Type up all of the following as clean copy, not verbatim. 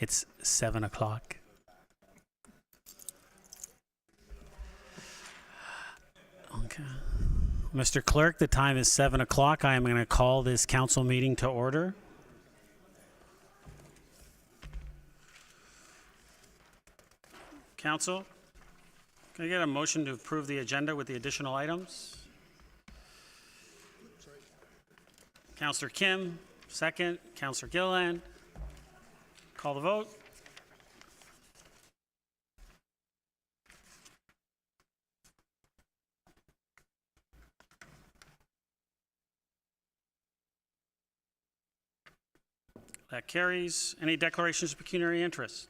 It's 7 o'clock. Okay. Mr. Clerk, the time is 7 o'clock. I am going to call this council meeting to order. Council, can I get a motion to approve the agenda with the additional items? Councillor Kim, second. Councillor Gilliland. Call the vote. That carries. Any declarations of pecuniary interest?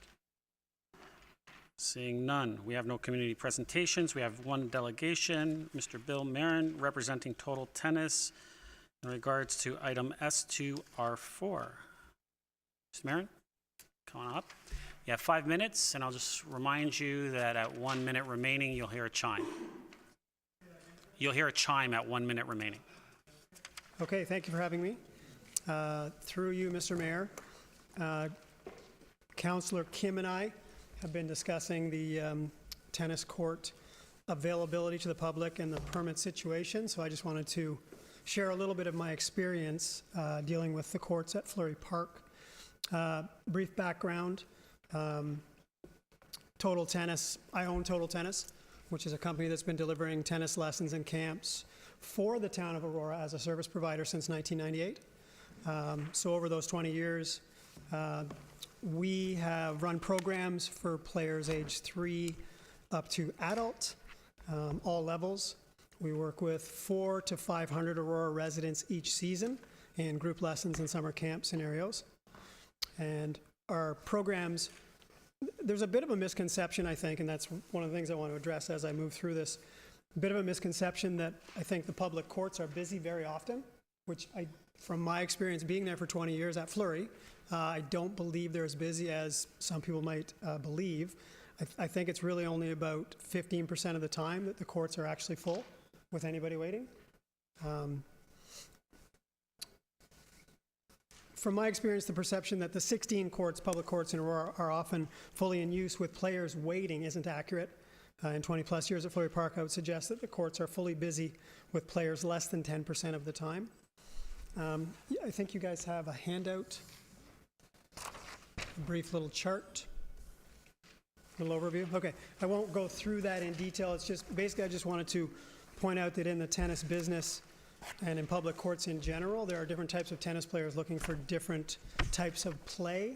Seeing none. We have no community presentations. We have one delegation, Mr. Bill Marin, representing Total Tennis in regards to item S2R4. Mr. Marin? Come on up. You have 5 minutes, and I'll just remind you that at 1 minute remaining, you'll hear a chime. You'll hear a chime at 1 minute remaining. Okay, thank you for having me. Through you, Mr. Mayor, Councillor Kim and I have been discussing the tennis court availability to the public and the permit situation, so I just wanted to share a little bit of my experience dealing with the courts at Fleury Park. Brief background, Total Tennis. I own Total Tennis, which is a company that's been delivering tennis lessons and camps for the town of Aurora as a service provider since 1998. So over those 20 years, we have run programs for players age 3 up to adult, all levels. We work with 400 to 500 Aurora residents each season in group lessons and summer camp scenarios. And our programs, there's a bit of a misconception, I think, and that's one of the things I want to address as I move through this. A bit of a misconception that I think the public courts are busy very often, which from my experience being there for 20 years at Fleury, I don't believe they're as busy as some people might believe. I think it's really only about 15% of the time that the courts are actually full with anybody waiting. From my experience, the perception that the 16 courts, public courts in Aurora, are often fully in use with players waiting isn't accurate. In 20 plus years at Fleury Park, I would suggest that the courts are fully busy with players less than 10% of the time. I think you guys have a handout, a brief little chart, little overview. Okay, I won't go through that in detail. It's just basically I just wanted to point out that in the tennis business and in public courts in general, there are different types of tennis players looking for different types of play.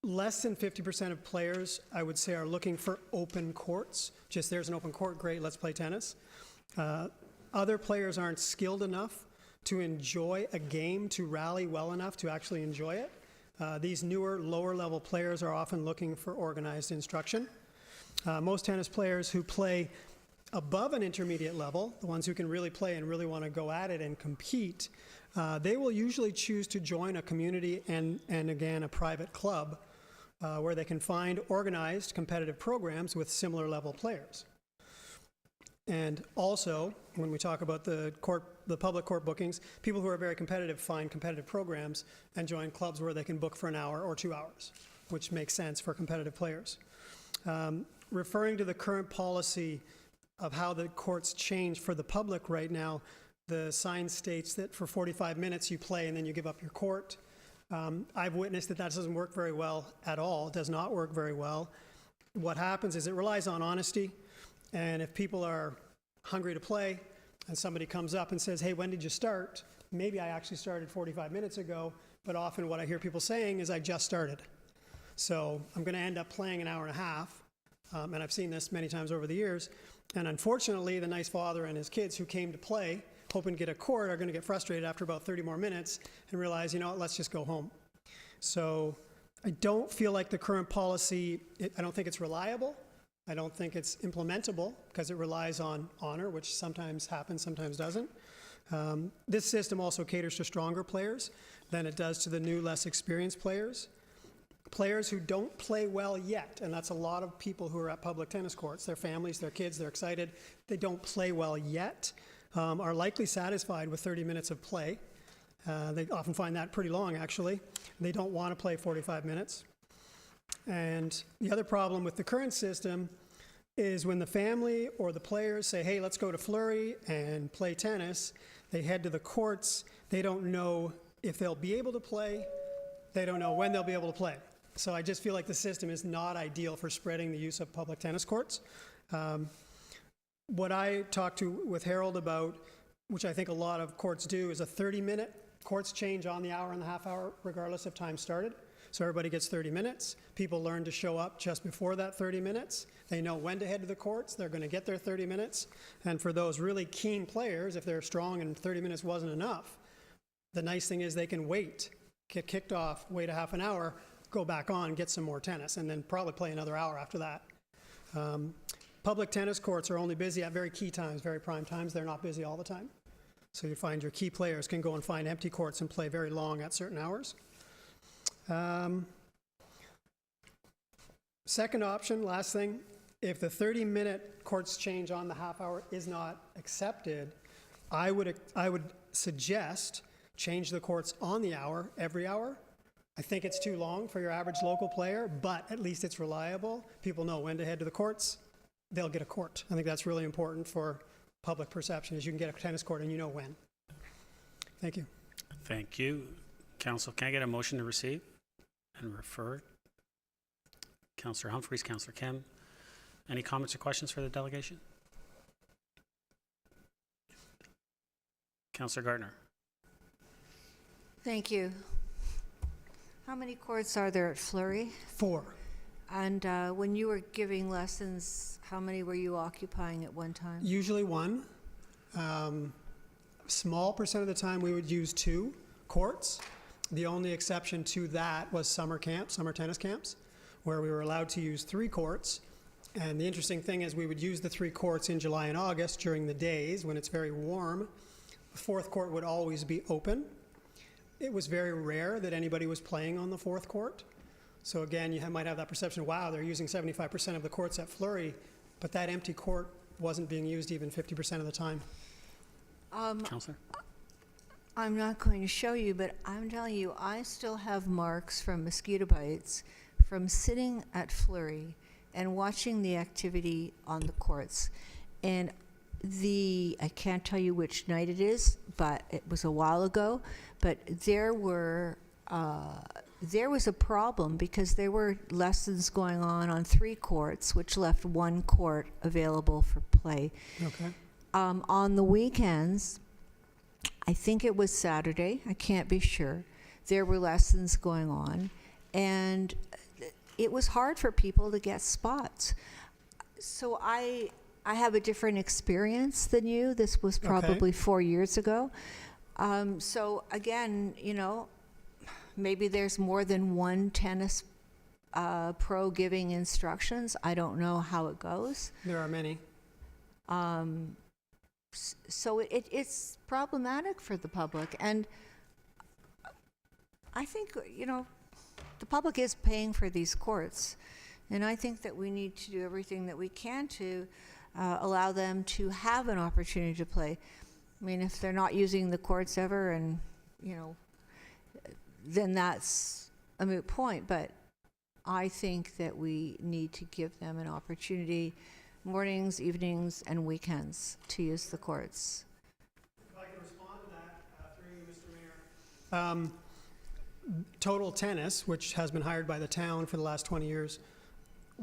Less than 50% of players, I would say, are looking for open courts. Just there's an open court, great, let's play tennis. Other players aren't skilled enough to enjoy a game, to rally well enough to actually enjoy it. These newer, lower level players are often looking for organized instruction. Most tennis players who play above an intermediate level, the ones who can really play and really want to go at it and compete, they will usually choose to join a community and again, a private club where they can find organized competitive programs with similar level players. And also, when we talk about the public court bookings, people who are very competitive find competitive programs and join clubs where they can book for an hour or 2 hours, which makes sense for competitive players. Referring to the current policy of how the courts change for the public right now, the sign states that for 45 minutes you play and then you give up your court. I've witnessed that doesn't work very well at all. It does not work very well. What happens is it relies on honesty, and if people are hungry to play and somebody comes up and says, hey, when did you start? Maybe I actually started 45 minutes ago, but often what I hear people saying is I just started. So I'm going to end up playing an hour and a half, and I've seen this many times over the years. And unfortunately, the nice father and his kids who came to play, hoping to get a court, are going to get frustrated after about 30 more minutes and realize, you know what, let's just go home. So I don't feel like the current policy, I don't think it's reliable. I don't think it's implementable because it relies on honor, which sometimes happens, sometimes doesn't. This system also caters to stronger players than it does to the new, less experienced players. Players who don't play well yet, and that's a lot of people who are at public tennis courts, their families, their kids, they're excited, they don't play well yet, are likely satisfied with 30 minutes of play. They often find that pretty long, actually. They don't want to play 45 minutes. And the other problem with the current system is when the family or the players say, hey, let's go to Fleury and play tennis, they head to the courts, they don't know if they'll be able to play, they don't know when they'll be able to play. So I just feel like the system is not ideal for spreading the use of public tennis courts. What I talked with Harold about, which I think a lot of courts do, is a 30-minute courts change on the hour and the half hour, regardless of time started. So everybody gets 30 minutes. People learn to show up just before that 30 minutes. They know when to head to the courts. They're going to get their 30 minutes. And for those really keen players, if they're strong and 30 minutes wasn't enough, the nice thing is they can wait, get kicked off, wait a half an hour, go back on, get some more tennis, and then probably play another hour after that. Public tennis courts are only busy at very key times, very prime times. They're not busy all the time. So you find your key players can go and find empty courts and play very long at certain hours. Second option, last thing, if the 30-minute courts change on the half hour is not accepted, I would suggest change the courts on the hour every hour. I think it's too long for your average local player, but at least it's reliable. People know when to head to the courts. They'll get a court. I think that's really important for public perception, is you can get a tennis court and you know when. Thank you. Thank you. Council, can I get a motion to receive and refer? Councillor Humphreys, Councillor Kim. Any comments or questions for the delegation? Councillor Gardner. Thank you. How many courts are there at Fleury? 4. And when you were giving lessons, how many were you occupying at one time? Usually 1. Small percent of the time we would use 2 courts. The only exception to that was summer camps, summer tennis camps, where we were allowed to use 3 courts. And the interesting thing is we would use the 3 courts in July and August during the days when it's very warm. The 4th court would always be open. It was very rare that anybody was playing on the 4th court. So again, you might have that perception, wow, they're using 75% of the courts at Fleury, but that empty court wasn't being used even 50% of the time. Councillor? I'm not going to show you, but I'm telling you, I still have marks from mosquito bites from sitting at Fleury and watching the activity on the courts. And I can't tell you which night it is, but it was a while ago, but there was a problem because there were lessons going on 3 courts, which left 1 court available for play. Okay. On the weekends, I think it was Saturday, I can't be sure, there were lessons going on, and it was hard for people to get spots. So I have a different experience than you. This was probably 4 years ago. So again, maybe there's more than one tennis pro giving instructions. I don't know how it goes. There are many. So it's problematic for the public. And I think, the public is paying for these courts. And I think that we need to do everything that we can to allow them to have an opportunity to play. I mean, if they're not using the courts ever and, then that's a moot point. But I think that we need to give them an opportunity mornings, evenings, and weekends to use the courts. If I can respond to that through you, Mr. Mayor. Total Tennis, which has been hired by the town for the last 20 years,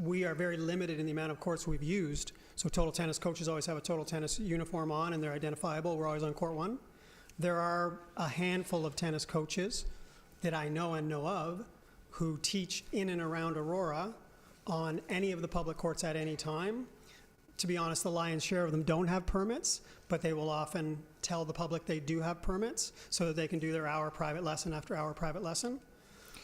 we are very limited in the amount of courts we've used. So Total Tennis coaches always have a Total Tennis uniform on and they're identifiable. We're always on court 1. There are a handful of tennis coaches that I know and know of who teach in and around Aurora on any of the public courts at any time. To be honest, the lion's share of them don't have permits, but they will often tell the public they do have permits so that they can do their hour private lesson after hour private lesson.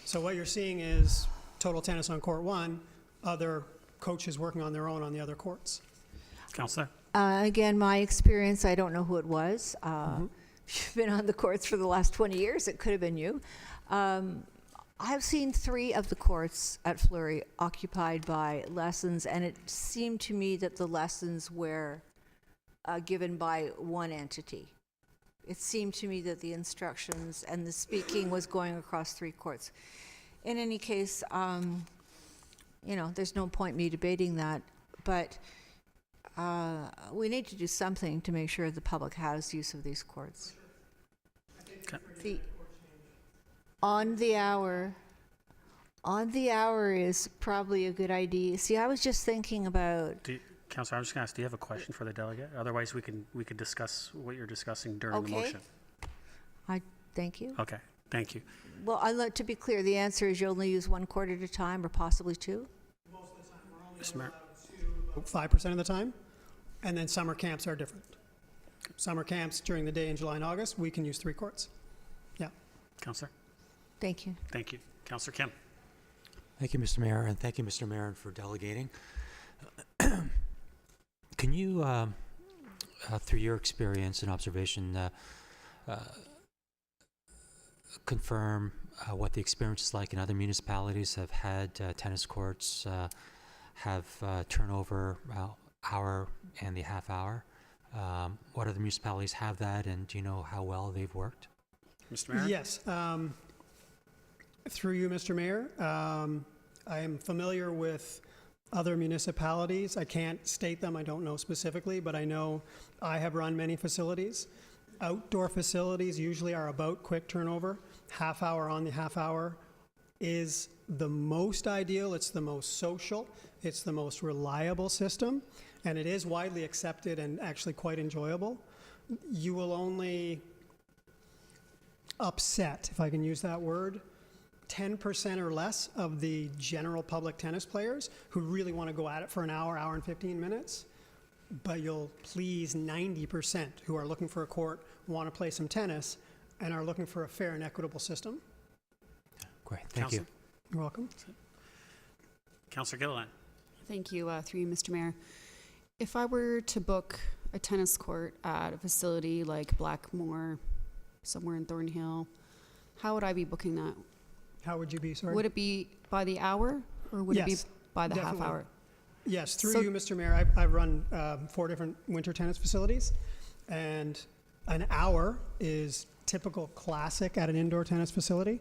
So what you're seeing is Total Tennis on court 1, other coaches working on their own on the other courts. Counselor? Again, my experience, I don't know who it was. You've been on the courts for the last 20 years. It could have been you. I've seen 3 of the courts at Fleury occupied by lessons, and it seemed to me that the lessons were given by one entity. It seemed to me that the instructions and the speaking was going across 3 courts. In any case, there's no point me debating that, but we need to do something to make sure the public has use of these courts. Okay. The on the hour is probably a good idea. See, I was just thinking about. Counselor, I'm just going to ask, do you have a question for the delegate? Otherwise, we could discuss what you're discussing during the Okay. motion. Thank you. Okay, thank you. Well, to be clear, the answer is you only use 1 quart at a time, or possibly 2. Mr. Mayor? 5% of the time, and then summer camps are different. Summer camps during the day in July and August, we can use 3 courts. Yeah. Counselor? Thank you. Thank you. Counselor Kim? Thank you, Mr. Mayor, and thank you, Mr. Marin, for delegating. Can you, through your experience and observation, confirm what the experience is like in other municipalities have had tennis courts have turnover hour and the half hour? What other municipalities have that, and do you know how well they've worked? Mr. Mayor? Yes. Through you, Mr. Mayor, I am familiar with other municipalities. I can't state them. I don't know specifically, but I know I have run many facilities. Outdoor facilities usually are about quick turnover. Half hour on the half hour is the most ideal. It's the most social. It's the most reliable system, and it is widely accepted and actually quite enjoyable. You will only upset, if I can use that word, 10% or less of the general public tennis players who really want to go at it for an hour, hour and 15 minutes. But you'll please 90% who are looking for a court, want to play some tennis, and are looking for a fair and equitable system. Great, thank you. Counselor? You're welcome. Counselor Gilliland? Thank you, through you, Mr. Mayor. If I were to book a tennis court at a facility like Blackmore, somewhere in Thornhill, how would I be booking that? How would you be, sorry? Would it be by the hour, or would it be Yes, by the definitely. half hour? Yes, through So- you, Mr. Mayor, I've run 4 different winter tennis facilities, and an hour is typical classic at an indoor tennis facility.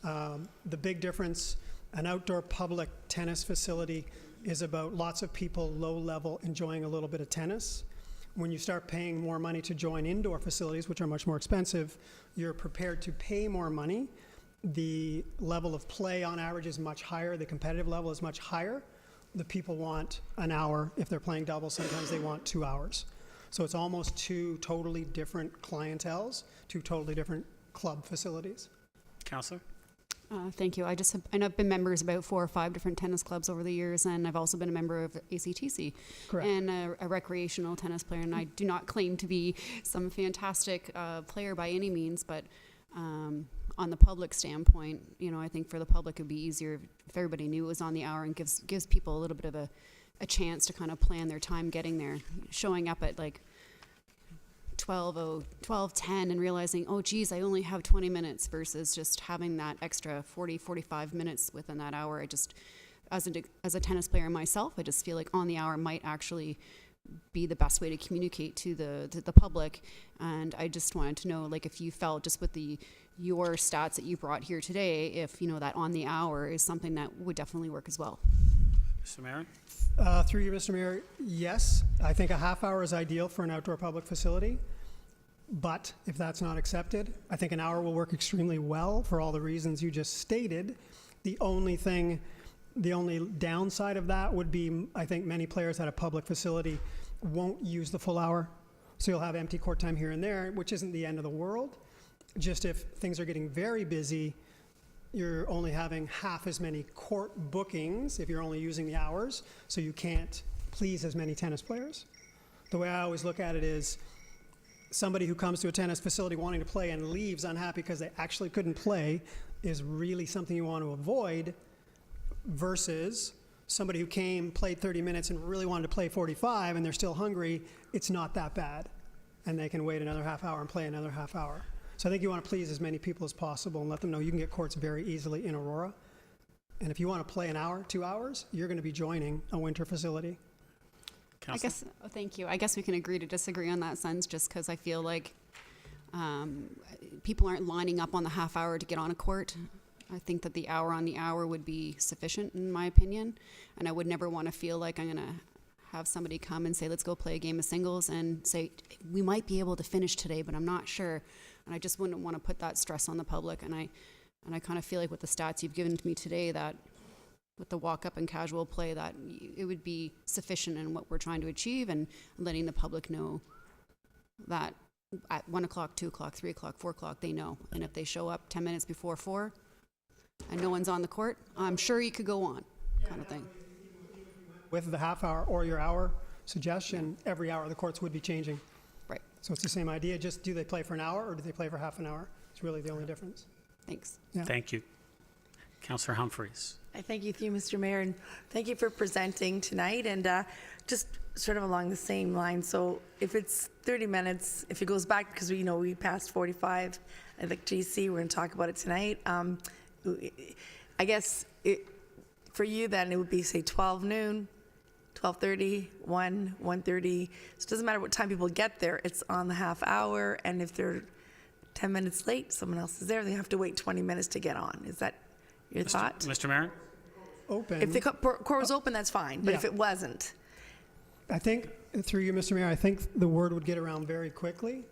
The big difference, an outdoor public tennis facility is about lots of people low level enjoying a little bit of tennis. When you start paying more money to join indoor facilities, which are much more expensive, you're prepared to pay more money. The level of play on average is much higher. The competitive level is much higher. The people want an hour. If they're playing doubles, sometimes they want 2 hours. So it's almost 2 totally different clienteles, 2 totally different club facilities. Counselor? Thank you. I know I've been members of about 4 or 5 different tennis clubs over the years, and I've also been a member of ACTC. Correct. And a recreational tennis player. And I do not claim to be some fantastic player by any means, but on the public standpoint, I think for the public it'd be easier if everybody knew it was on the hour, and gives people a little bit of a chance to kind of plan their time getting there. Showing up at like 12:10 and realizing, oh geez, I only have 20 minutes versus just having that extra 45 minutes within that hour. I just, as a tennis player myself, I just feel like on the hour might actually be the best way to communicate to the public. And I just wanted to know, like, if you felt just with your stats that you brought here today, if that on the hour is something that would definitely work as well. Mr. Marin? Through you, Mr. Mayor, yes, I think a half hour is ideal for an outdoor public facility. But if that's not accepted, I think an hour will work extremely well for all the reasons you just stated. The only downside of that would be, I think many players at a public facility won't use the full hour. So you'll have empty court time here and there, which isn't the end of the world. Just if things are getting very busy, you're only having half as many court bookings if you're only using the hours, so you can't please as many tennis players. The way I always look at it is, somebody who comes to a tennis facility wanting to play and leaves unhappy because they actually couldn't play is really something you want to avoid, versus somebody who came, played 30 minutes, and really wanted to play 45, and they're still hungry, it's not that bad. And they can wait another half hour and play another half hour. So I think you want to please as many people as possible and let them know you can get courts very easily in Aurora. And if you want to play an hour, 2 hours, you're going to be joining a winter facility. I guess, thank you. I guess we can agree to disagree on that sense, just because I feel like people aren't lining up on the half hour to get on a court. I think that the hour on the hour would be sufficient, in my opinion. And I would never want to feel like I'm going to have somebody come and say, let's go play a game of singles, and say, we might be able to finish today, but I'm not sure. And I just wouldn't want to put that stress on the public. And I kind of feel like with the stats you've given to me today, that with the walk-up and casual play, that it would be sufficient in what we're trying to achieve, and letting the public know that at 1 o'clock, 2 o'clock, 3 o'clock, 4 o'clock, they know. And if they show up 10 minutes before 4 and no one's on the court, I'm sure you could go on, kind of thing. With the half hour or your hour suggestion, every hour the courts would be changing. Right. So it's the same idea, just do they play for an hour or do they play for half an hour? It's really the only difference. Thanks. Yeah. Thank you. Councillor Humphreys. I thank you, Mr. Mayor, and thank you for presenting tonight. And just sort of along the same line, so if it's 30 minutes, if it goes back, because we passed 45, I think GC, we're going to talk about it tonight. I guess for you then it would be, say, 12 noon, 12:30, 1:30. So it doesn't matter what time people get there, it's on the half hour. And if they're 10 minutes late, someone else is there, they have to wait 20 minutes to get on. Is that your thought? Mr. Marin? Open. If the court was open, that's fine, but if Yeah. it wasn't, I think, through you, Mr. Mayor, I think the word would get around very quickly.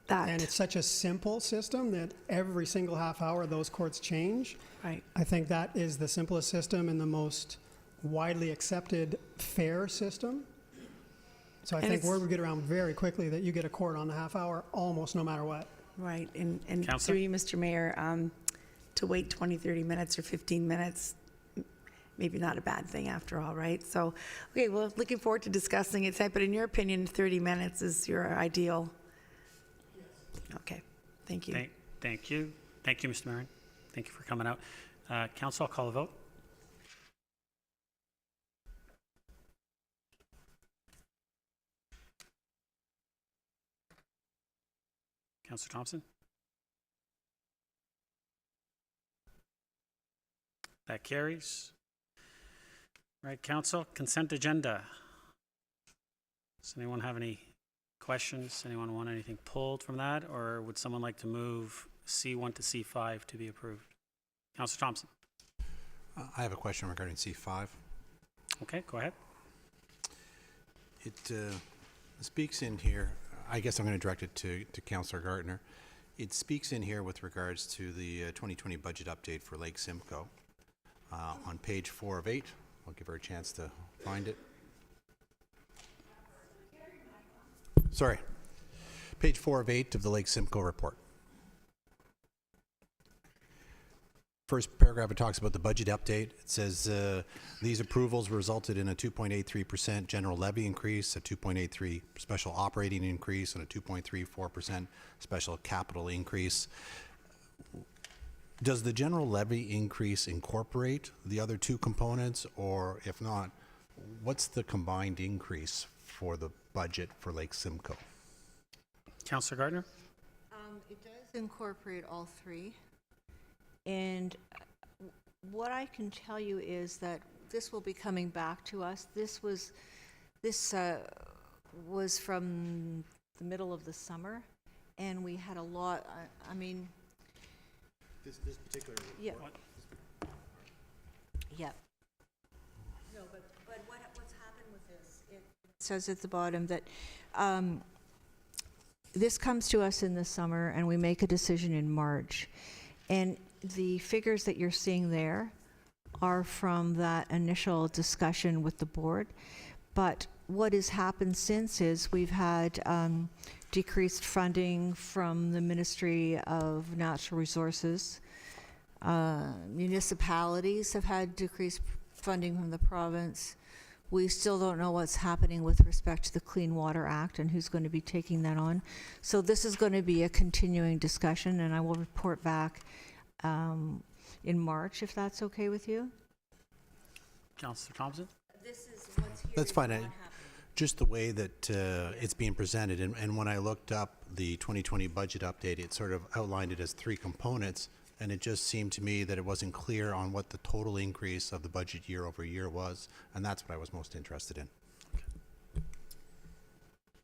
And it's such a simple system that every single half hour those courts change. right. I think that is the simplest system and the most widely accepted fair system. So I And think it's- word would get around very quickly that you get a court on the half hour almost no matter what. Right, and Counselor? through you, Mr. Mayor, to wait 20, 30 minutes or 15 minutes, maybe not a bad thing after all, right? So, okay, well, looking forward to discussing it tonight, but in your opinion, 30 minutes is your ideal? Okay, thank you. Thank you. Thank you, Mr. Marin. Thank you for coming out. Council, I'll call a vote. Councillor Thompson? That carries. All right, Council, consent agenda. Does anyone have any questions? Anyone want anything pulled from that? Or would someone like to move C1 to C5 to be approved? Councillor Thompson? I have a question regarding C5. Okay, go ahead. It speaks in here, I guess I'm going to direct it to Councillor Gartner. It speaks in here with regards to the 2020 budget update for Lake Simcoe. On page 4 of 8, I'll give her a chance to find it. Sorry. Page 4 of 8 of the Lake Simcoe report. First paragraph, it talks about the budget update. It says these approvals resulted in a 2.83% general levy increase, a 2.83 special operating increase, and a 2.34% special capital increase. Does the general levy increase incorporate the other two components, or if not, what's the combined increase for the budget for Lake Simcoe? Councillor Gardner? It does incorporate all three. And what I can tell you is that this will be coming back to us. This was from the middle of the summer, and we had a lot. I mean, This particular yeah, yeah. No, but what's happened with this? It says at the bottom that this comes to us in the summer, and we make a decision in March, and the figures that you're seeing there are from that initial discussion with the board. But what has happened since is we've had decreased funding from the Ministry of Natural Resources. Municipalities have had decreased funding from the province. We still don't know what's happening with respect to the Clean Water Act and who's going to be taking that on. So this is going to be a continuing discussion, and I will report back in March, if that's okay with you. Councillor Thompson? This is what's here. That's fine. Just the way that it's being presented, and when I looked up the 2020 budget update, it sort of outlined it as 3 components, and it just seemed to me that it wasn't clear on what the total increase of the budget year over year was, and that's what I was most interested in.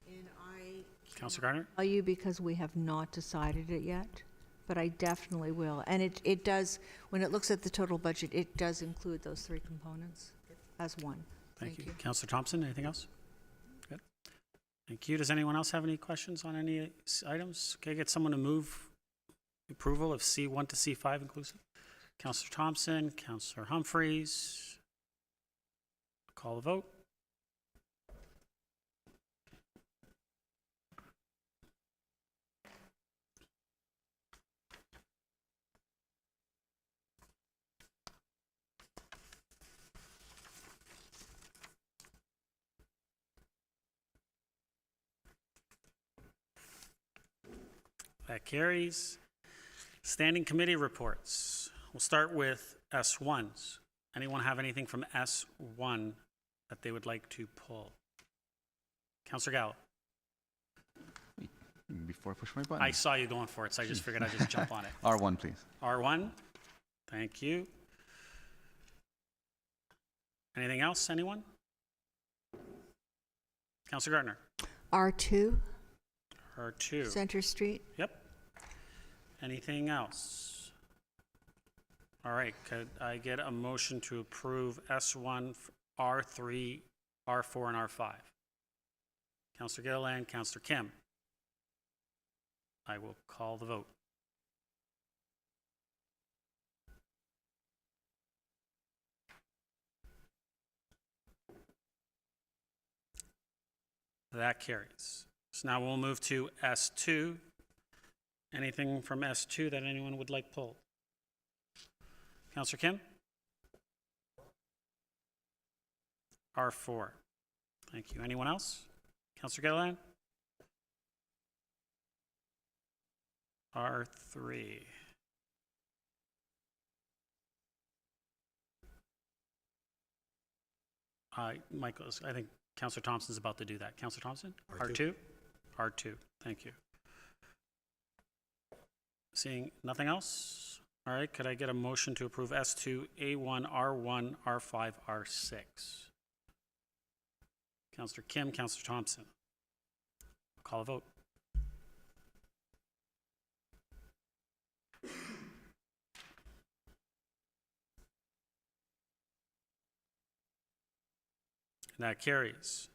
And I Councillor Gardner? tell you because we have not decided it yet, but I definitely will. And it does, when it looks at the total budget, it does include those 3 components as one. Thank you. Councillor Thompson, anything else? Good. Thank you. Does anyone else have any questions on any items? Can I get someone to move approval of C1 to C5 inclusive? Councillor Thompson, Councillor Humphreys. Call the vote. That carries. Standing committee reports. We'll start with S1s. Anyone have anything from S1 that they would like to pull? Councillor Gallo. Before I push my button. I saw you going for it, so I just figured I'd just jump on it. R1, please. R1. Thank you. Anything else? Anyone? Councillor Gardner. R2, R2. Center Street. Yep. Anything else? All right, could I get a motion to approve S1, R3, R4, and R5? Councillor Gilliland, Councillor Kim. I will call the vote. That carries. So now we'll move to S2. Anything from S2 that anyone would like pulled? Councillor Kim? R4. Thank you. Anyone else? Councillor Gilliland? R3. Michael, I think Councillor Thompson's about to do that. Councillor Thompson? R2. R2. Thank you. Seeing nothing else? All right, could I get a motion to approve S2, A1, R1, R5, R6? Councillor Kim, Councillor Thompson. Call a vote. That carries.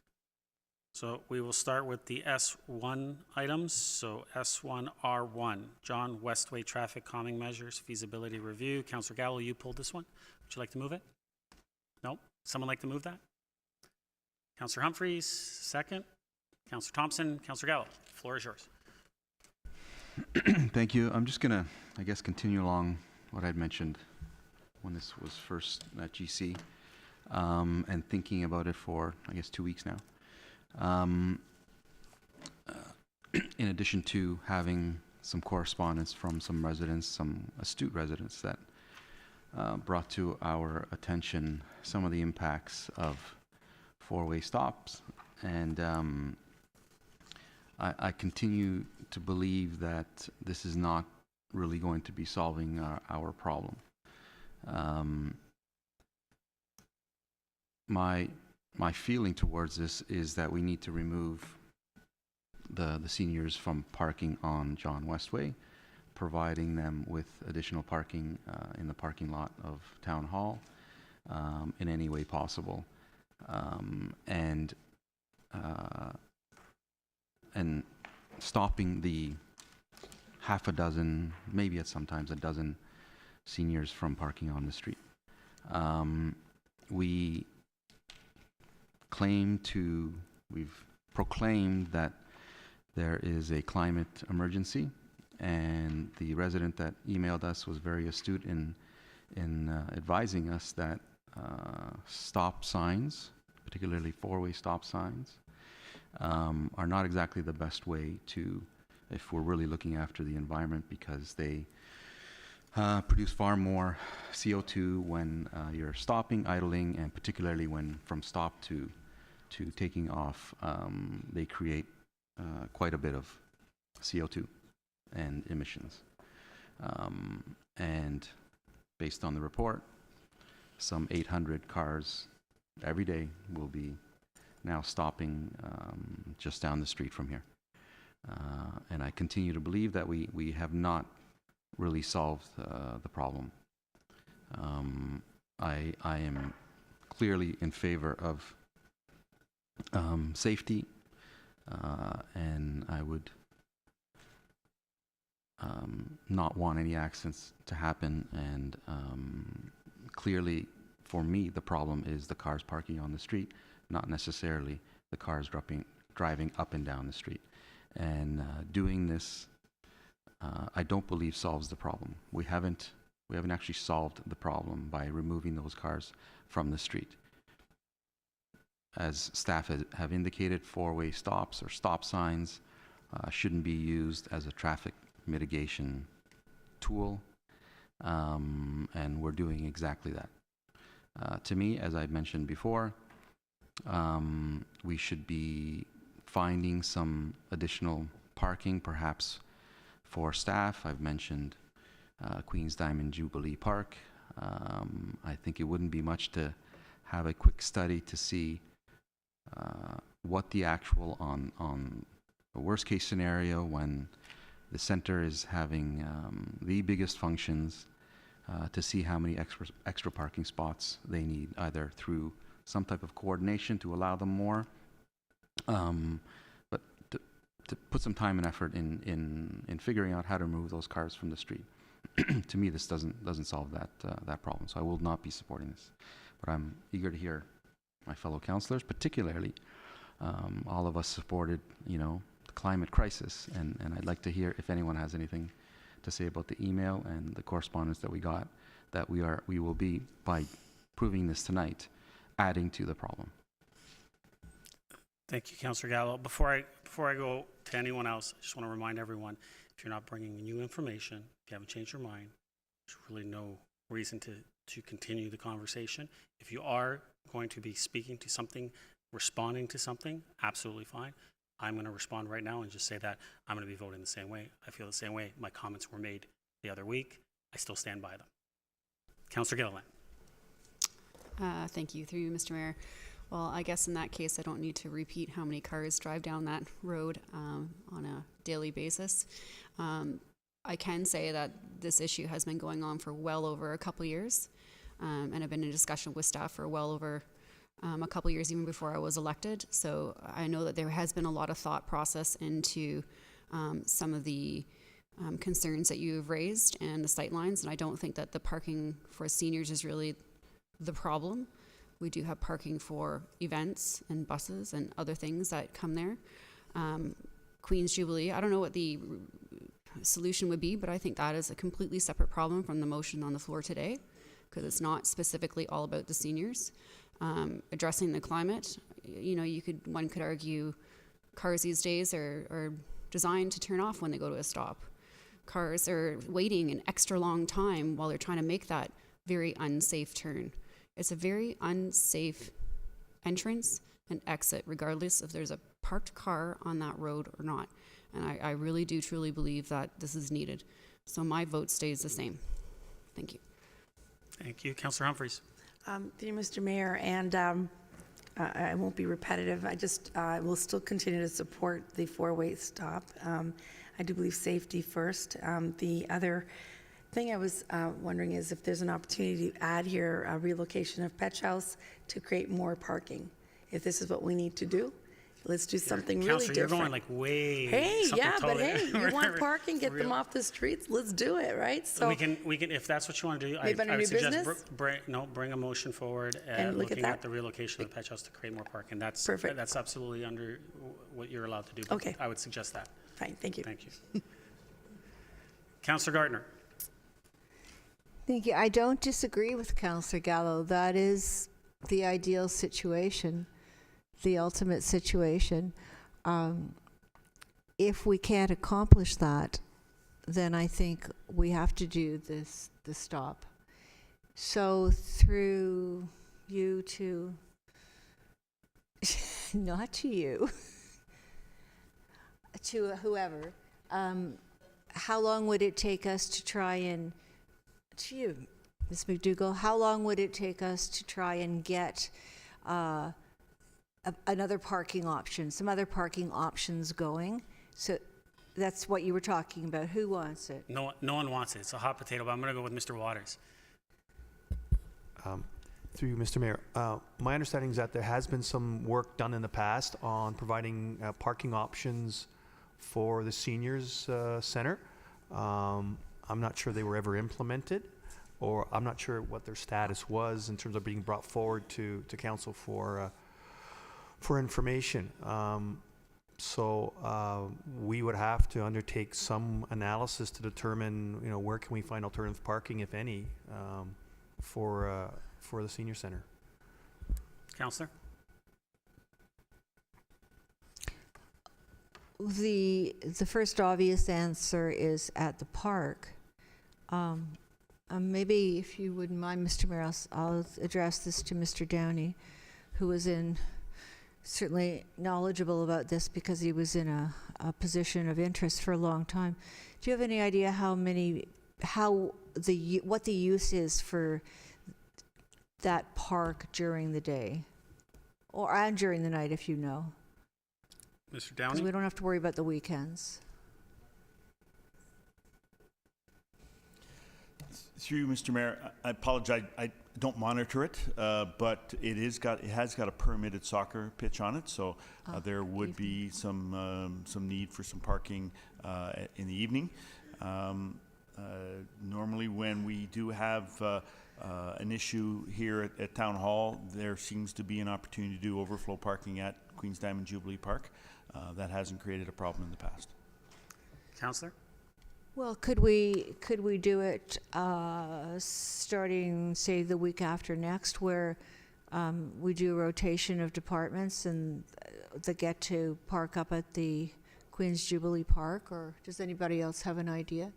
So we will start with the S1 items. So S1, R1, John Westway Traffic Calming Measures Feasibility Review. Councillor Gallo, you pulled this one. Would you like to move it? No? Someone like to move that? Councillor Humphreys, second. Councillor Thompson, Councillor Gallo, floor is yours. Thank you. I'm just going to, I guess, continue along what I'd mentioned when this was first at GC, and thinking about it for, I guess, 2 weeks now. In addition to having some correspondence from some residents, some astute residents that brought to our attention some of the impacts of 4-way stops. And I continue to believe that this is not really going to be solving our problem. My feeling towards this is that we need to remove the seniors from parking on John Westway, providing them with additional parking in the parking lot of Town Hall in any way possible, and stopping the half a dozen, maybe at sometimes a dozen seniors from parking on the street. We've proclaimed that there is a climate emergency, and the resident that emailed us was very astute in advising us that stop signs, particularly 4-way stop signs, are not exactly the best way to, if we're really looking after the environment, because they produce far more CO2 when you're stopping, idling, and particularly when from stop to taking off, they create quite a bit of CO2 and emissions. And based on the report, some 800 cars every day will be now stopping just down the street from here. And I continue to believe that we have not really solved the problem. I am clearly in favor of safety, and I would not want any accidents to happen. And clearly, for me, the problem is the cars parking on the street, not necessarily the cars driving up and down the street. And doing this, I don't believe solves the problem. We haven't actually solved the problem by removing those cars from the street. As staff have indicated, four-way stops or stop signs shouldn't be used as a traffic mitigation tool, and we're doing exactly that. To me, as I mentioned before, we should be finding some additional parking, perhaps for staff. I've mentioned Queen's Diamond Jubilee Park. I think it wouldn't be much to have a quick study to see what the actual, on the worst case scenario, when the center is having the biggest functions, to see how many extra parking spots they need, either through some type of coordination to allow them more, but to put some time and effort in figuring out how to remove those cars from the street. To me, this doesn't solve that problem. So I will not be supporting this, but I'm eager to hear my fellow councillors, particularly all of us supported, the climate crisis, and I'd like to hear if anyone has anything to say about the email and the correspondence that we got, that we will be, by proving this tonight, adding to the problem. Thank you, Councillor Gallo. Before I go to anyone else, I just want to remind everyone, if you're not bringing new information, if you haven't changed your mind, there's really no reason to continue the conversation. If you are going to be speaking to something, responding to something, absolutely fine. I'm going to respond right now and just say that I'm going to be voting the same way. I feel the same way. My comments were made the other week. I still stand by them. Councillor Gilliland. Thank you, through you, Mr. Mayor. Well, I guess in that case, I don't need to repeat how many cars drive down that road on a daily basis. I can say that this issue has been going on for well over a couple years, and I've been in discussion with staff for well over a couple years, even before I was elected. So I know that there has been a lot of thought process into some of the concerns that you have raised and the sight lines, and I don't think that the parking for seniors is really the problem. We do have parking for events and buses and other things that come there. Queen's Jubilee, I don't know what the solution would be, but I think that is a completely separate problem from the motion on the floor today, because it's not specifically all about the seniors. Addressing the climate, one could argue cars these days are designed to turn off when they go to a stop. Cars are waiting an extra long time while they're trying to make that very unsafe turn. It's a very unsafe entrance and exit, regardless if there's a parked car on that road or not. And I really do truly believe that this is needed. So my vote stays the same. Thank you. Thank you. Councillor Humphreys. Dear Mr. Mayor, and I won't be repetitive. I will still continue to support the four-way stop. I do believe safety first. The other thing I was wondering is if there's an opportunity to add here a relocation of Petch House to create more parking. If this is what we need to do, let's do something really Councillor, different. you're going like way. Hey, something yeah, but totally hey, you want parking, get them real. off the streets. Let's do it, right? So we can, if that's what you want to do, Maybe under I would new suggest business? bring a motion forward And look at looking that. at the relocation of the Petch House to create more parking. That's Perfect. That's absolutely under what you're allowed to do. But Okay. I would suggest that. fine, thank you. Thank you. Councillor Gardner. Thank you. I don't disagree with Councillor Gallo. That is the ideal situation, the ultimate situation. If we can't accomplish that, then I think we have to do the stop. So through you to, not to you, to whoever, how long would it take us to try and, to you, Ms. McDougall, how long would it take us to try and get another parking option, some other parking options going? So that's what you were talking about. Who wants it? No one wants it. It's a hot potato, but I'm going to go with Mr. Waters. Through you, Mr. Mayor, my understanding is that there has been some work done in the past on providing parking options for the seniors center. I'm not sure they were ever implemented, or I'm not sure what their status was in terms of being brought forward to council for information. So we would have to undertake some analysis to determine, where can we find alternative parking, if any, for the senior center. Councillor? The first obvious answer is at the park. Maybe if you wouldn't mind, Mr. Mayor, I'll address this to Mr. Downey, who was certainly knowledgeable about this because he was in a position of interest for a long time. Do you have any idea what the use is for that park during the day, and during the night, if you know? Mr. Because Downey? we don't have to worry about the weekends. Through you, Mr. Mayor, I apologize. I don't monitor it, but it has got a permitted soccer pitch on it, so there would be some need for some parking in the evening. Normally, when we do have an issue here at Town Hall, there seems to be an opportunity to do overflow parking at Queen's Diamond Jubilee Park. That hasn't created a problem in the past. Councillor? Well, could we do it starting, say, the week after next, where we do a rotation of departments and that get to park up at the Queen's Jubilee Park? Or does anybody else have an idea?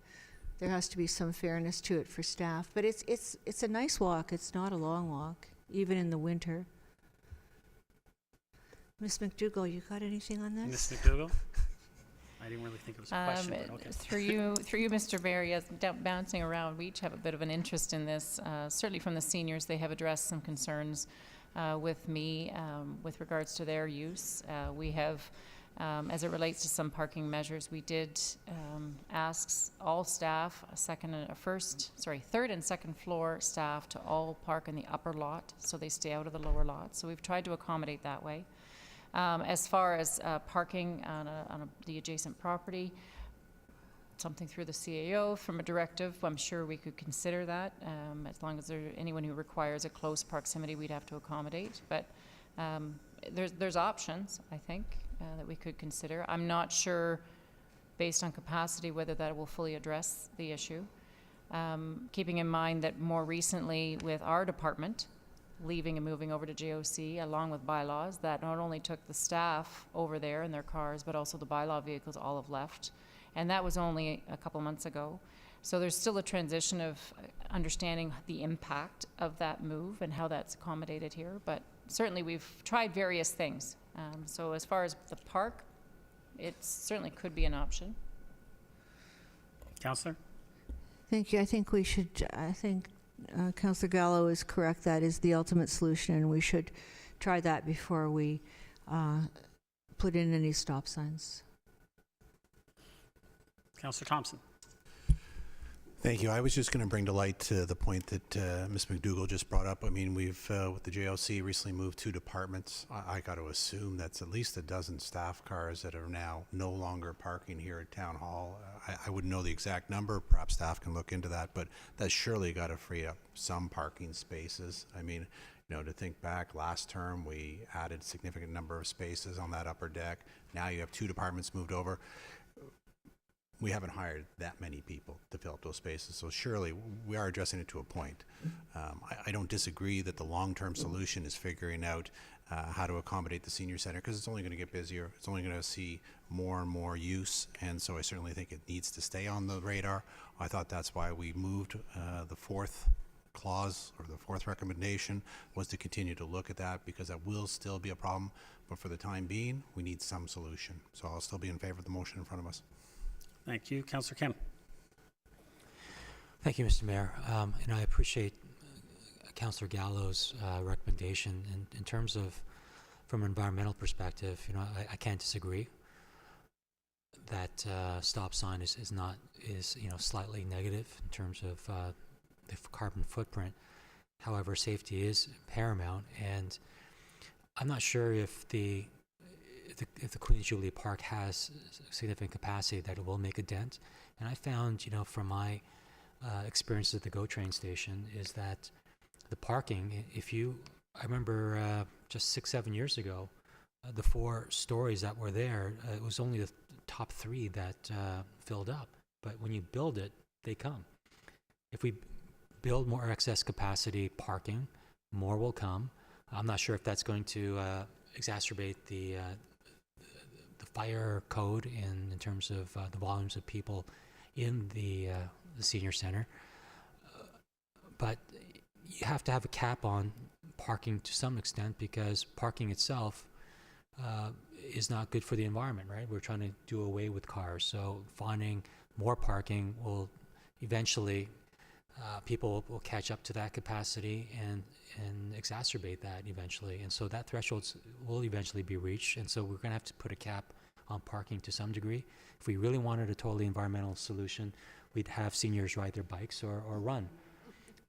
There has to be some fairness to it for staff, but it's a nice walk. It's not a long walk, even in the winter. Ms. McDougall, you got anything on this? Ms. McDougall? I didn't really think it was a question, but okay. Through you, Mr. Mayor, yes, bouncing around, we each have a bit of an interest in this. Certainly from the seniors, they have addressed some concerns with me with regards to their use. We have, as it relates to some parking measures, we did ask all staff, third and second floor staff to all park in the upper lot, so they stay out of the lower lot. So we've tried to accommodate that way. As far as parking on the adjacent property, something through the CAO from a directive, I'm sure we could consider that. As long as there's anyone who requires a close proximity, we'd have to accommodate. But there's options, I think, that we could consider. I'm not sure, based on capacity, whether that will fully address the issue. Keeping in mind that more recently with our department, leaving and moving over to JOC, along with bylaws, that not only took the staff over there in their cars, but also the bylaw vehicles all have left. And that was only a couple months ago. So there's still a transition of understanding the impact of that move and how that's accommodated here. But certainly we've tried various things. So as far as the park, it certainly could be an option. Councillor? Thank you. I think Councillor Gallo is correct. That is the ultimate solution, and we should try that before we put in any stop signs. Councillor Thompson? Thank you. I was just going to bring to light the point that Ms. McDougall just brought up. I mean, we've, with the JLC, recently moved 2 departments. I got to assume that's at least a dozen staff cars that are now no longer parking here at Town Hall. I wouldn't know the exact number. Perhaps staff can look into that, but that's surely got to free up some parking spaces. I mean, to think back, last term, we added significant number of spaces on that upper deck. Now you have 2 departments moved over. We haven't hired that many people to fill up those spaces, so surely we are addressing it to a point. I don't disagree that the long-term solution is figuring out how to accommodate the senior center, because it's only going to get busier. It's only going to see more and more use, and so I certainly think it needs to stay on the radar. I thought that's why we moved the fourth clause, or the fourth recommendation, was to continue to look at that, because that will still be a problem, but for the time being, we need some solution. So I'll still be in favor of the motion in front of us. Thank you. Councillor Kim. Thank you, Mr. Mayor. And I appreciate Councillor Gallo's recommendation. In terms of, from an environmental perspective, I can't disagree that stop sign is slightly negative in terms of the carbon footprint. However, safety is paramount, and I'm not sure if the Queen Jubilee Park has significant capacity that it will make a dent. And I found, from my experiences at the GO train station, is that the parking, I remember just 6-7 years ago, the 4 stories that were there, it was only the top 3 that filled up. But when you build it, they come. If we build more excess capacity parking, more will come. I'm not sure if that's going to exacerbate the fire code in terms of the volumes of people in the senior center. But you have to have a cap on parking to some extent, because parking itself is not good for the environment, right? We're trying to do away with cars. So finding more parking will eventually, people will catch up to that capacity and exacerbate that eventually. And so that threshold will eventually be reached. And so we're going to have to put a cap on parking to some degree. If we really wanted a totally environmental solution, we'd have seniors ride their bikes or run.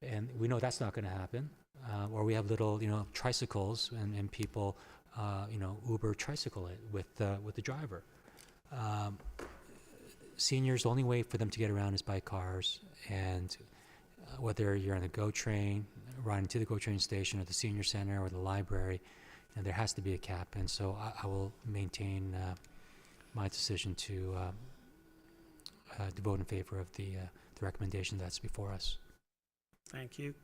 And we know that's not going to happen. Or we have little, tricycles, and people, Uber tricycle it with the driver. Seniors, the only way for them to get around is by cars. And whether you're on the GO train, riding to the GO train station, or the senior center, or the library, there has to be a cap. And so I will maintain my decision to vote in favor of the recommendation that's before us. Thank you.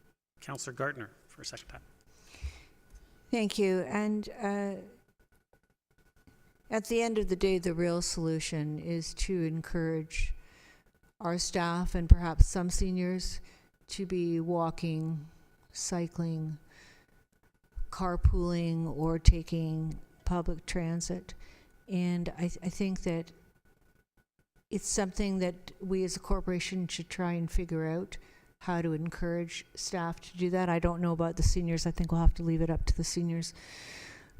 Councillor Gartner for a second time. Thank you. And at the end of the day, the real solution is to encourage our staff and perhaps some seniors to be walking, cycling, carpooling, or taking public transit. And I think that it's something that we as a corporation should try and figure out how to encourage staff to do that. I don't know about the seniors. I think we'll have to leave it up to the seniors.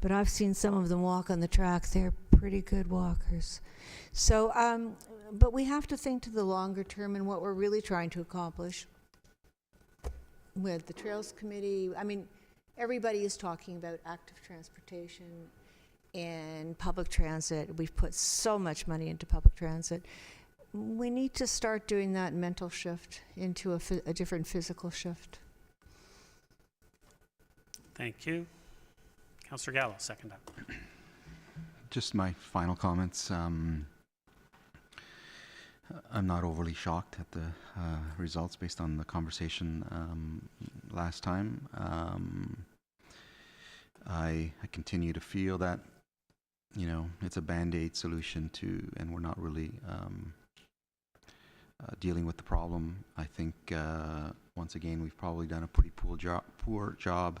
But I've seen some of them walk on the track. They're pretty good walkers. So, but we have to think to the longer term and what we're really trying to accomplish with the Trails Committee. I mean, everybody is talking about active transportation and public transit. We've put so much money into public transit. We need to start doing that mental shift into a different physical shift. Thank you. Councillor Gallo, second up. Just my final comments. I'm not overly shocked at the results based on the conversation last time. I continue to feel that, it's a Band-Aid solution and we're not really dealing with the problem. I think, once again, we've probably done a pretty poor job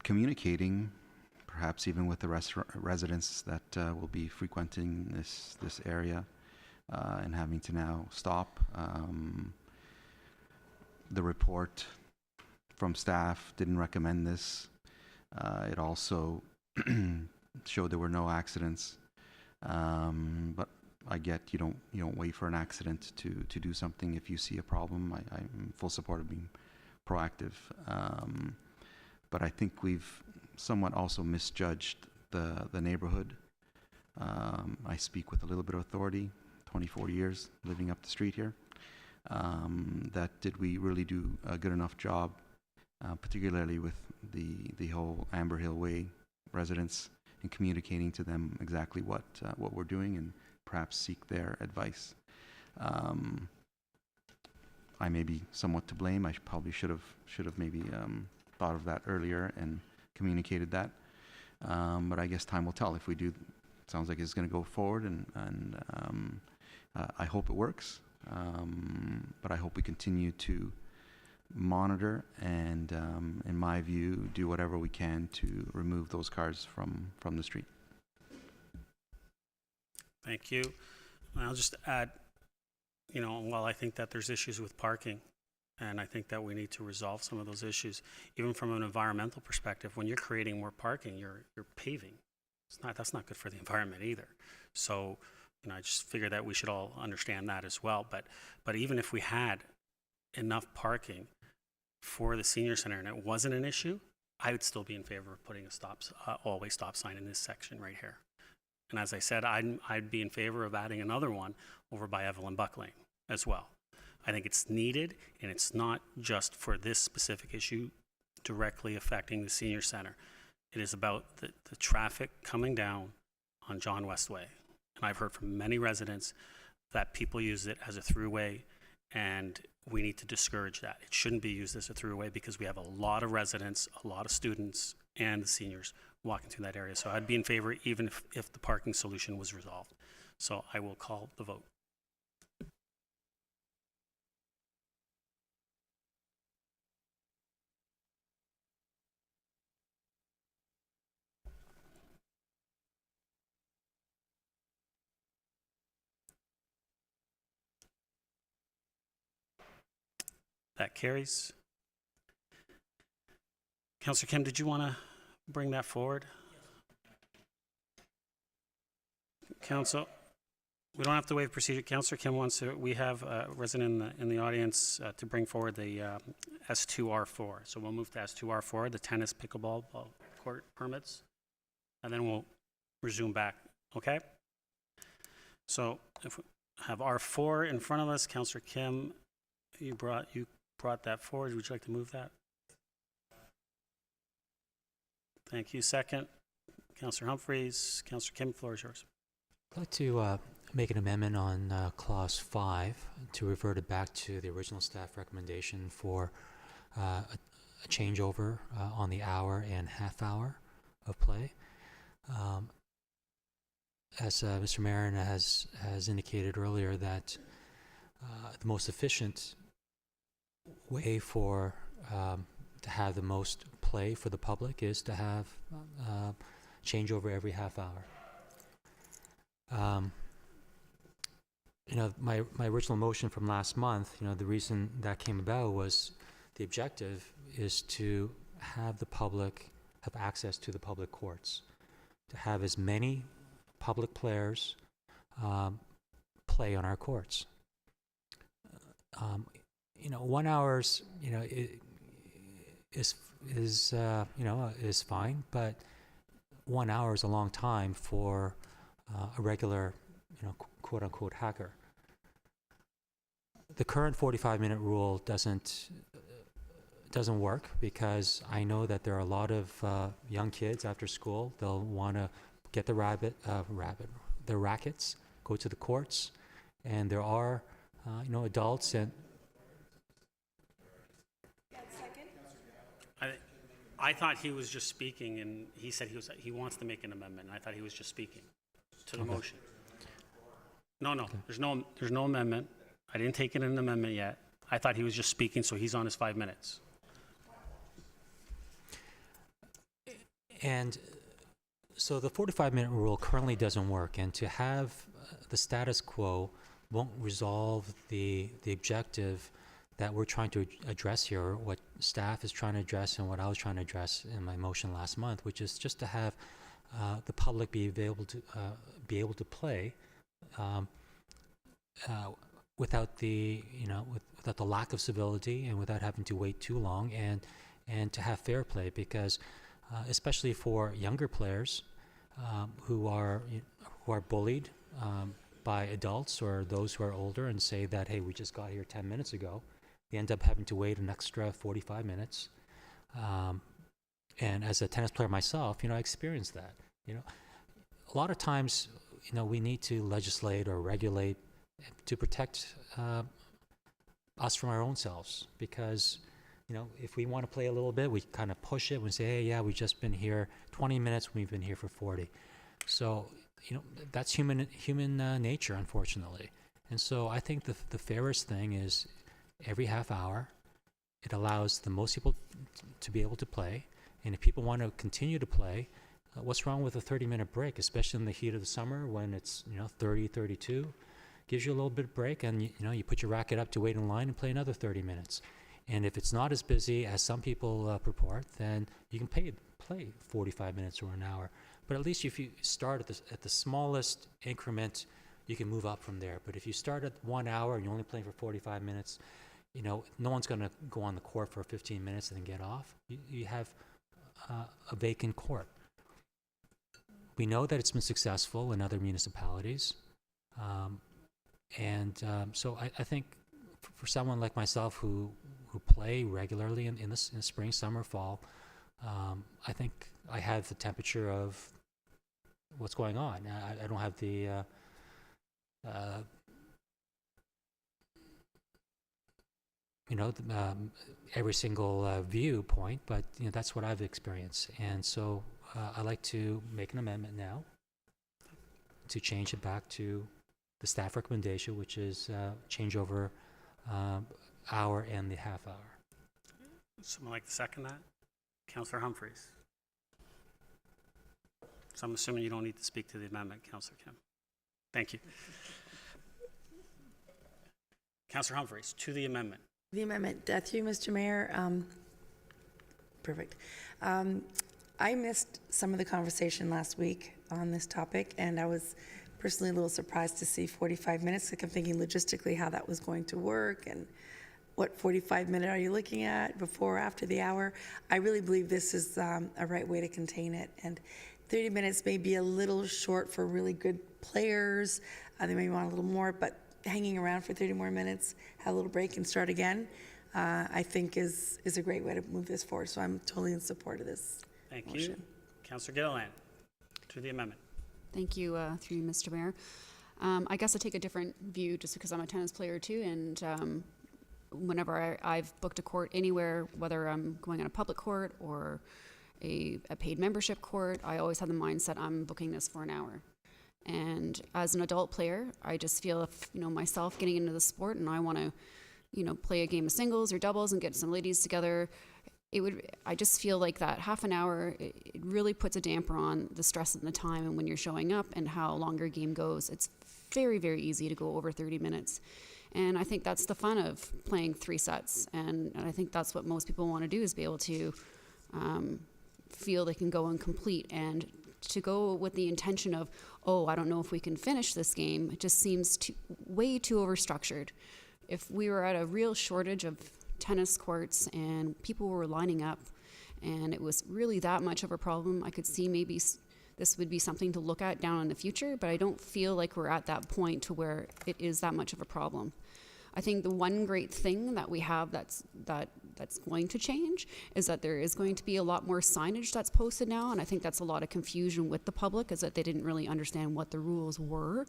communicating, perhaps even with the residents that will be frequenting this area, and having to now stop. The report from staff didn't recommend this. It also showed there were no accidents, but I get you don't wait for an accident to do something if you see a problem. I'm in full support of being proactive, but I think we've somewhat also misjudged the neighborhood. I speak with a little bit of authority, 24 years living up the street here. That did we really do a good enough job, particularly with the whole Amber Hill Way residents, in communicating to them exactly what we're doing and perhaps seek their advice. I may be somewhat to blame. I probably should have maybe thought of that earlier and communicated that. But I guess time will tell. If we do, it sounds like it's going to go forward, and I hope it works. But I hope we continue to monitor and, in my view, do whatever we can to remove those cars from the street. Thank you. And I'll just add, while I think that there's issues with parking, and I think that we need to resolve some of those issues, even from an environmental perspective, when you're creating more parking, you're paving. That's not good for the environment either. So, I just figure that we should all understand that as well. But even if we had enough parking for the senior center and it wasn't an issue, I would still be in favor of putting a all-way stop sign in this section right here. And as I said, I'd be in favor of adding another one over by Evelyn Buck Lane as well. I think it's needed, and it's not just for this specific issue directly affecting the senior center. It is about the traffic coming down on John West Way. And I've heard from many residents that people use it as a throughway, and we need to discourage that. It shouldn't be used as a throughway because we have a lot of residents, a lot of students, and the seniors walking through that area. So I'd be in favor even if the parking solution was resolved. So I will call the vote. That carries. Councillor Kim, did you want to bring that forward? Council, we don't have to waive procedure. Councillor Kim wants to, we have a resident in the audience to bring forward the S2R4. So we'll move to S2R4, the tennis pickleball court permits, and then we'll resume back, okay? So if we have R4 in front of us, Councillor Kim, you brought that forward. Would you like to move that? Thank you. Second, Councillor Humphreys. Councillor Kim, floor is yours. I'd like to make an amendment on Clause 5 to revert it back to the original staff recommendation for a changeover on the hour and half hour of play. As Mr. Marin has indicated earlier, that the most efficient way for to have the most play for the public is to have changeover every half hour. My original motion from last month, the reason that came about was the objective is to have the public have access to the public courts, to have as many public players play on our courts. 1 hour's, is fine, but 1 hour is a long time for a regular, quote unquote hacker. The current 45-minute rule doesn't work because I know that there are a lot of young kids after school. They'll want to get the rackets, go to the courts, and there are, adults and. I thought he was just speaking, and he said he wants to make an amendment. And I thought he was just speaking to the motion. No, okay. There's no amendment. I didn't take it in an amendment yet. I thought he was just speaking, so he's on his 5 minutes. And so the 45-minute rule currently doesn't work, and to have the status quo won't resolve the objective that we're trying to address here, what staff is trying to address and what I was trying to address in my motion last month, which is just to have the public be able to play without the without the lack of civility and without having to wait too long, and to have fair play, because especially for younger players who are bullied by adults or those who are older and say that, hey, we just got here 10 minutes ago. They end up having to wait an extra 45 minutes. And as a tennis player myself, I experienced that. A lot of times, we need to legislate or regulate to protect us from our own selves, because you know, if we want to play a little bit, we kind of push it. We say, hey, yeah, we've just been here 20 minutes. We've been here for 40. So, you know, that's human nature, unfortunately. And so I think the fairest thing is every half hour, it allows the most people to be able to play. And if people want to continue to play, what's wrong with a 30-minute break, especially in the heat of the summer when it's, you know, 30, 32? Gives you a little bit of break, and you know, you put your racket up to wait in line and play another 30 minutes. And if it's not as busy as some people purport, then you can play 45 minutes or an hour. But at least if you start at the smallest increment, you can move up from there. But if you start at 1 hour and you're only playing for 45 minutes, you know, no one's going to go on the court for 15 minutes and then get off. You have a vacant court. We know that it's been successful in other municipalities. So I think for someone like myself who play regularly in the spring, summer, fall, I think I have the temperature of what's going on. I don't have the every single viewpoint, but you know, that's what I've experienced. And so I'd like to make an amendment now to change it back to the staff recommendation, which is change over hour and the half hour. Someone like to second that? Councillor Humphreys. So I'm assuming you don't need to speak to the amendment, Councillor Kim. Thank you. Councillor Humphreys, to the amendment. The amendment, through you, Mr. Mayor. Perfect. I missed some of the conversation last week on this topic, and I was personally a little surprised to see 45 minutes. Like, I'm thinking logistically how that was going to work, and what 45 minute are you looking at before or after the hour. I really believe this is a right way to contain it, and 30 minutes may be a little short for really good players. They may want a little more, but hanging around for 30 more minutes, have a little break and start again, I think is a great way to move this forward. So I'm totally in support of this. Thank motion. you. Councillor Gilliland, to the amendment. Thank you, through you, Mr. Mayor. I guess I take a different view just because I'm a tennis player too, and whenever I've booked a court anywhere, whether I'm going on a public court or a paid membership court, I always have the mindset I'm booking this for an hour. And as an adult player, I just feel if, you know, myself getting into the sport and I want to, you know, play a game of singles or doubles and get some ladies together, I just feel like that half an hour, it really puts a damper on the stress and the time and when you're showing up and how longer a game goes. It's very, very easy to go over 30 minutes. And I think that's the fun of playing 3 sets. And I think that's what most people want to do, is be able to feel they can go and complete. And to go with the intention of, oh, I don't know if we can finish this game, it just seems way too overstructured. If we were at a real shortage of tennis courts and people were lining up and it was really that much of a problem, I could see maybe this would be something to look at down in the future, but I don't feel like we're at that point to where it is that much of a problem. I think the one great thing that we have that's going to change is that there is going to be a lot more signage that's posted now, and I think that's a lot of confusion with the public, is that they didn't really understand what the rules were.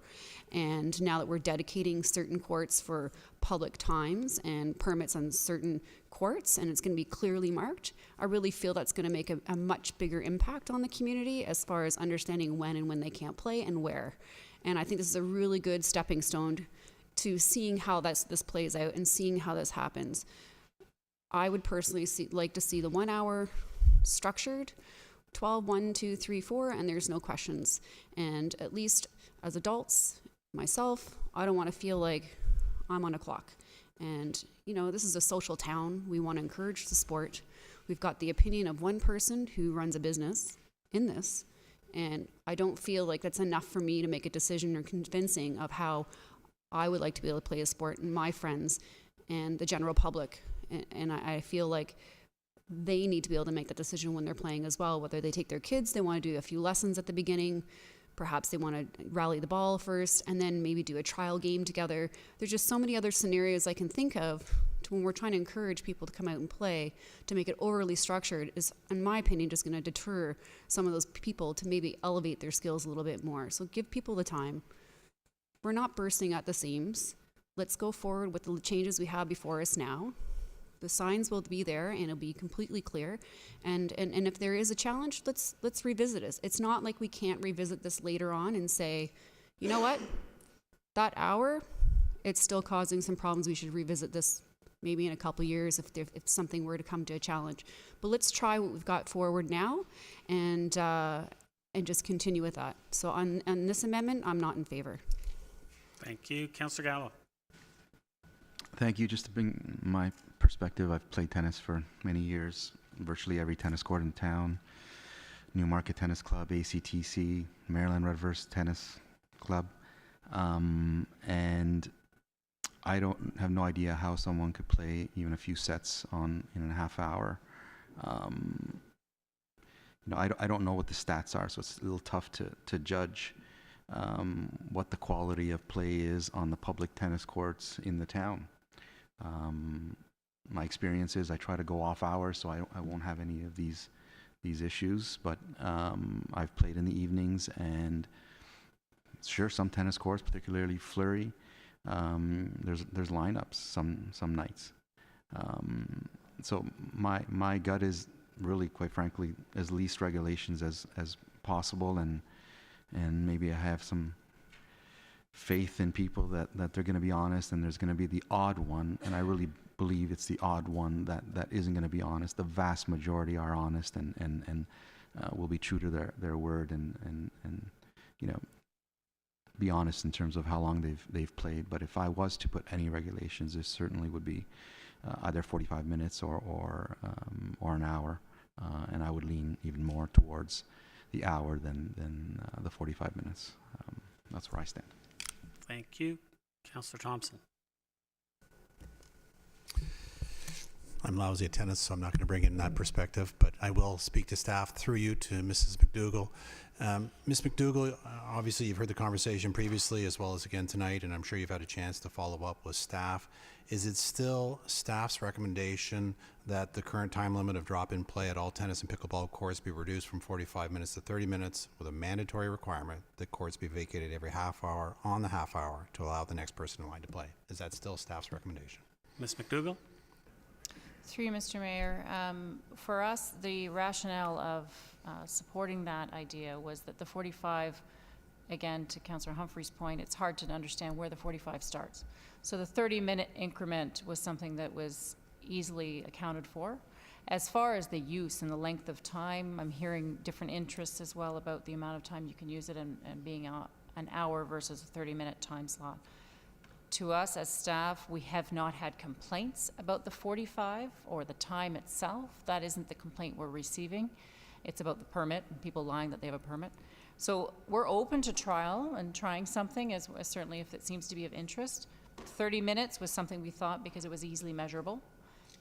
And now that we're dedicating certain courts for public times and permits on certain courts, and it's going to be clearly marked, I really feel that's going to make a much bigger impact on the community as far as understanding when and when they can't play and where. And I think this is a really good stepping stone to seeing how this plays out and seeing how this happens. I would personally like to see the 1 hour structured, 12, 1, 2, 3, 4, and there's no questions. And at least as adults, myself, I don't want to feel like I'm on a clock. And, you know, this is a social town. We want to encourage the sport. We've got the opinion of one person who runs a business in this, and I don't feel like that's enough for me to make a decision or convincing of how I would like to be able to play a sport, and my friends and the general public. And I feel like they need to be able to make that decision when they're playing as well, whether they take their kids, they want to do a few lessons at the beginning, perhaps they want to rally the ball first, and then maybe do a trial game together. There's just so many other scenarios I can think of to when we're trying to encourage people to come out and play. To make it overly structured is, in my opinion, just going to deter some of those people to maybe elevate their skills a little bit more. So give people the time. We're not bursting at the seams. Let's go forward with the changes we have before us now. The signs will be there and it'll be completely clear. And if there is a challenge, let's revisit it. It's not like we can't revisit this later on and say, you know what, that hour, it's still causing some problems. We should revisit this maybe in a couple years if something were to come to a challenge. But let's try what we've got forward now and just continue with that. So on this amendment, I'm not in favor. Thank you. Councillor Gallo. Thank you. Just to bring my perspective, I've played tennis for many years, virtually every tennis court in town. Newmarket Tennis Club, ACTC, Maryland Redverse Tennis Club. And I have no idea how someone could play even a few sets in a half hour. I don't know what the stats are, so it's a little tough to judge what the quality of play is on the public tennis courts in the town. My experience is I try to go off hours, so I won't have any of these issues. But I've played in the evenings, and sure, some tennis courts, particularly Fleury, there's lineups some nights. So my gut is really, quite frankly, as least regulations as possible, and maybe I have some faith in people that they're going to be honest, and there's going to be the odd one, and I really believe it's the odd one that isn't going to be honest. The vast majority are honest and will be true to their word and be honest in terms of how long they've played. But if I was to put any regulations, it certainly would be either 45 minutes or an hour, and I would lean even more towards the hour than the 45 minutes. That's where I stand. Thank you. Councillor Thompson. I'm lousy at tennis, so I'm not going to bring in that perspective, but I will speak to staff through you to Mrs. McDougall. Ms. McDougall, obviously you've heard the conversation previously as well as again tonight, and I'm sure you've had a chance to follow up with staff. Is it still staff's recommendation that the current time limit of drop-in play at all tennis and pickleball courts be reduced from 45 minutes to 30 minutes with a mandatory requirement that courts be vacated every half hour on the half hour to allow the next person in line to play? Is that still staff's recommendation? Ms. McDougall? Through you, Mr. Mayor, for us, the rationale of supporting that idea was that the 45, again, to Councillor Humphrey's point, it's hard to understand where the 45 starts. So the 30-minute increment was something that was easily accounted for. As far as the use and the length of time, I'm hearing different interests as well about the amount of time you can use it and being an hour versus a 30-minute time slot. To us as staff, we have not had complaints about the 45 or the time itself. That isn't the complaint we're receiving. It's about the permit and people lying that they have a permit. So we're open to trial and trying something, as certainly if it seems to be of interest. 30 minutes was something we thought because it was easily measurable.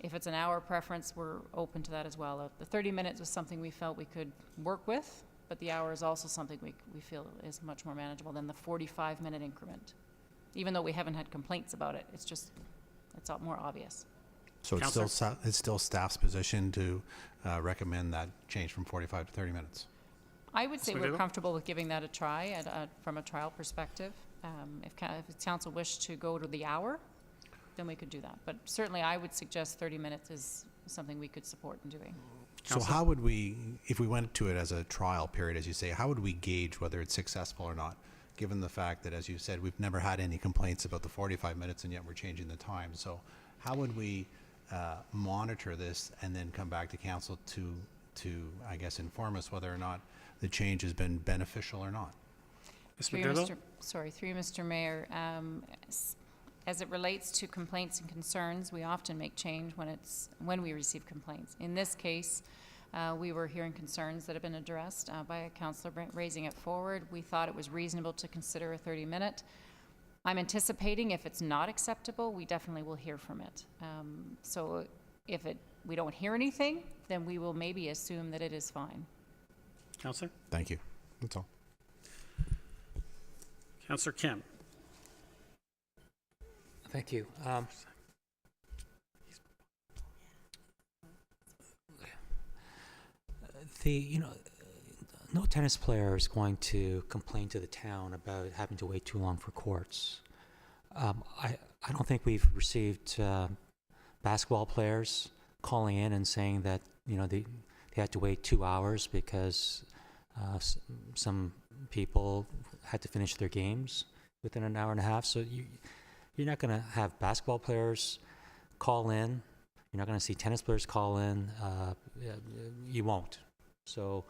If it's an hour preference, we're open to that as well. The 30 minutes was something we felt we could work with, but the hour is also something we feel is much more manageable than the 45-minute increment. Even though we haven't had complaints about it, it's more obvious. So it's still staff's position to recommend that change from 45 to 30 minutes? I would say Ms. we're McDougall? comfortable with giving that a try from a trial perspective. If council wished to go to the hour, then we could do that. But certainly I would suggest 30 minutes is something we could support in doing. So how would we, if we went to it as a trial period, as you say, how would we gauge whether it's successful or not, given the fact that, as you said, we've never had any complaints about the 45 minutes and yet we're changing the time? So how would we monitor this and then come back to council to I guess, inform us whether or not the change has been beneficial or not? Ms. Through you, McDougall? through you, Mr. Mayor, as it relates to complaints and concerns, we often make change when we receive complaints. In this case, we were hearing concerns that have been addressed by a councillor raising it forward. We thought it was reasonable to consider a 30-minute. I'm anticipating if it's not acceptable, we definitely will hear from it. So if we don't hear anything, then we will maybe assume that it is fine. Councillor? Thank you. That's all. Councillor Kim? Thank you. No tennis player is going to complain to the town about having to wait too long for courts. I don't think we've received basketball players calling in and saying that, they had to wait 2 hours because some people had to finish their games within an hour and a half. So you're not going to have basketball players call in. You're not going to see tennis players call in. You won't. So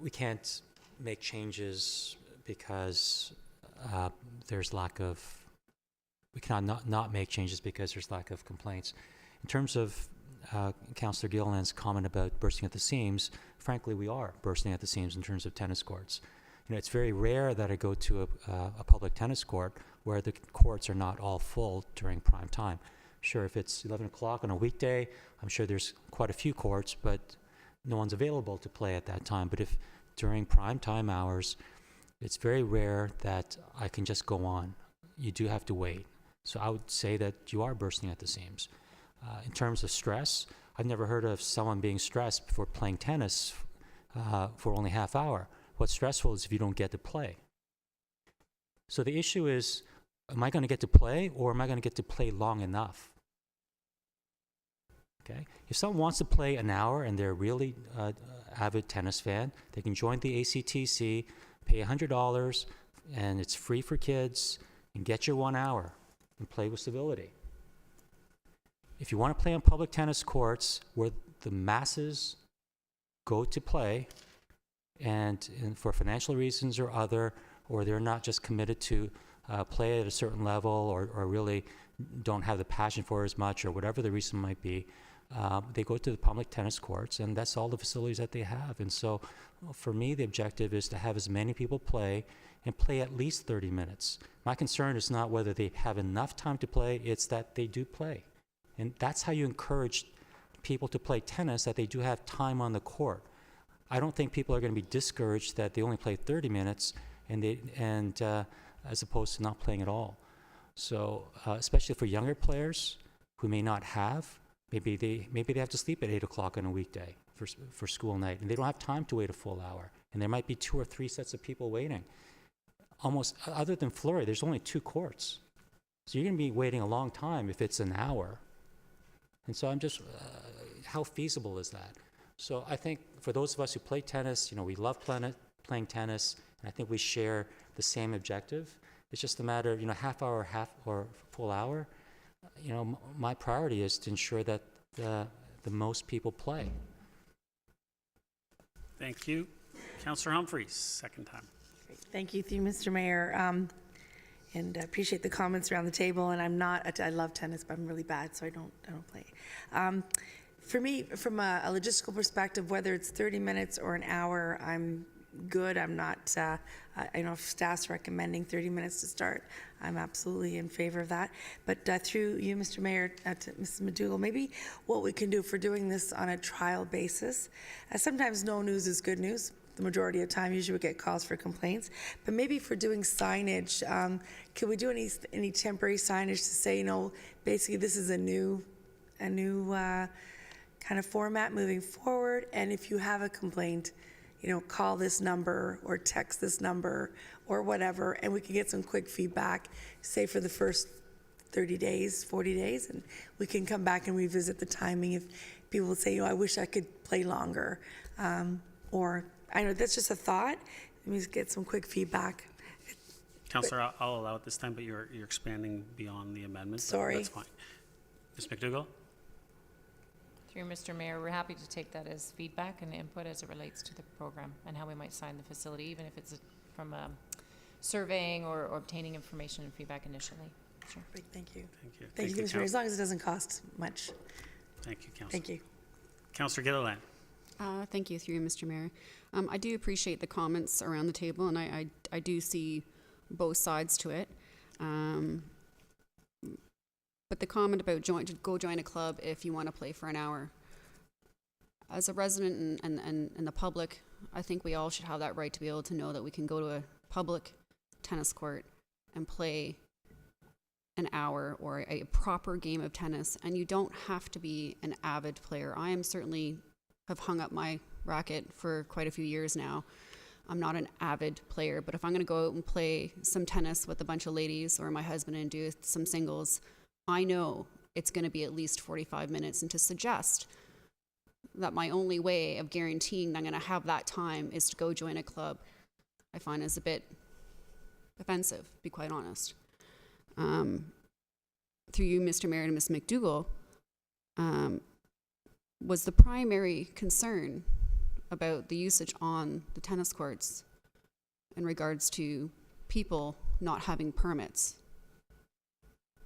we can't make changes because there's lack of. We cannot not make changes because there's lack of complaints. In terms of Councillor Gilliland's comment about bursting at the seams, frankly, we are bursting at the seams in terms of tennis courts. It's very rare that I go to a public tennis court where the courts are not all full during prime time. Sure, if it's 11 o'clock on a weekday, I'm sure there's quite a few courts, but no one's available to play at that time. But if during prime time hours, it's very rare that I can just go on. You do have to wait. So I would say that you are bursting at the seams. In terms of stress, I've never heard of someone being stressed before playing tennis for only half hour. What's stressful is if you don't get to play. So the issue is, am I going to get to play, or am I going to get to play long enough? Okay. If someone wants to play an hour and they're a really avid tennis fan, they can join the ACTC, pay $100, and it's free for kids, and get your 1 hour and play with civility. If you want to play on public tennis courts where the masses go to play, and for financial reasons or other, or they're not just committed to play at a certain level, or really don't have the passion for it as much, or whatever the reason might be, they go to the public tennis courts, and that's all the facilities that they have. And so for me, the objective is to have as many people play, and play at least 30 minutes. My concern is not whether they have enough time to play, it's that they do play. And that's how you encourage people to play tennis, that they do have time on the court. I don't think people are going to be discouraged that they only play 30 minutes and as opposed to not playing at all. So especially for younger players who may not have, maybe they have to sleep at 8 o'clock on a weekday for school night, and they don't have time to wait a full hour. And there might be 2 or 3 sets of people waiting. Almost, other than Florida, there's only 2 courts. So you're going to be waiting a long time if it's an hour. And so I'm just, how feasible is that? So I think for those of us who play tennis, we love playing tennis, and I think we share the same objective. It's just a matter of, half hour, or full hour. My priority is to ensure that the most people play. Thank you. Councillor Humphreys, second time. Thank you, Mr. Mayor. And I appreciate the comments around the table. And I love tennis, but I'm really bad, so I don't play. For me, from a logistical perspective, whether it's 30 minutes or an hour, I'm good. I'm not, I know if staff's recommending 30 minutes to start, I'm absolutely in favor of that. But through you, Mr. Mayor, to Mrs. McDougall, maybe what we can do for doing this on a trial basis, sometimes no news is good news. The majority of time, usually we get calls for complaints. But maybe for doing signage, can we do any temporary signage to say, basically this is a new kind of format moving forward, and if you have a complaint, call this number or text this number or whatever, and we can get some quick feedback, say for the first 30 days, 40 days, and we can come back and revisit the timing if people would say, I wish I could play longer, or I know that's just a thought. Let me get some quick feedback. Councillor, I'll allow it this time, but you're expanding beyond the amendment. Sorry. That's fine. Ms. McDougall? Through Mr. Mayor, we're happy to take that as feedback and input as it relates to the program and how we might sign the facility, even if it's from surveying or obtaining information and feedback initially. Sure. Thank you. Thank you. Thank you, Mr. Mayor, as long as it doesn't cost much. Thank you, Councillor. Thank you. Councillor Gilliland? Thank you, through you, Mr. Mayor. I do appreciate the comments around the table, and I do see both sides to it. But the comment about go join a club if you want to play for an hour. As a resident and the public, I think we all should have that right to be able to know that we can go to a public tennis court and play an hour or a proper game of tennis, and you don't have to be an avid player. I am certainly have hung up my racket for quite a few years now. I'm not an avid player, but if I'm going to go out and play some tennis with a bunch of ladies or my husband and do some singles, I know it's going to be at least 45 minutes, and to suggest that my only way of guaranteeing that I'm going to have that time is to go join a club, I find is a bit offensive, to be quite honest. Through you, Mr. Mayor, and Ms. McDougall, was the primary concern about the usage on the tennis courts in regards to people not having permits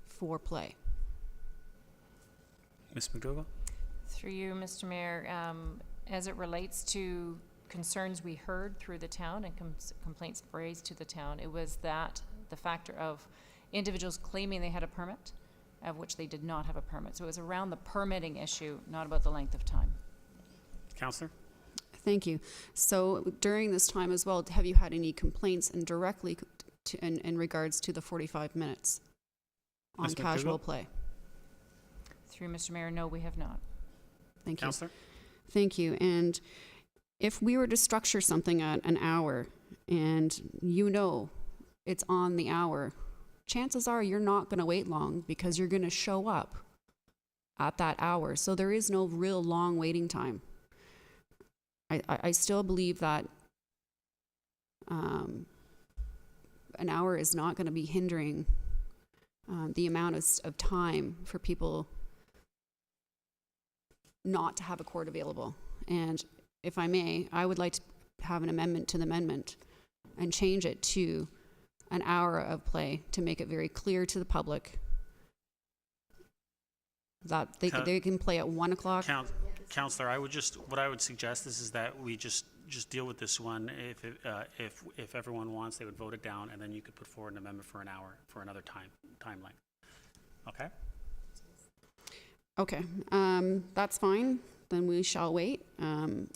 for play? Ms. McDougall? Through you, Mr. Mayor, as it relates to concerns we heard through the town and complaints raised to the town, it was that the factor of individuals claiming they had a permit, of which they did not have a permit. So it was around the permitting issue, not about the length of time. Counselor? Thank you. So during this time as well, have you had any complaints and directly in regards to the 45 minutes on Ms. casual McDougall? play? Through Mr. Mayor, no, we have not. Thank you. Counselor? Thank you. And if we were to structure something at an hour and you know it's on the hour, chances are you're not going to wait long because you're going to show up at that hour. So there is no real long waiting time. I still believe that an hour is not going to be hindering the amount of time for people not to have a court available. And if I may, I would like to have an amendment to the amendment and change it to an hour of play to make it very clear to the public that they can play at 1 o'clock. Counselor, what I would suggest is that we just deal with this one. If everyone wants, they would vote it down, and then you could put forward an amendment for an hour for another time length. Okay? Okay, that's fine. Then we shall wait.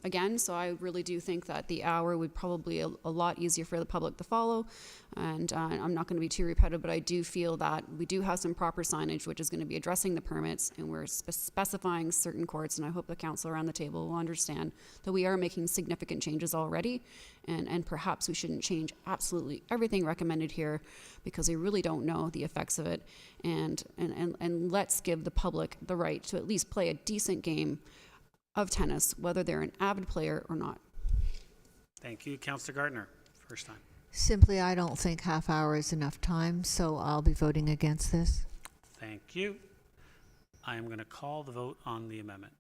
Again, so I really do think that the hour would probably a lot easier for the public to follow. And I'm not going to be too repetitive, but I do feel that we do have some proper signage, which is going to be addressing the permits, and we're specifying certain courts. And I hope the council around the table will understand that we are making significant changes already. And perhaps we shouldn't change absolutely everything recommended here because we really don't know the effects of it. And let's give the public the right to at least play a decent game of tennis, whether they're an avid player or not. Thank you. Counselor Gardner, first time. Simply, I don't think half hour is enough time, so I'll be voting against this. Thank you. I am going to call the vote on the amendment.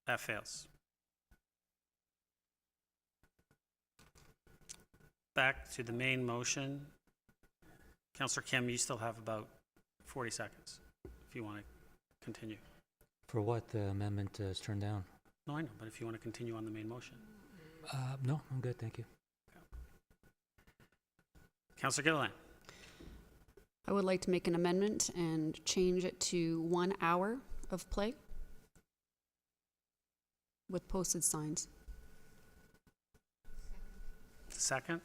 That fails. Back to the main motion. Councillor Kim, you still have about 40 seconds if you want to continue. For what the amendment is turned down? No, I know, but if you want to continue on the main motion. No, I'm good, thank you. Councillor Gilliland. I would like to make an amendment and change it to 1 hour of play with posted signs. Second.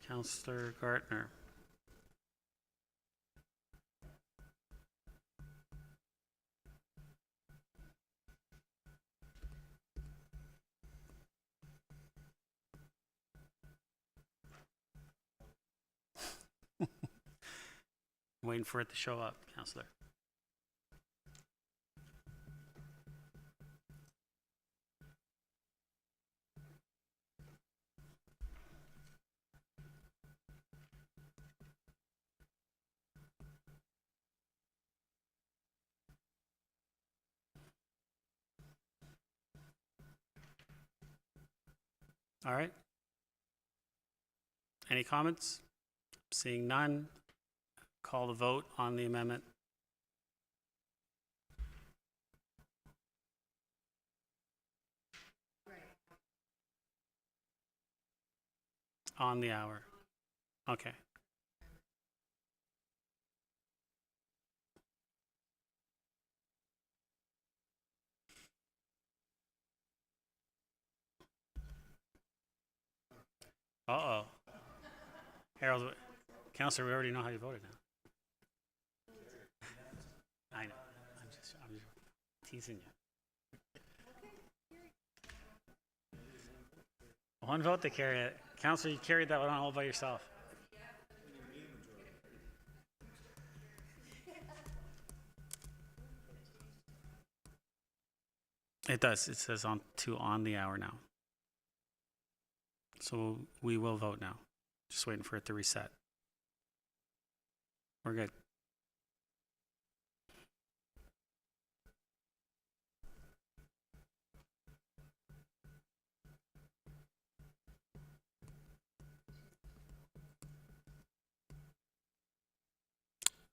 Councillor Gardner. Waiting for it to show up, Councillor. All right. Any comments? Seeing none, call the vote on the amendment. On the hour. Okay. Uh-oh. Harold, Counselor, we already know how you voted now. I know. I'm just teasing you. One vote to carry it. Councillor, you carried that one all by yourself. It does. It says on the hour now. So we will vote now. Just waiting for it to reset. We're good.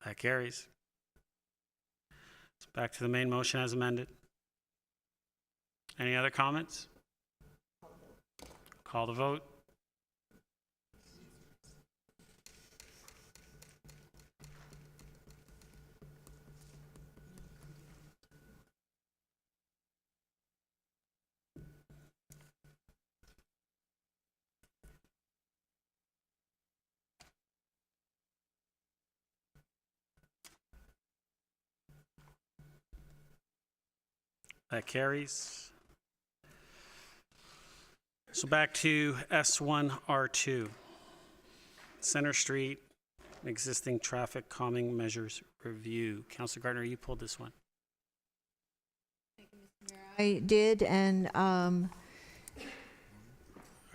That carries. So back to the main motion as amended. Any other comments? Call the vote. That carries. So back to S1R2. Center Street, existing traffic calming measures review. Councilor Gardner, you pulled this one. I did, and Are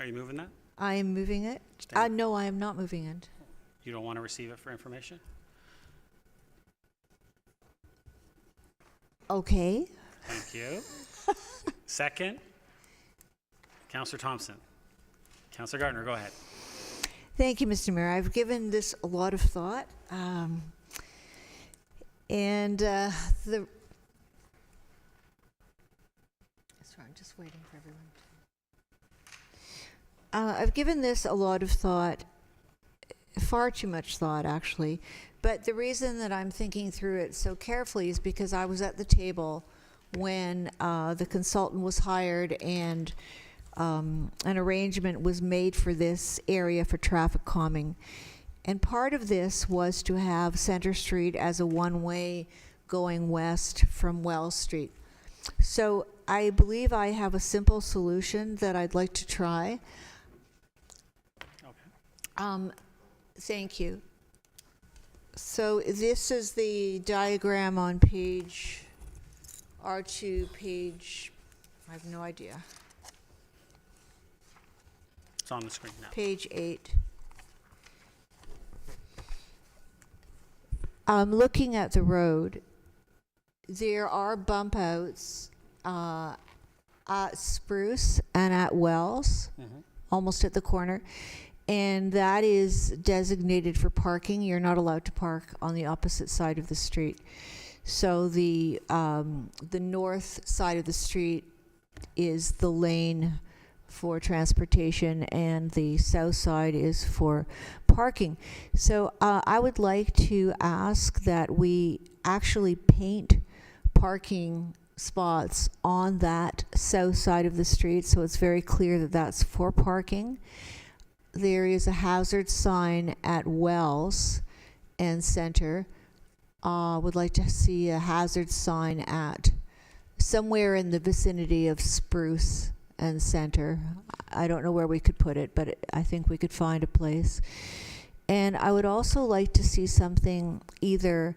you moving that? I am moving it. Stand. No, I am not moving it. You don't want to receive it for information? Okay. Thank you. Second, Councilor Thompson. Councilor Gardner, go ahead. Thank you, Mr. Mayor. I've given this a lot of thought. Sorry, I'm just waiting for everyone. I've given this a lot of thought, far too much thought, actually. But the reason that I'm thinking through it so carefully is because I was at the table when the consultant was hired and an arrangement was made for this area for traffic calming. And part of this was to have Center Street as a one-way going west from Wells Street. So I believe I have a simple solution that I'd like to try. Okay. Thank you. So this is the diagram on page R2, page, I have no idea, It's on the screen now. page 8. Looking at the road, there are bump outs at Spruce and at Wells, almost at the corner. And that is designated for parking. You're not allowed to park on the opposite side of the street. So the north side of the street is the lane for transportation, and the south side is for parking. So I would like to ask that we actually paint parking spots on that south side of the street, so it's very clear that that's for parking. There is a hazard sign at Wells and Center. Would like to see a hazard sign at somewhere in the vicinity of Spruce and Center. I don't know where we could put it, but I think we could find a place. And I would also like to see something either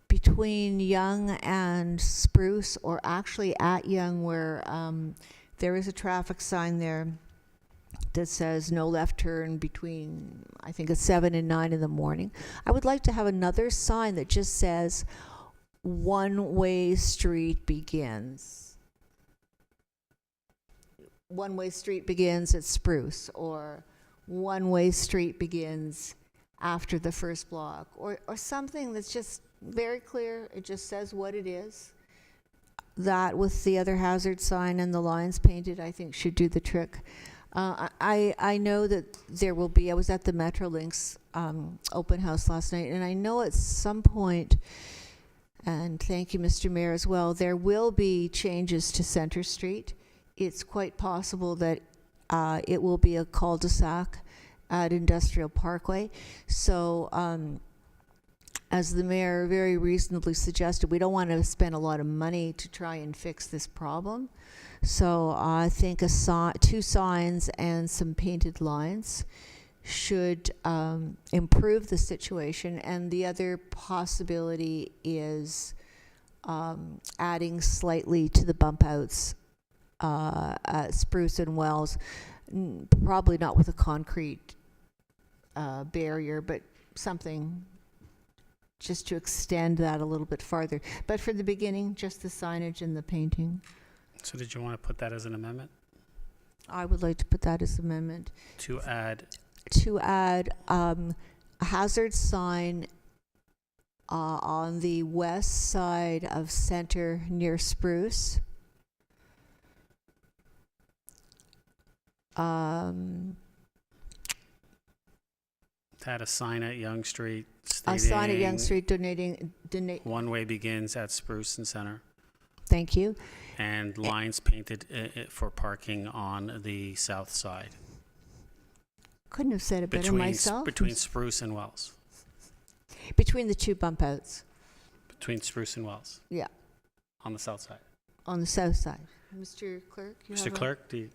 between Yonge and Spruce, or actually at Yonge, where there is a traffic sign there that says no left turn between, I think it's 7 and 9 in the morning. I would like to have another sign that just says one-way street begins. One-way street begins at Spruce, or one-way street begins after the first block, or something that's just very clear. It just says what it is. That with the other hazard sign and the lines painted, I think should do the trick. I know that there will be, I was at the Metrolinx open house last night, and I know at some point, and thank you, Mr. Mayor, as well, there will be changes to Center Street. It's quite possible that it will be a cul-de-sac at Industrial Parkway. So as the mayor very reasonably suggested, we don't want to spend a lot of money to try and fix this problem. So I think two signs and some painted lines should improve the situation. And the other possibility is adding slightly to the bump outs at Spruce and Wells, probably not with a concrete barrier, but something just to extend that a little bit farther. But for the beginning, just the signage and the painting. So did you want to put that as an amendment I would like to put that as amendment. to add? To add a hazard sign on the west side of Center near Spruce. To add a sign at Young Street A sign at Young stating Street donate. one way begins at Spruce and Center, Thank you. and lines painted for parking on the south side. Couldn't have said it better myself. Between Spruce and Wells. Between the two bump outs. Between Spruce and Wells, Yeah, on the south side. on the south side. Mr. Clerk, you Mr. have a- Clerk, is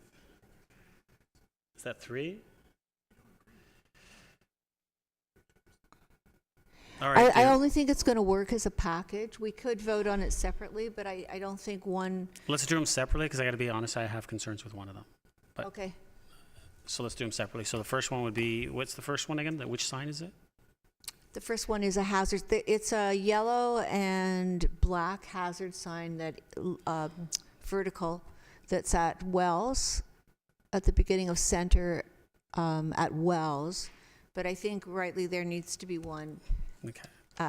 that 3? All right. I only think it's going to work as a package. We could vote on it separately, but I don't think one. Let's do them separately, because I got to be honest, I have concerns with one of them. But- Okay. So let's do them separately. So the first one would be, what's the first one again? Which sign is it? The first one is a hazard. It's a yellow and black hazard sign that vertical that's at Wells, at the beginning of Center at Wells. But I think rightly there needs to be one Okay.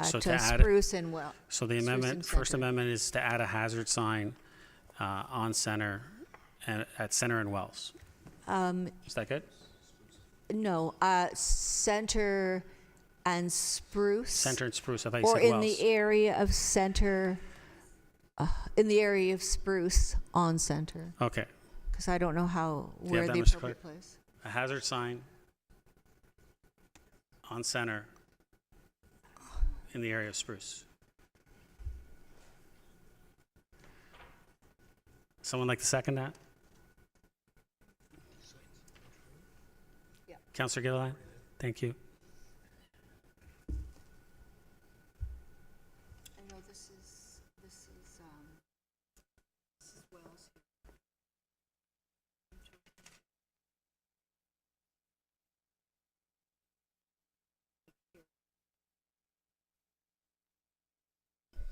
So to to add- Spruce and Wells. So the Spruce amendment, and first Center. amendment is to add a hazard sign on Center, and at Center and Wells. Is that good? No, Center and Spruce. Center and Spruce, I thought you Or said in Wells. the area of Center, in the area of Spruce on Center. Okay. Because I don't know you where have the that, Mr. appropriate Clerk? place. A hazard sign on Center in the area of Spruce. Someone like to second that? Yeah. Councillor Gilliland? Thank you. I know this is Wells.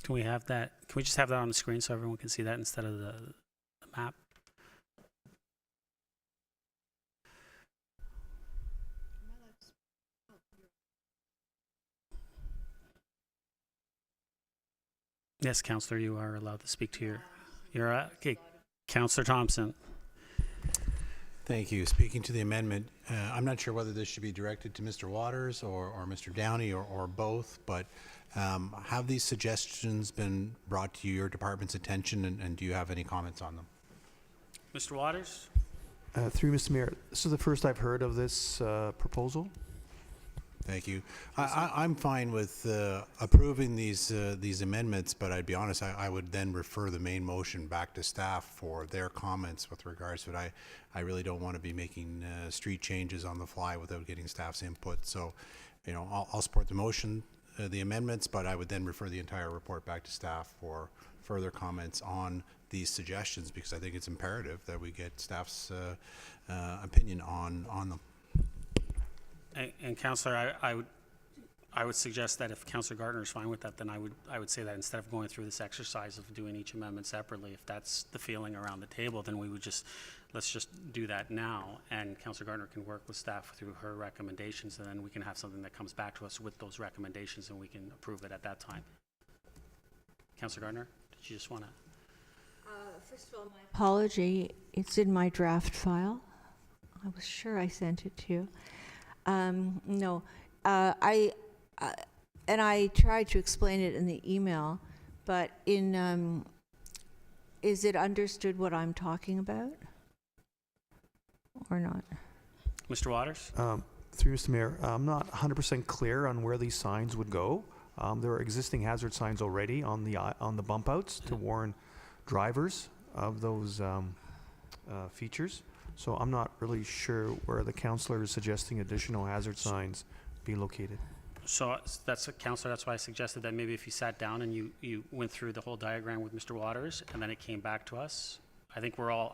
Can we have that? Can we just have that on the screen so everyone can see that instead of the map? Yes, Councillor, you are allowed to speak to your okay, Councillor Thompson. Thank you. Speaking to the amendment, I'm not sure whether this should be directed to Mr. Waters or Mr. Downey or both, but have these suggestions been brought to your department's attention, and do you have any comments on them? Mr. Waters? Through Mr. Mayor, this is the first I've heard of this proposal. Thank you. I'm fine with approving these amendments, but I'd be honest, I would then refer the main motion back to staff for their comments with regards to it. I really don't want to be making street changes on the fly without getting staff's input. So, you know, I'll support the motion, the amendments, but I would then refer the entire report back to staff for further comments on these suggestions, because I think it's imperative that we get staff's opinion on them. And Councillor, I would suggest that if Councillor Gardner is fine with that, then I would say that instead of going through this exercise of doing each amendment separately, if that's the feeling around the table, then we would let's just do that now, and Councillor Gardner can work with staff through her recommendations, and then we can have something that comes back to us with those recommendations, and we can approve it at that time. Councillor Gardner, did you just want to? First of all, my apology. It's in my draft file. I was sure I sent it to you. No, and I tried to explain it in the email, but is it understood what I'm talking about or not? Mr. Waters? Through Mr. Mayor, I'm not 100% clear on where these signs would go. There are existing hazard signs already on the bump outs to warn drivers of those features. So I'm not really sure where the councillor is suggesting additional hazard signs be located. So that's, Counselor, that's why I suggested that maybe if you sat down and you went through the whole diagram with Mr. Waters, and then it came back to us. I think we're all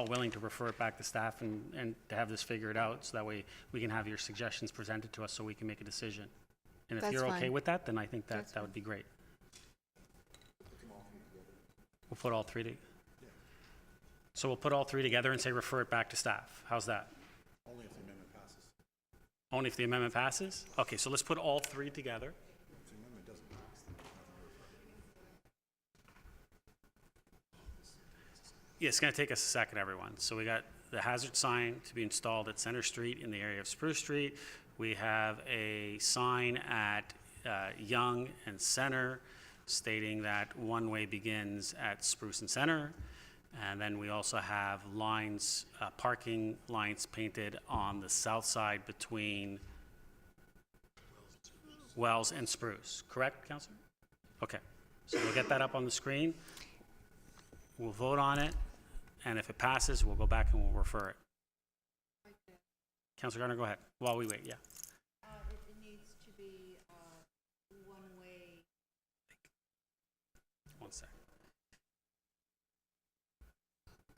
willing to refer it back to staff and to have this figured out, so that way we can have your suggestions presented to us so we can make a decision. And if That's you're okay fine. with that, then I think that would be great. We'll put all three together. So we'll put all three together and say refer it back to staff. How's that? Only if the amendment passes. Only if the amendment passes? Okay, so let's put all three together. If the amendment doesn't pass, then Yeah, it's going to take us a second, everyone. So we got the hazard sign to be installed at Center Street in the area of Spruce Street. We have a sign at Young and Center stating that one-way begins at Spruce and Center. And then we also have lines, parking lines painted on the south side between Wells and Spruce. Correct, Councilor? Okay. So we'll get that up on the screen. We'll vote on it. And if it passes, we'll go back and we'll refer it. Councilor Gardner, go ahead. While we wait, yeah. It needs to be one-way. One sec.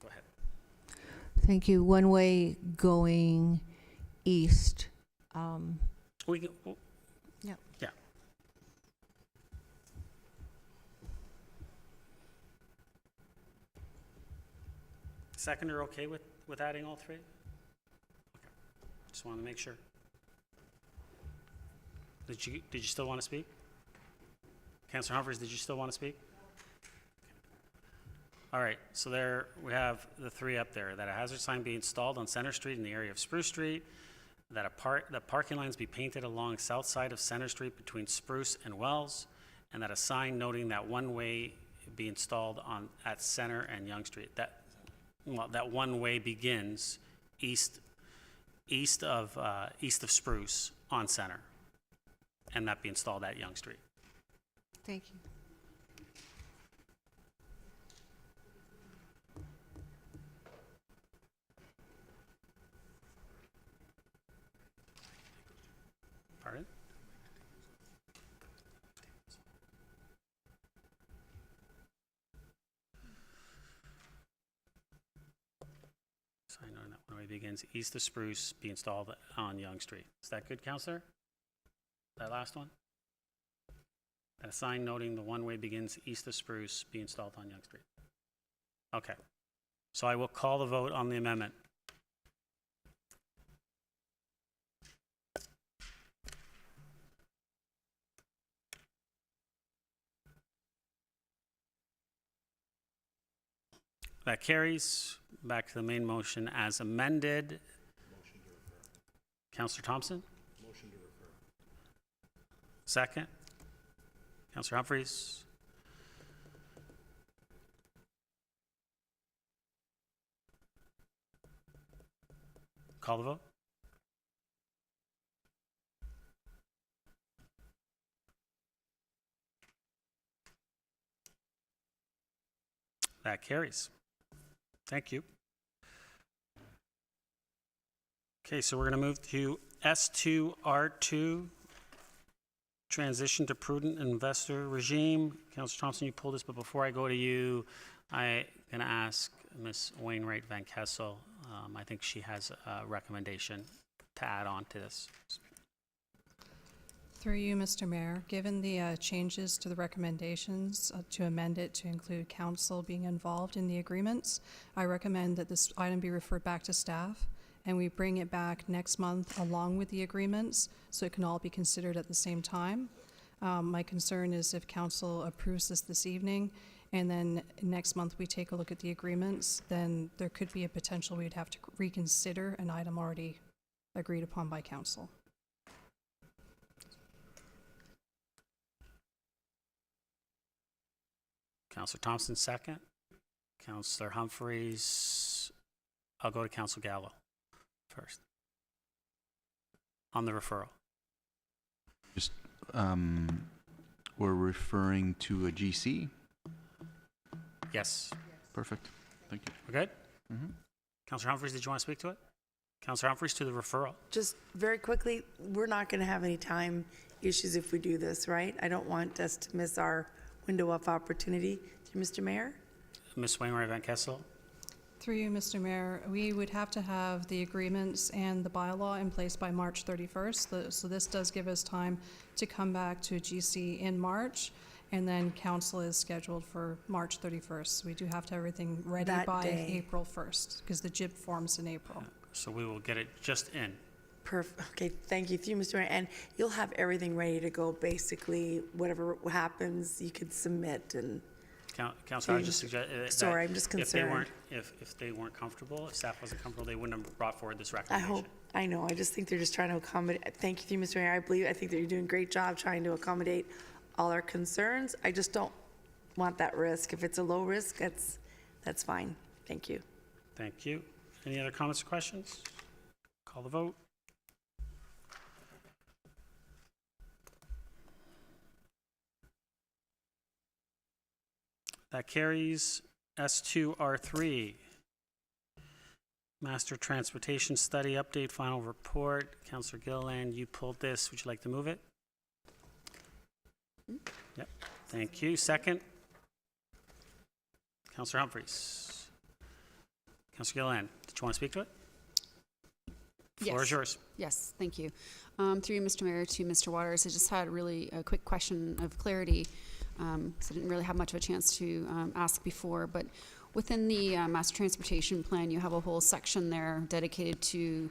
Go ahead. Thank you. One-way going east. We can, Yeah. yeah. Seconder, okay with adding all three? Okay. Just wanted to make sure. Did you still want to speak? Councilor Humphries, did you still want to speak? All right, so there we have the three up there, that a hazard sign be installed on Center Street in the area of Spruce Street, that the parking lines be painted along south side of Center Street between Spruce and Wells, and that a sign noting that one-way be installed at Center and Young Street. That one-way begins east of Spruce on Center, and that be installed at Young Street. Thank you. Pardon? Sign on that one-way begins east of Spruce, be installed on Young Street. Is that good, Counselor? That last one? A sign noting the one-way begins east of Spruce, be installed on Young Street. Okay. So I will call the vote on the amendment. That carries. Back to the main motion as amended. Councillor Thompson? motion to refer. Second. Councillor Humphries? Call the vote. That carries. Thank you. Okay, so we're going to move to S2R2, transition to prudent investor regime. Councillor Thompson, you pulled this, but before I go to you, I'm going to ask Ms. Wainwright Van Kessel. I think she has a recommendation to add on to this. Through you, Mr. Mayor, given the changes to the recommendations to amend it to include council being involved in the agreements, I recommend that this item be referred back to staff and we bring it back next month along with the agreements so it can all be considered at the same time. My concern is if council approves this evening and then next month we take a look at the agreements, then there could be a potential we'd have to reconsider an item already agreed upon by council. Councillor Thompson, second. Councillor Humphries. I'll go to Councillor Gallo first on the referral. Just we're referring to a GC? Yes. Perfect. Thank you. We're good? Councillor Humphreys, did you want to speak to it? Councillor Humphreys, to the referral. Just very quickly, we're not going to have any time issues if we do this, right? I don't want us to miss our window of opportunity. Mr. Mayor? Ms. Wainwright Van Kessel. Through you, Mr. Mayor, we would have to have the agreements and the bylaw in place by March 31st. So this does give us time to come back to a GC in March, and then council is scheduled for March 31st. So we do have to have everything ready That by day. April 1st, because the JIB forms in April. So we will get it just in. Perfect. Okay, thank you. Through you, Mr. Mayor. And you'll have everything ready to go, basically, whatever happens, you could submit and... Councillor, I just suggest that Sorry, I'm just concerned. if they weren't comfortable, if staff wasn't comfortable, they wouldn't have brought forward this I recommendation. hope, I know, I just think they're just trying to accommodate. Thank you, through you, Mr. Mayor. I think that you're doing a great job trying to accommodate all our concerns. I just don't want that risk. If it's a low risk, that's fine. Thank you. Thank you. Any other comments or questions? Call the vote. That carries. S2R3. Master Transportation Study Update Final Report. Councillor Gilliland, you pulled this. Would you like to move it? Yep. Thank you. Second. Councillor Humphreys. Councillor Gilliland, did you want to speak to it? Floor is yours. Yes, thank you. Through you, Mr. Mayor, to Mr. Waters, I just had a quick question of clarity, because I didn't really have much of a chance to ask before, but within the Master Transportation Plan, you have a whole section there dedicated to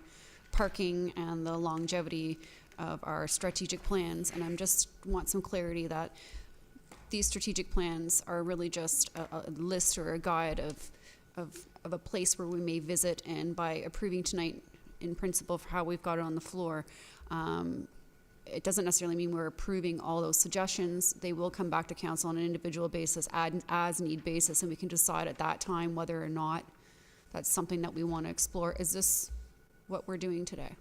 parking and the longevity of our strategic plans, and I just want some clarity that these strategic plans are really just a list or a guide of a place where we may visit, and by approving tonight in principle for how we've got it on the floor, it doesn't necessarily mean we're approving all those suggestions. They will come back to council on an individual basis, as need basis, and we can decide at that time whether or not that's something that we want to explore. Is this what we're doing today?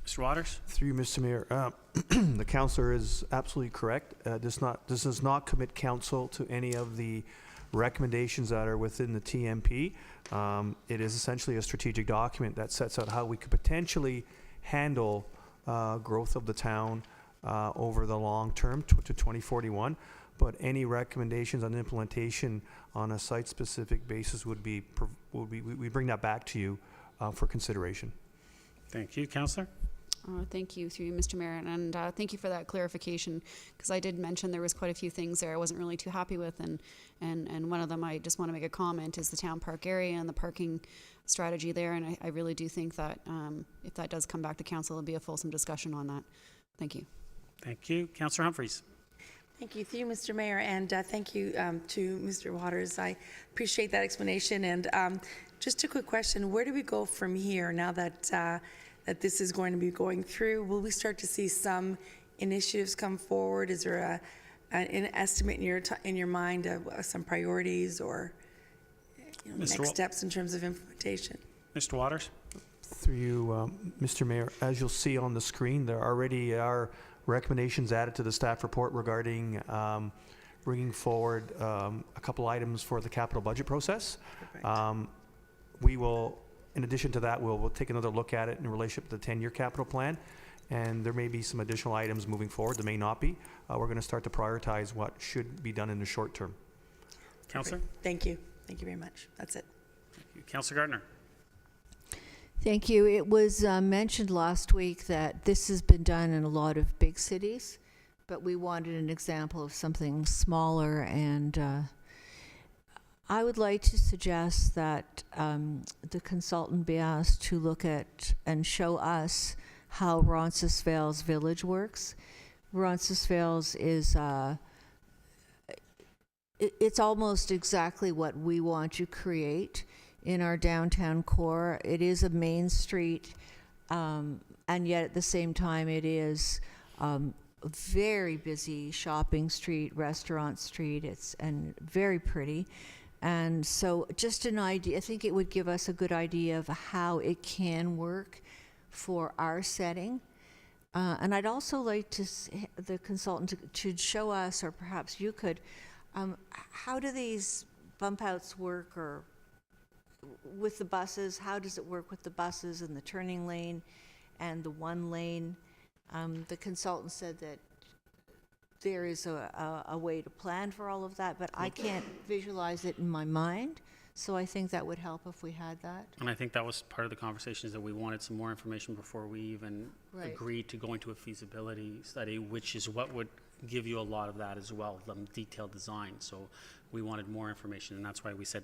Mr. Waters? Through you, Mr. Mayor, the councillor is absolutely correct. This does not commit council to any of the recommendations that are within the TMP. It is essentially a strategic document that sets out how we could potentially handle growth of the town over the long term to 2041. But any recommendations on implementation on a site-specific basis would be we bring that back to you for consideration. Thank you. Councillor? Thank you, through you, Mr. Mayor, and thank you for that clarification, because I did mention there was quite a few things there I wasn't really too happy with, and one of them I just want to make a comment is the town park area and the parking strategy there, and I really do think that if that does come back to council, it'll be a fulsome discussion on that. Thank you. Thank you. Councillor Humphreys? Thank you, through you, Mr. Mayor, and thank you to Mr. Waters. I appreciate that explanation. And just a quick question: where do we go from here now that that this is going to be going through? Will we start to see some initiatives come forward? Is there an estimate in your mind of some priorities or next steps in terms of implementation? Mr. Waters? Through you, Mr. Mayor, as you'll see on the screen, there already are recommendations added to the staff report regarding bringing forward a couple items for the capital budget process. We will, in addition to that, we'll take another look at it in relationship to the 10-year capital plan, and there may be some additional items moving forward. There may not be. We're going to start to prioritize what should be done in the short term. Councillor? Thank you. Thank you very much. That's it. Thank you. Councillor Gardner? Thank you. It was mentioned last week that this has been done in a lot of big cities, but we wanted an example of something smaller, and I would like to suggest that the consultant be asked to look at and show us how Roncesvalles Village works. Roncesvalles is it's almost exactly what we want to create in our downtown core. It is a main street, and yet at the same time it is a very busy shopping street, restaurant street. And very pretty. And so just an idea, I think it would give us a good idea of how it can work for our setting. And I'd also like the consultant to show us, or perhaps you could, how do these bump outs work, or with the buses? How does it work with the buses and the turning lane and the one lane? The consultant said that there is a way to plan for all of that, but I can't visualize it in my mind. So I think that would help if we had that. And I think that was part of the conversations, that we wanted some more information before we even Right. agreed to go into a feasibility study, which is what would give you a lot of that as well, the detailed design. So we wanted more information, and that's why we said,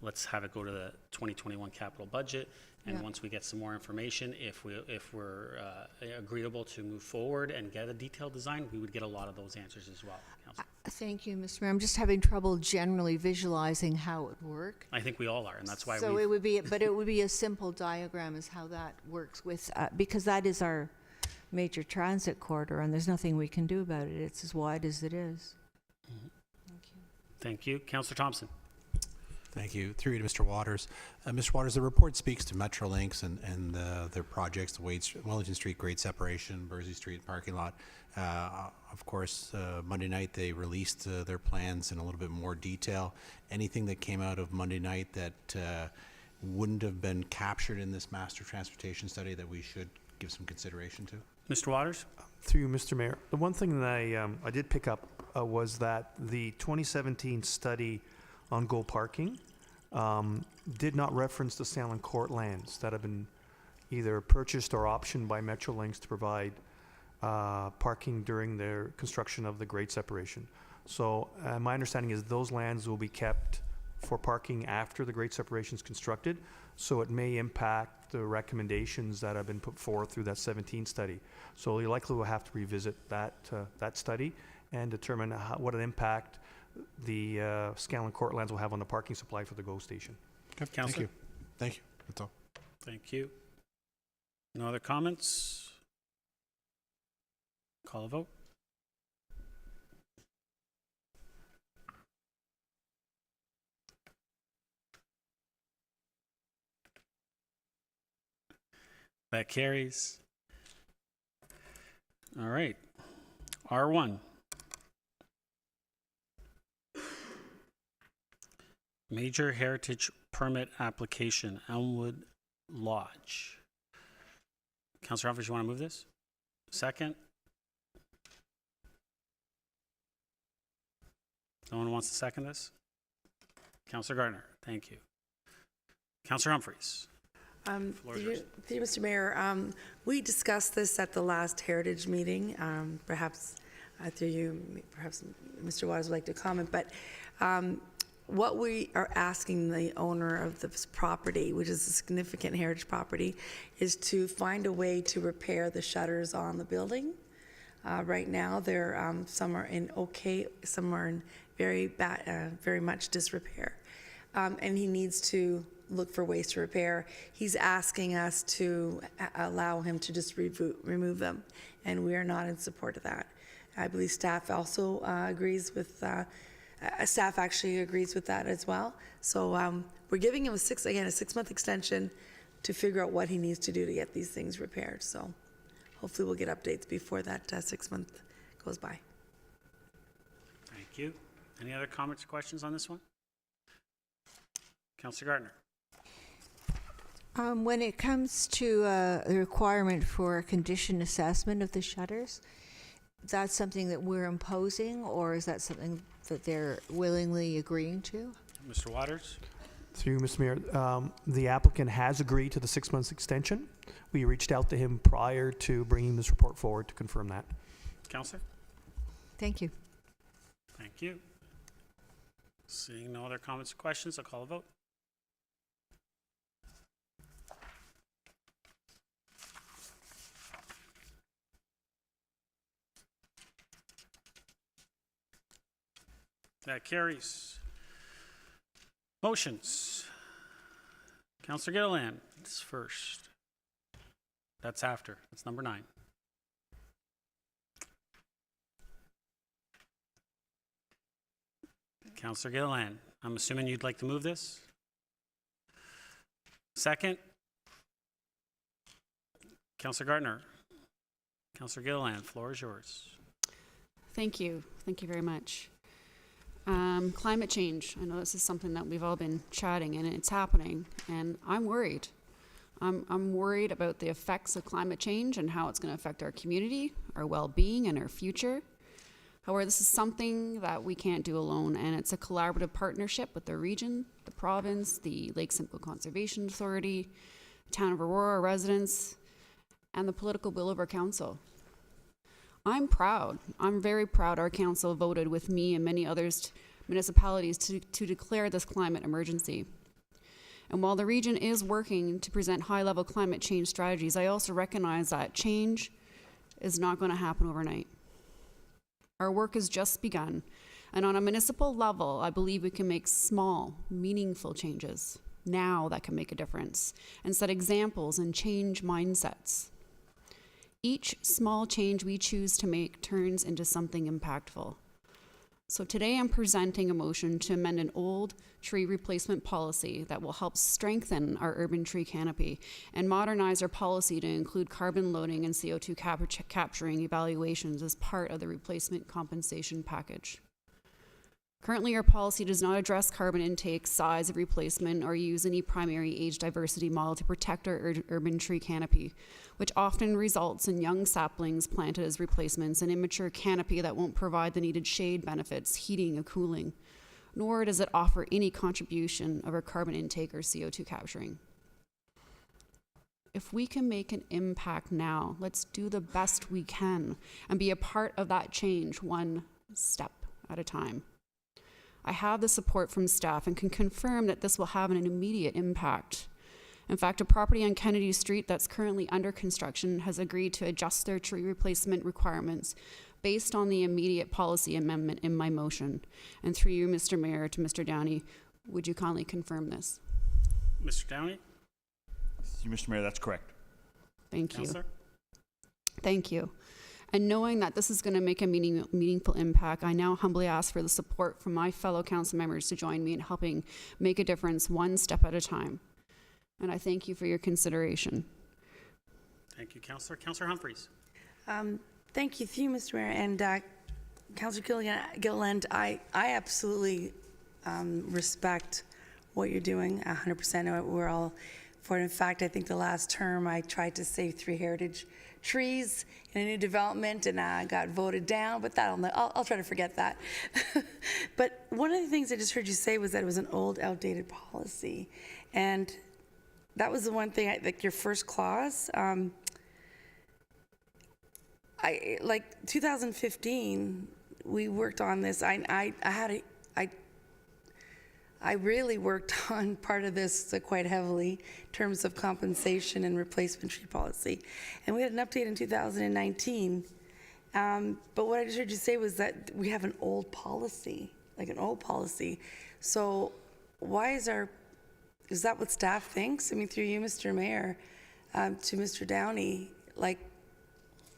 let's have it go to the 2021 capital budget. And Yeah. once we get some more information, if we're agreeable to move forward and get a detailed design, we would get a lot of those answers as well. Councillor. Thank you, Mr. Mayor. I'm just having trouble generally visualizing how it would work. I think we all are, and that's why So it would be, but it would be a simple diagram as how that works with, because that is our major transit corridor, and there's nothing we can do about it. It's as wide as it is. Thank you. Thank you. Councillor Thompson. Thank you. Through you to Mr. Waters. Mr. Waters, the report speaks to Metrolinx and their projects, the Wellington Street grade separation, Bursey Street parking lot. Of course, Monday night they released their plans in a little bit more detail. Anything that came out of Monday night that wouldn't have been captured in this master transportation study that we should give some consideration to? Mr. Waters? Through you, Mr. Mayor, the one thing that I did pick up was that the 2017 study on GO parking did not reference the Sandlin Court lands that have been either purchased or optioned by Metrolinx to provide parking during their construction of the grade separation. So my understanding is those lands will be kept for parking after the grade separation is constructed, so it may impact the recommendations that have been put forth through that 17 study. So you likely will have to revisit that study and determine what an impact the Scanlon Court lands will have on the parking supply for the GO station. Okay, Councillor? thank you. Thank you. That's all. Thank you. No other comments? Call a vote. That carries. All right. R1. Major Heritage Permit Application, Elmwood Lodge. Councillor Humphries, you want to move this? Second? No one wants to second this? Councillor Gardner, thank you. Councillor Humphries. Floor is yours. Through you, Mr. Mayor, we discussed this at the last Heritage meeting. Perhaps through you, perhaps Mr. Waters would like to comment, but what we are asking the owner of this property, which is a significant heritage property, is to find a way to repair the shutters on the building. Right now, they're some are in okay, some are in very bad, very much disrepair, and he needs to look for ways to repair. He's asking us to allow him to just remove them, and we are not in support of that. I believe staff also agrees with. Staff actually agrees with that as well. So we're giving him a 6-month extension to figure out what he needs to do to get these things repaired. So hopefully we'll get updates before that 6 month goes by. Thank you. Any other comments or questions on this one? Councillor Gardner. When it comes to the requirement for a condition assessment of the shutters, that's something that we're imposing, or is that something that they're willingly agreeing to? Mr. Waters. Through you, Mr. Mayor, the applicant has agreed to the 6 months extension. We reached out to him prior to bringing this report forward to confirm that. Councillor. Thank you. Thank you. Seeing no other comments or questions, I'll call a vote. That carries. Motions. Councillor Gilliland is first. That's after. That's number 9. Councillor Gilliland, I'm assuming you'd like to move this? Second? Councillor Gardner. Councillor Gilliland, floor is yours. Thank you. Thank you very much. Climate change. I know this is something that we've all been chatting, and it's happening, and I'm worried. I'm worried about the effects of climate change and how it's going to affect our community, our well-being, and our future. However, this is something that we can't do alone, and it's a collaborative partnership with the region, the province, the Lake Simcoe Conservation Authority, Town of Aurora residents, and the political will of our council. I'm proud. I'm very proud our council voted with me and many others municipalities to declare this climate emergency. And while the region is working to present high-level climate change strategies, I also recognize that change is not going to happen overnight. Our work has just begun, and on a municipal level, I believe we can make small, meaningful changes now that can make a difference, and set examples and change mindsets. Each small change we choose to make turns into something impactful. So today I'm presenting a motion to amend an old tree replacement policy that will help strengthen our urban tree canopy and modernize our policy to include carbon loading and CO2 capturing evaluations as part of the replacement compensation package. Currently, our policy does not address carbon intake, size of replacement, or use any primary age diversity model to protect our urban tree canopy, which often results in young saplings planted as replacements and immature canopy that won't provide the needed shade benefits, heating, or cooling, nor does it offer any contribution of our carbon intake or CO2 capturing. If we can make an impact now, let's do the best we can and be a part of that change one step at a time. I have the support from staff and can confirm that this will have an immediate impact. In fact, a property on Kennedy Street that's currently under construction has agreed to adjust their tree replacement requirements based on the immediate policy amendment in my motion. And through you, Mr. Mayor, to Mr. Downey, would you kindly confirm this? Mr. Downey? Mr. Mayor, that's correct. Thank you. Councillor? Thank you. And knowing that this is going to make a meaningful impact, I now humbly ask for the support from my fellow council members to join me in helping make a difference one step at a time. And I thank you for your consideration. Thank you, Councillor. Councillor Humphreys? Thank you, through you, Mr. Mayor. And Councillor Gilliland, I absolutely respect what you're doing 100%. We're all for it. In fact, I think the last term I tried to save 3 heritage trees in a new development and I got voted down, but I'll try to forget that. But one of the things I just heard you say was that it was an old, outdated policy. And that was the one thing, like your first clause, like 2015, we worked on this. I really worked on part of this quite heavily in terms of compensation and replacement tree policy. And we had an update in 2019. But what I just heard you say was that we have an old policy, like an old policy. So why is that what staff thinks? I mean, through you, Mr. Mayor, to Mr. Downey, like,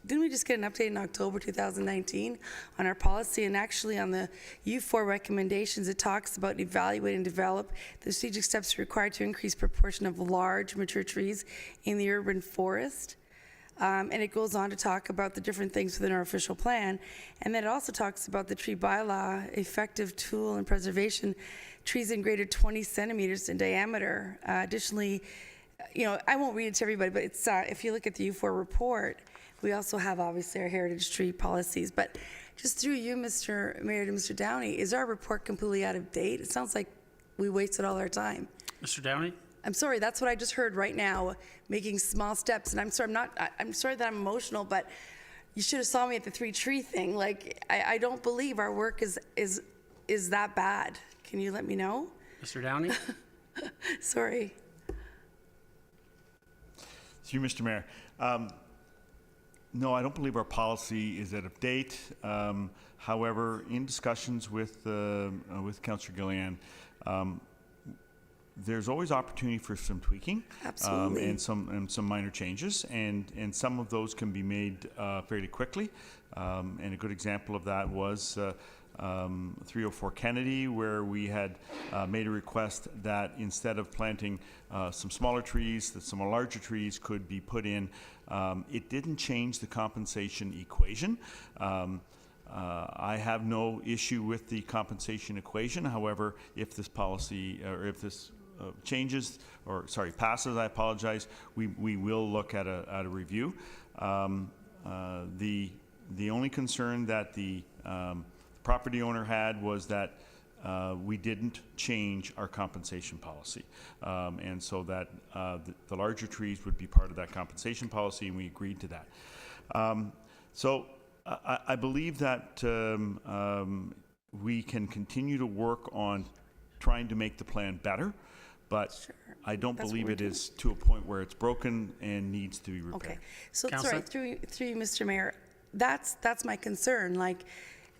didn't we just get an update in October 2019 on our policy? And actually on the U4 recommendations, it talks about evaluate and develop the strategic steps required to increase proportion of large mature trees in the urban forest. And it goes on to talk about the different things within our official plan. And then it also talks about the tree bylaw, effective tool and preservation, trees in greater 20 centimeters in diameter. Additionally, I won't read it to everybody, but it's if you look at the U4 report, we also have obviously our heritage tree policies. But just through you, Mr. Mayor, to Mr. Downey, is our report completely out of date? It sounds like we wasted all our time. Mr. Downey? I'm sorry, that's what I just heard right now, making small steps. And I'm sorry, I'm sorry that I'm emotional, but you should have saw me at the 3-tree thing. Like, I don't believe our work is that bad. Can you let me know? Mr. Downey? Sorry. To you, Mr. Mayor. No, I don't believe our policy is out of date. However, in discussions with Councillor Gilliland, there's always opportunity for some tweaking. Absolutely. And some minor changes, and some of those can be made fairly quickly. And a good example of that was 304 Kennedy, where we had made a request that instead of planting some smaller trees, that some larger trees could be put in. It didn't change the compensation equation. I have no issue with the compensation equation. However, if this policy, or if this passes, I apologize, we will look at a review. The only concern that the property owner had was that we didn't change our compensation policy. And so that the larger trees would be part of that compensation policy, and we agreed to that. So I believe that we can continue to work on trying to make the plan better, but Sure. I don't That's what believe we're it is to a point where it's broken and needs to be repaired. Okay, so Counselor? sorry, through you, Mr. Mayor, that's my concern. Like,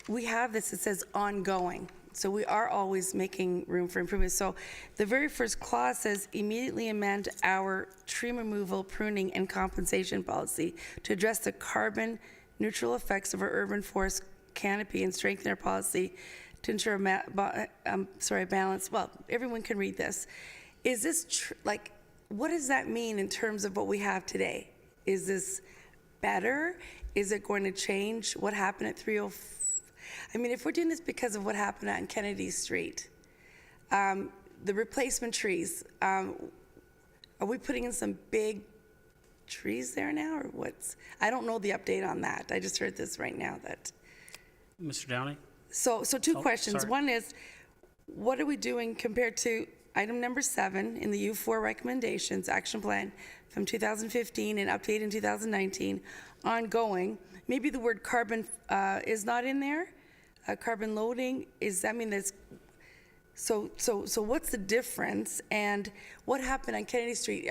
we have this, it says ongoing. So we are always making room for improvement. So the very first clause says immediately amend our tree removal, pruning, and compensation policy to address the carbon neutral effects of our urban forest canopy and strengthen our policy to ensure a balance. Well, everyone can read this. Is this like, what does that mean in terms of what we have today? Is this better? Is it going to change what happened at 304? I mean, if we're doing this because of what happened on Kennedy Street, the replacement trees, are we putting in some big trees there now, or what's? I don't know the update on that. I just heard this right now that. Mr. Downey? So two Oh, questions. sorry. One is, what are we doing compared to item number 7 in the U4 recommendations action plan from 2015 and update in 2019, ongoing? Maybe the word carbon is not in there. Carbon loading is, I mean, there's, so what's the difference? And what happened on Kennedy Street?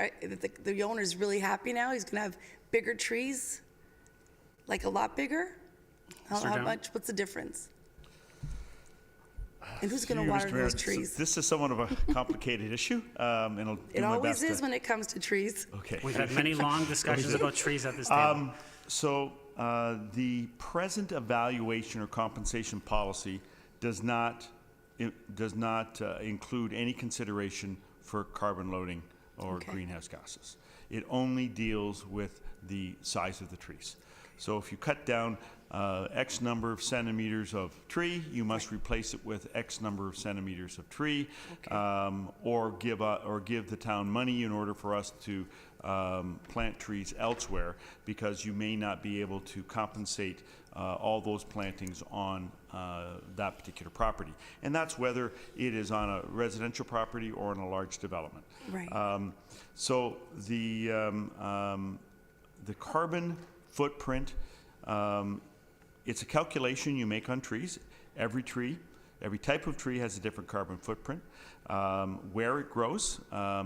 The owner's really happy now. He's gonna have bigger trees, like a lot bigger. Mr. How Downey? much? What's the difference? And who's going to Through you, water Mr. Mayor, those trees? This is somewhat of a complicated issue, and I'll do It my always best is to. when it comes to trees. Okay. We've had many long discussions about trees at this table. So the present evaluation or compensation policy does not include any consideration for carbon loading or Okay. greenhouse gases. It only deals with the size of the trees. So if you cut down X number of centimeters of tree, you must replace it with X number of centimeters of tree, or give the town money in order for us to plant trees elsewhere, because you may not be able to compensate all those plantings on that particular property. And that's whether it is on a residential property or on a large development. Right. So the carbon footprint, it's a calculation you make on trees. Every type of tree has a different carbon footprint. Where it grows,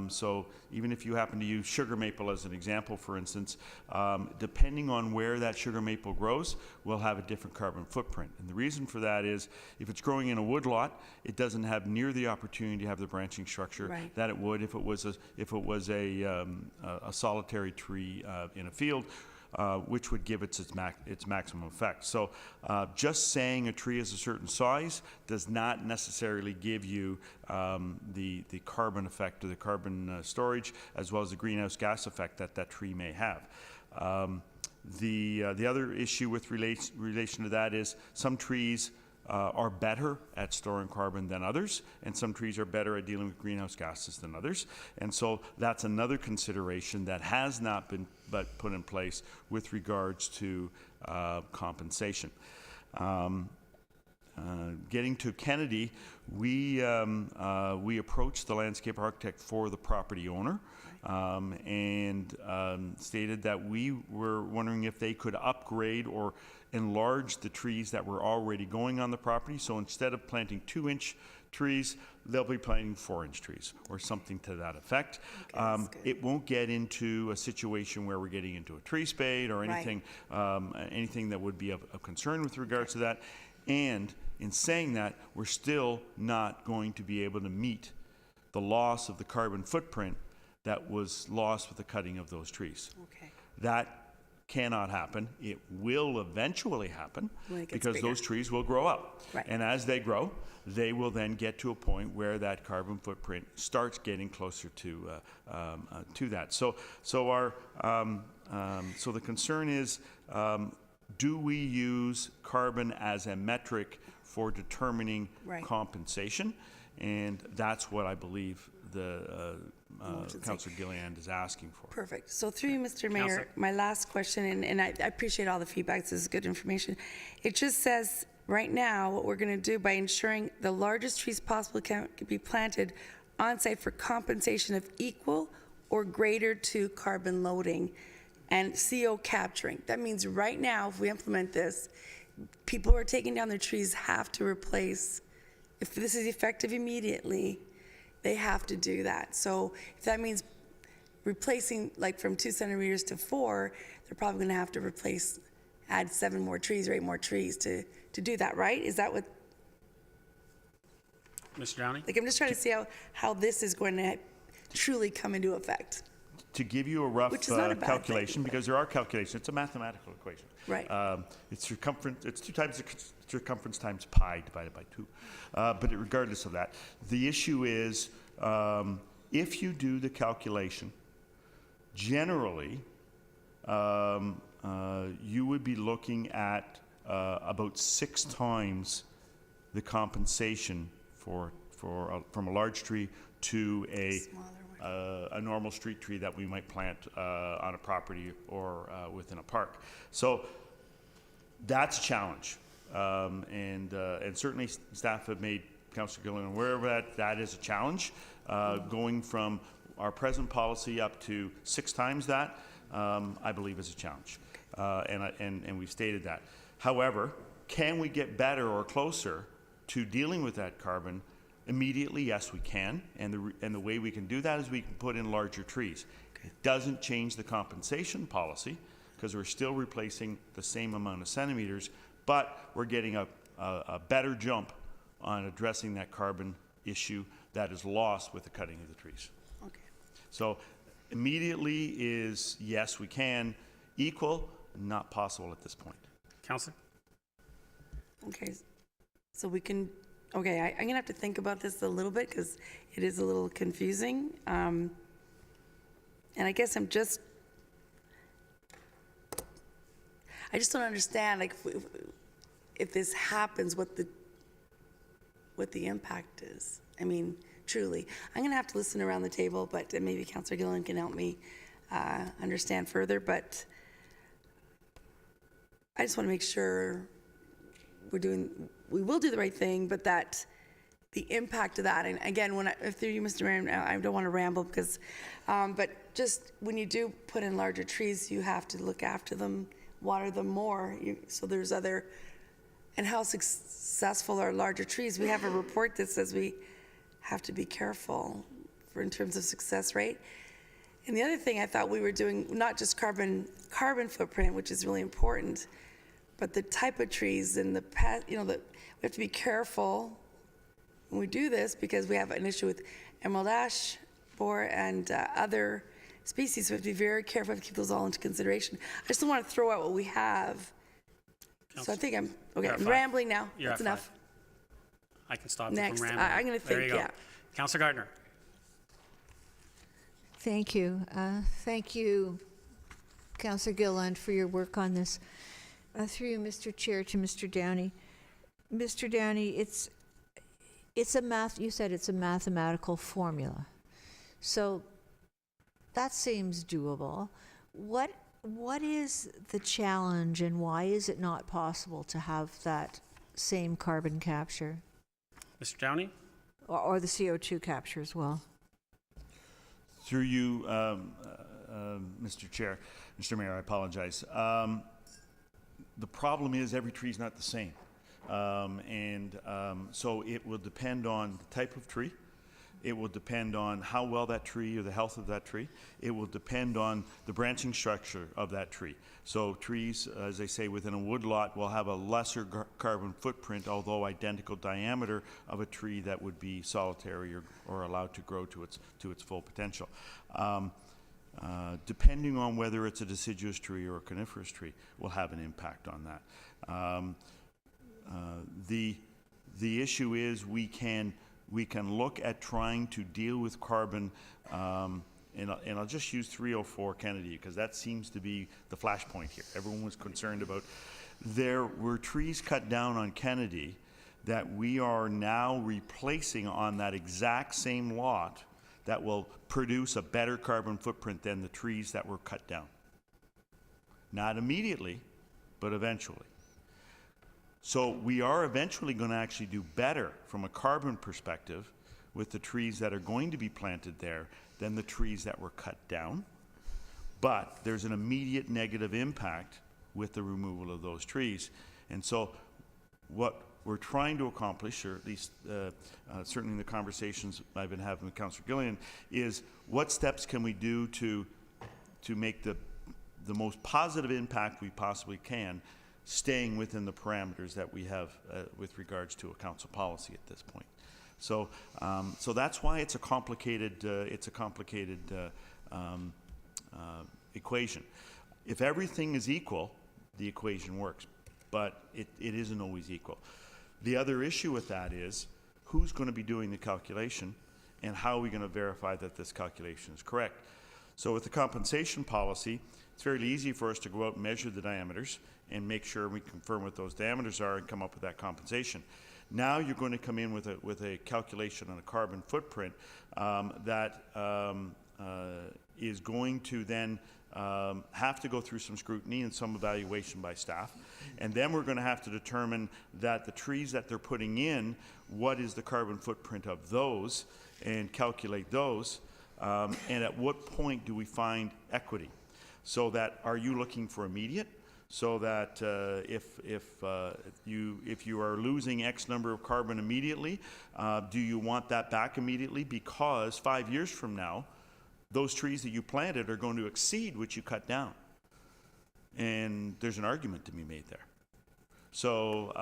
so even if you happen to use sugar maple as an example, for instance, depending on where that sugar maple grows, will have a different carbon footprint. And the reason for that is, if it's growing in a woodlot, it doesn't have near the opportunity to have the branching structure Right. that it would if it was a solitary tree in a field. Which would give its maximum effect. So just saying a tree is a certain size does not necessarily give you the carbon effect or the carbon storage, as well as the greenhouse gas effect that tree may have. The other issue with relation to that is some trees are better at storing carbon than others, and some trees are better at dealing with greenhouse gases than others. And so that's another consideration that has not been put in place with regards to compensation. Getting to Kennedy, we approached the landscape architect for the property owner, and stated that we were wondering if they could upgrade or enlarge the trees that were already going on the property. So instead of planting 2-inch trees, they'll be planting 4-inch trees or something to that effect. that's good. It won't get into a situation where we're getting into a tree spade or Right. anything that would be of concern with regards to that. And in saying that, we're still not going to be able to meet the loss of the carbon footprint that was lost with the cutting of those trees. Okay. That cannot happen. It will eventually happen When it gets because bigger. those trees will grow up. Right. And as they grow, they will then get to a point where that carbon footprint starts getting closer to that. So the concern is, do we use carbon as a metric for determining Right. compensation? And that's what I believe the Motion say. Councillor Gilliland is asking for. Perfect. So through you, Mr. Mayor, Councillor. my last question, and I appreciate all the feedback. This is good information. It just says, right now, what we're going to do by ensuring the largest trees possible can be planted on site for compensation of equal or greater to carbon loading and CO capturing. That means right now, if we implement this, people who are taking down their trees have to replace. If this is effective immediately, they have to do that. So if that means replacing like from 2 centimeters to 4, they're probably going to have to add 7 more trees or 8 more trees to do that, right? Is that what, Mr. Downey? like, I'm just trying to see how this is going to truly come into effect. To give you a rough Which is not a bad calculation, thing, but- because there are calculations, it's a mathematical equation. Right. It's circumference, it's 2 times the circumference times pi divided by 2. But regardless of that, the issue is, if you do the calculation, generally, you would be looking at about 6 times the compensation from a large tree to a normal street tree that we might plant on a property or within a park. So that's a challenge, and certainly staff have made Councillor Gilliland aware of that. That is a challenge, going from our present policy up to 6 times that. I believe is a challenge, and we've stated that. However, can we get better or closer to dealing with that carbon immediately? Yes, we can, and the way we can do that is we can put in larger trees. It doesn't change the compensation policy because we're still replacing the same amount of centimeters, but we're getting a better jump on addressing that carbon issue that is lost with the cutting of the trees. Okay. So immediately is yes, we can. Equal, not possible at this point. Councillor? Okay. So we can, okay, I'm going to have to think about this a little bit because it is a little confusing. And I guess I just don't understand, like, if this happens, what the impact is. I mean, truly. I'm going to have to listen around the table, but maybe Councillor Gilliland can help me understand further. But I just want to make sure we will do the right thing, but that the impact of that, and again, if through you, Mr. Mayor, I don't want to ramble because, but just when you do put in larger trees, you have to look after them, water them more. So there's other, and how successful are larger trees? We have a report that says we have to be careful in terms of success rate. And the other thing I thought we were doing, not just carbon footprint, which is really important, but the type of trees and the we have to be careful when we do this because we have an issue with emerald ash borer and other species. So we have to be very careful to keep those all into consideration. I just don't want to throw out what we have. So I think I'm rambling now. You're That's at enough. 5. I can stop Next, you from rambling. I'm going to There think. you go. Yeah. Councillor Gardner? Thank you. Thank you, Councillor Gilliland, for your work on this. Through you, Mr. Chair, to Mr. Downey. Mr. Downey, it's you said it's a mathematical formula. So that seems doable. What is the challenge and why is it not possible to have that same carbon capture Mr. Downey? or the CO2 capture as well? Through you, Mr. Mayor, I apologize. The problem is every tree is not the same. So it will depend on the type of tree. It will depend on how well that tree or the health of that tree. It will depend on the branching structure of that tree. So trees, as they say, within a woodlot will have a lesser carbon footprint, although identical diameter of a tree that would be solitary or allowed to grow to its full potential. depending on whether it's a deciduous tree or a coniferous tree, will have an impact on that. The issue is we can look at trying to deal with carbon, and I'll just use 304 Kennedy because that seems to be the flashpoint here. Everyone was concerned about. There were trees cut down on Kennedy that we are now replacing on that exact same lot that will produce a better carbon footprint than the trees that were cut down. Not immediately, but eventually. So we are eventually going to actually do better from a carbon perspective with the trees that are going to be planted there than the trees that were cut down. But there's an immediate negative impact with the removal of those trees. And so what we're trying to accomplish, or at least certainly in the conversations I've been having with Councillor Gillian, is what steps can we do to make the most positive impact we possibly can, staying within the parameters that we have with regards to a council policy at this point. So, so that's why it's a complicated equation. If everything is equal, the equation works, but it isn't always equal. The other issue with that is who's going to be doing the calculation and how are we going to verify that this calculation is correct. So with the compensation policy, it's very easy for us to go out and measure the diameters and make sure we confirm what those diameters are and come up with that compensation. Now you're going to come in with a calculation on a carbon footprint that is going to then have to go through some scrutiny and some evaluation by staff. And then we're going to have to determine that the trees that they're putting in, what is the carbon footprint of those, and calculate those. And at what point do we find equity? So that, are you looking for immediate? So that if you are losing X number of carbon immediately, do you want that back immediately? Because 5 years from now, those trees that you planted are going to exceed what you cut down. And there's an argument to be made there. So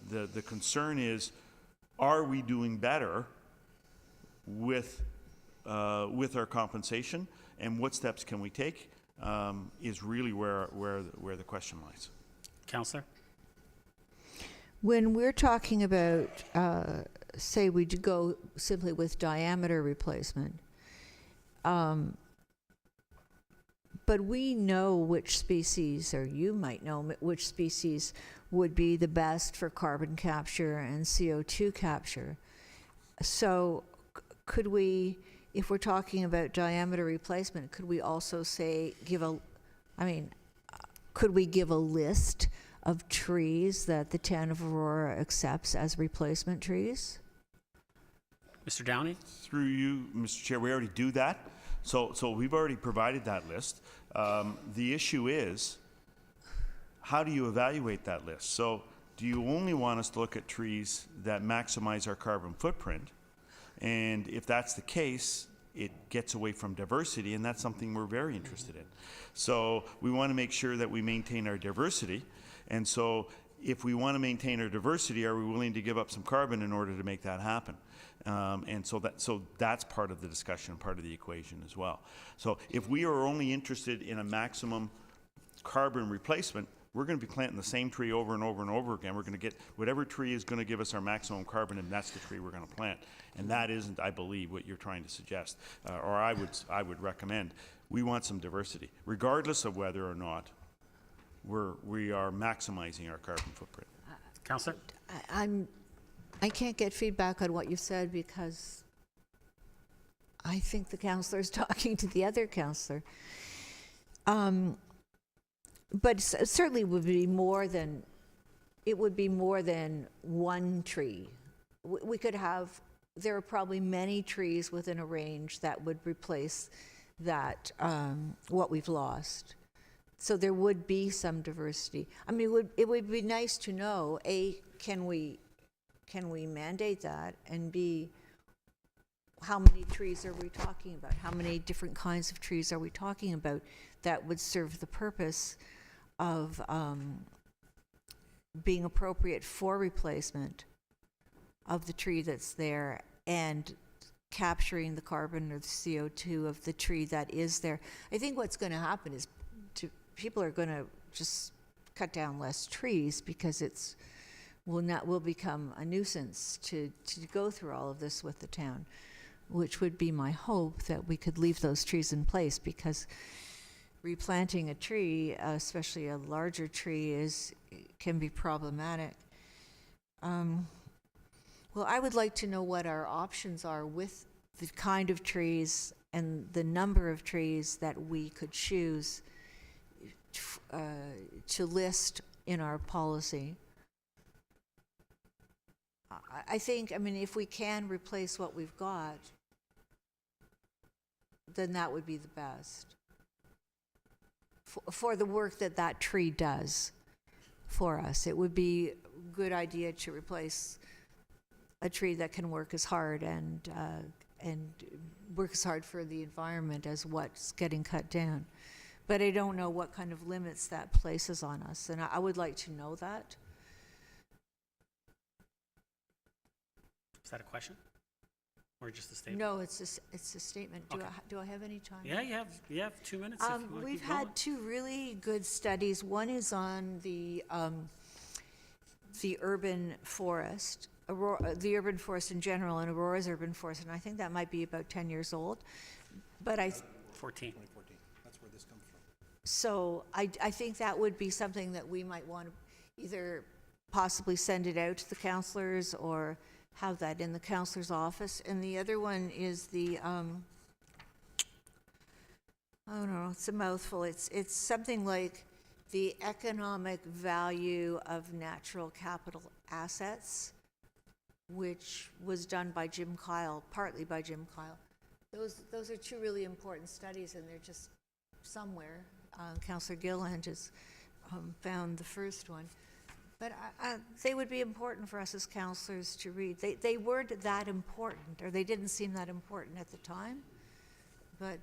the concern is, are we doing better with our compensation, and what steps can we take is really where the question lies. Councillor? When we're talking about, say we go simply with diameter replacement, but we know which species, or you might know which species would be the best for carbon capture and CO2 capture. So could we, if we're talking about diameter replacement, could we also say, could we give a list of trees that the town of Aurora accepts as replacement trees? Mr. Downey? Through you, Mr. Chair, we already do that. So we've already provided that list. The issue is, how do you evaluate that list? So do you only want us to look at trees that maximize our carbon footprint? And if that's the case, it gets away from diversity, and that's something we're very interested in. So we want to make sure that we maintain our diversity. And so if we want to maintain our diversity, are we willing to give up some carbon in order to make that happen? And so that's part of the discussion, part of the equation as well. So if we are only interested in a maximum carbon replacement, we're going to be planting the same tree over and over and over again. We're going to get whatever tree is going to give us our maximum carbon, and that's the tree we're going to plant. And that isn't, I believe, what you're trying to suggest, or I would recommend. We want some diversity, regardless of whether or not we are maximizing our carbon footprint. Councillor? I can't get feedback on what you said because I think the councillor is talking to the other councillor. But it certainly would be more than one tree. We could have, there are probably many trees within a range that would replace that, what we've lost. So there would be some diversity. I mean, it would be nice to know, A, can we mandate that, and B, how many trees are we talking about? How many different kinds of trees are we talking about that would serve the purpose of being appropriate for replacement of the tree that's there, and capturing the carbon or the CO2 of the tree that is there. I think what's going to happen is people are going to just cut down less trees because will become a nuisance to go through all of this with the town, which would be my hope, that we could leave those trees in place, because replanting a tree, especially a larger tree, can be problematic. Well, I would like to know what our options are with the kind of trees and the number of trees that we could choose to list in our policy. I think, if we can replace what we've got, then that would be the best for the work that tree does for us. It would be a good idea to replace a tree that can work as hard and work as hard for the environment as what's getting cut down. But I don't know what kind of limits that places on us, and I would like to know that. Is that a question? Or just a statement? No, it's a statement. Okay. Do I have any time? Yeah, you have 2 minutes if you want to We've keep going. had two really good studies. One is on the urban forest, the urban forest in general, and Aurora's urban forest, and I think that might be about 10 years old. But 14. 2014. That's where this comes from. So I think that would be something that we might want to either possibly send it out to the councillors or have that in the councillor's office. And the other one is the, I don't know, it's a mouthful. It's something like the economic value of natural capital assets, which was done by Jim Kyle, partly by Jim Kyle. Those are two really important studies, and they're just somewhere. Councillor Gilland has found the first one. But they would be important for us as councillors to read. They weren't that important, or they didn't seem that important at the time, but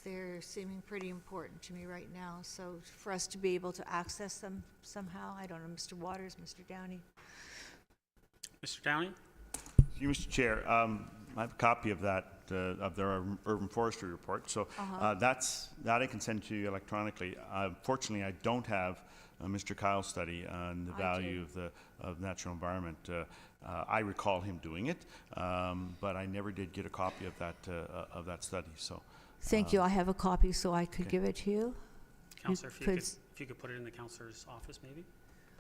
they're seeming pretty important to me right now. So for us to be able to access them somehow, I don't know, Mr. Waters, Mr. Downey. Mr. Downey? You, Mr. Chair, I have a copy of that, of their urban forestry report. So that I can send to you electronically. Fortunately, I don't have Mr. Kyle's study on the value of natural environment. I recall him doing it, but I never did get a copy of that study. So Thank you. I have a copy, so I could give it to you. Councillor, if you could put it in the councillor's office, maybe?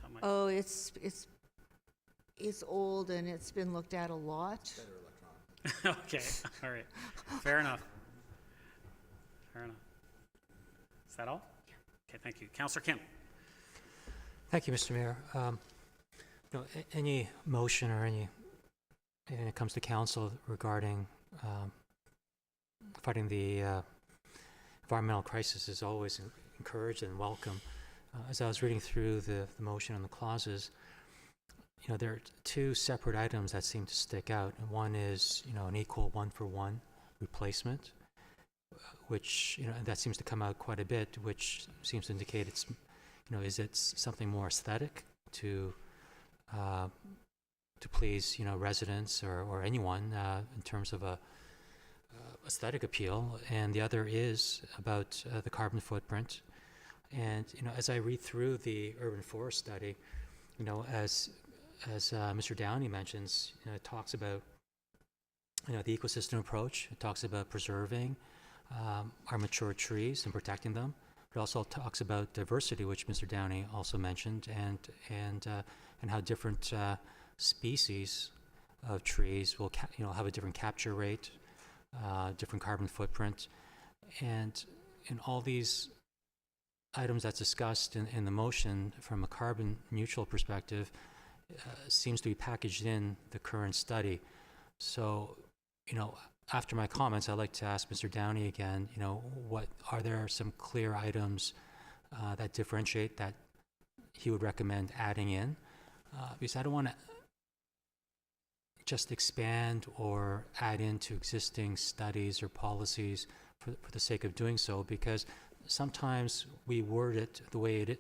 That might- Oh, it's old and it's been looked at a lot. Okay, all right. Fair enough. Fair enough. Is that all? Okay, thank you. Councillor Kim? Thank you, Mr. Mayor. Any motion or anything that comes to council regarding fighting the environmental crisis is always encouraged and welcome. As I was reading through the motion and the clauses, there are two separate items that seem to stick out. And one is, an equal one-for-one replacement, which, that seems to come out quite a bit, which seems to indicate it's, is it something more aesthetic to please, residents or anyone in terms of a aesthetic appeal, and the other is about the carbon footprint. And as I read through the urban forest study, as Mr. Downey mentions, it talks about the ecosystem approach. It talks about preserving our mature trees and protecting them. It also talks about diversity, which Mr. Downey also mentioned, and how different species of trees will have a different capture rate, different carbon footprint, and in all these items that's discussed in the motion from a carbon neutral perspective seems to be packaged in the current study. So, after my comments, I'd like to ask Mr. Downey again, what are there some clear items that differentiate that he would recommend adding in? Because I don't want to just expand or add into existing studies or policies for the sake of doing so, because sometimes we word it the way it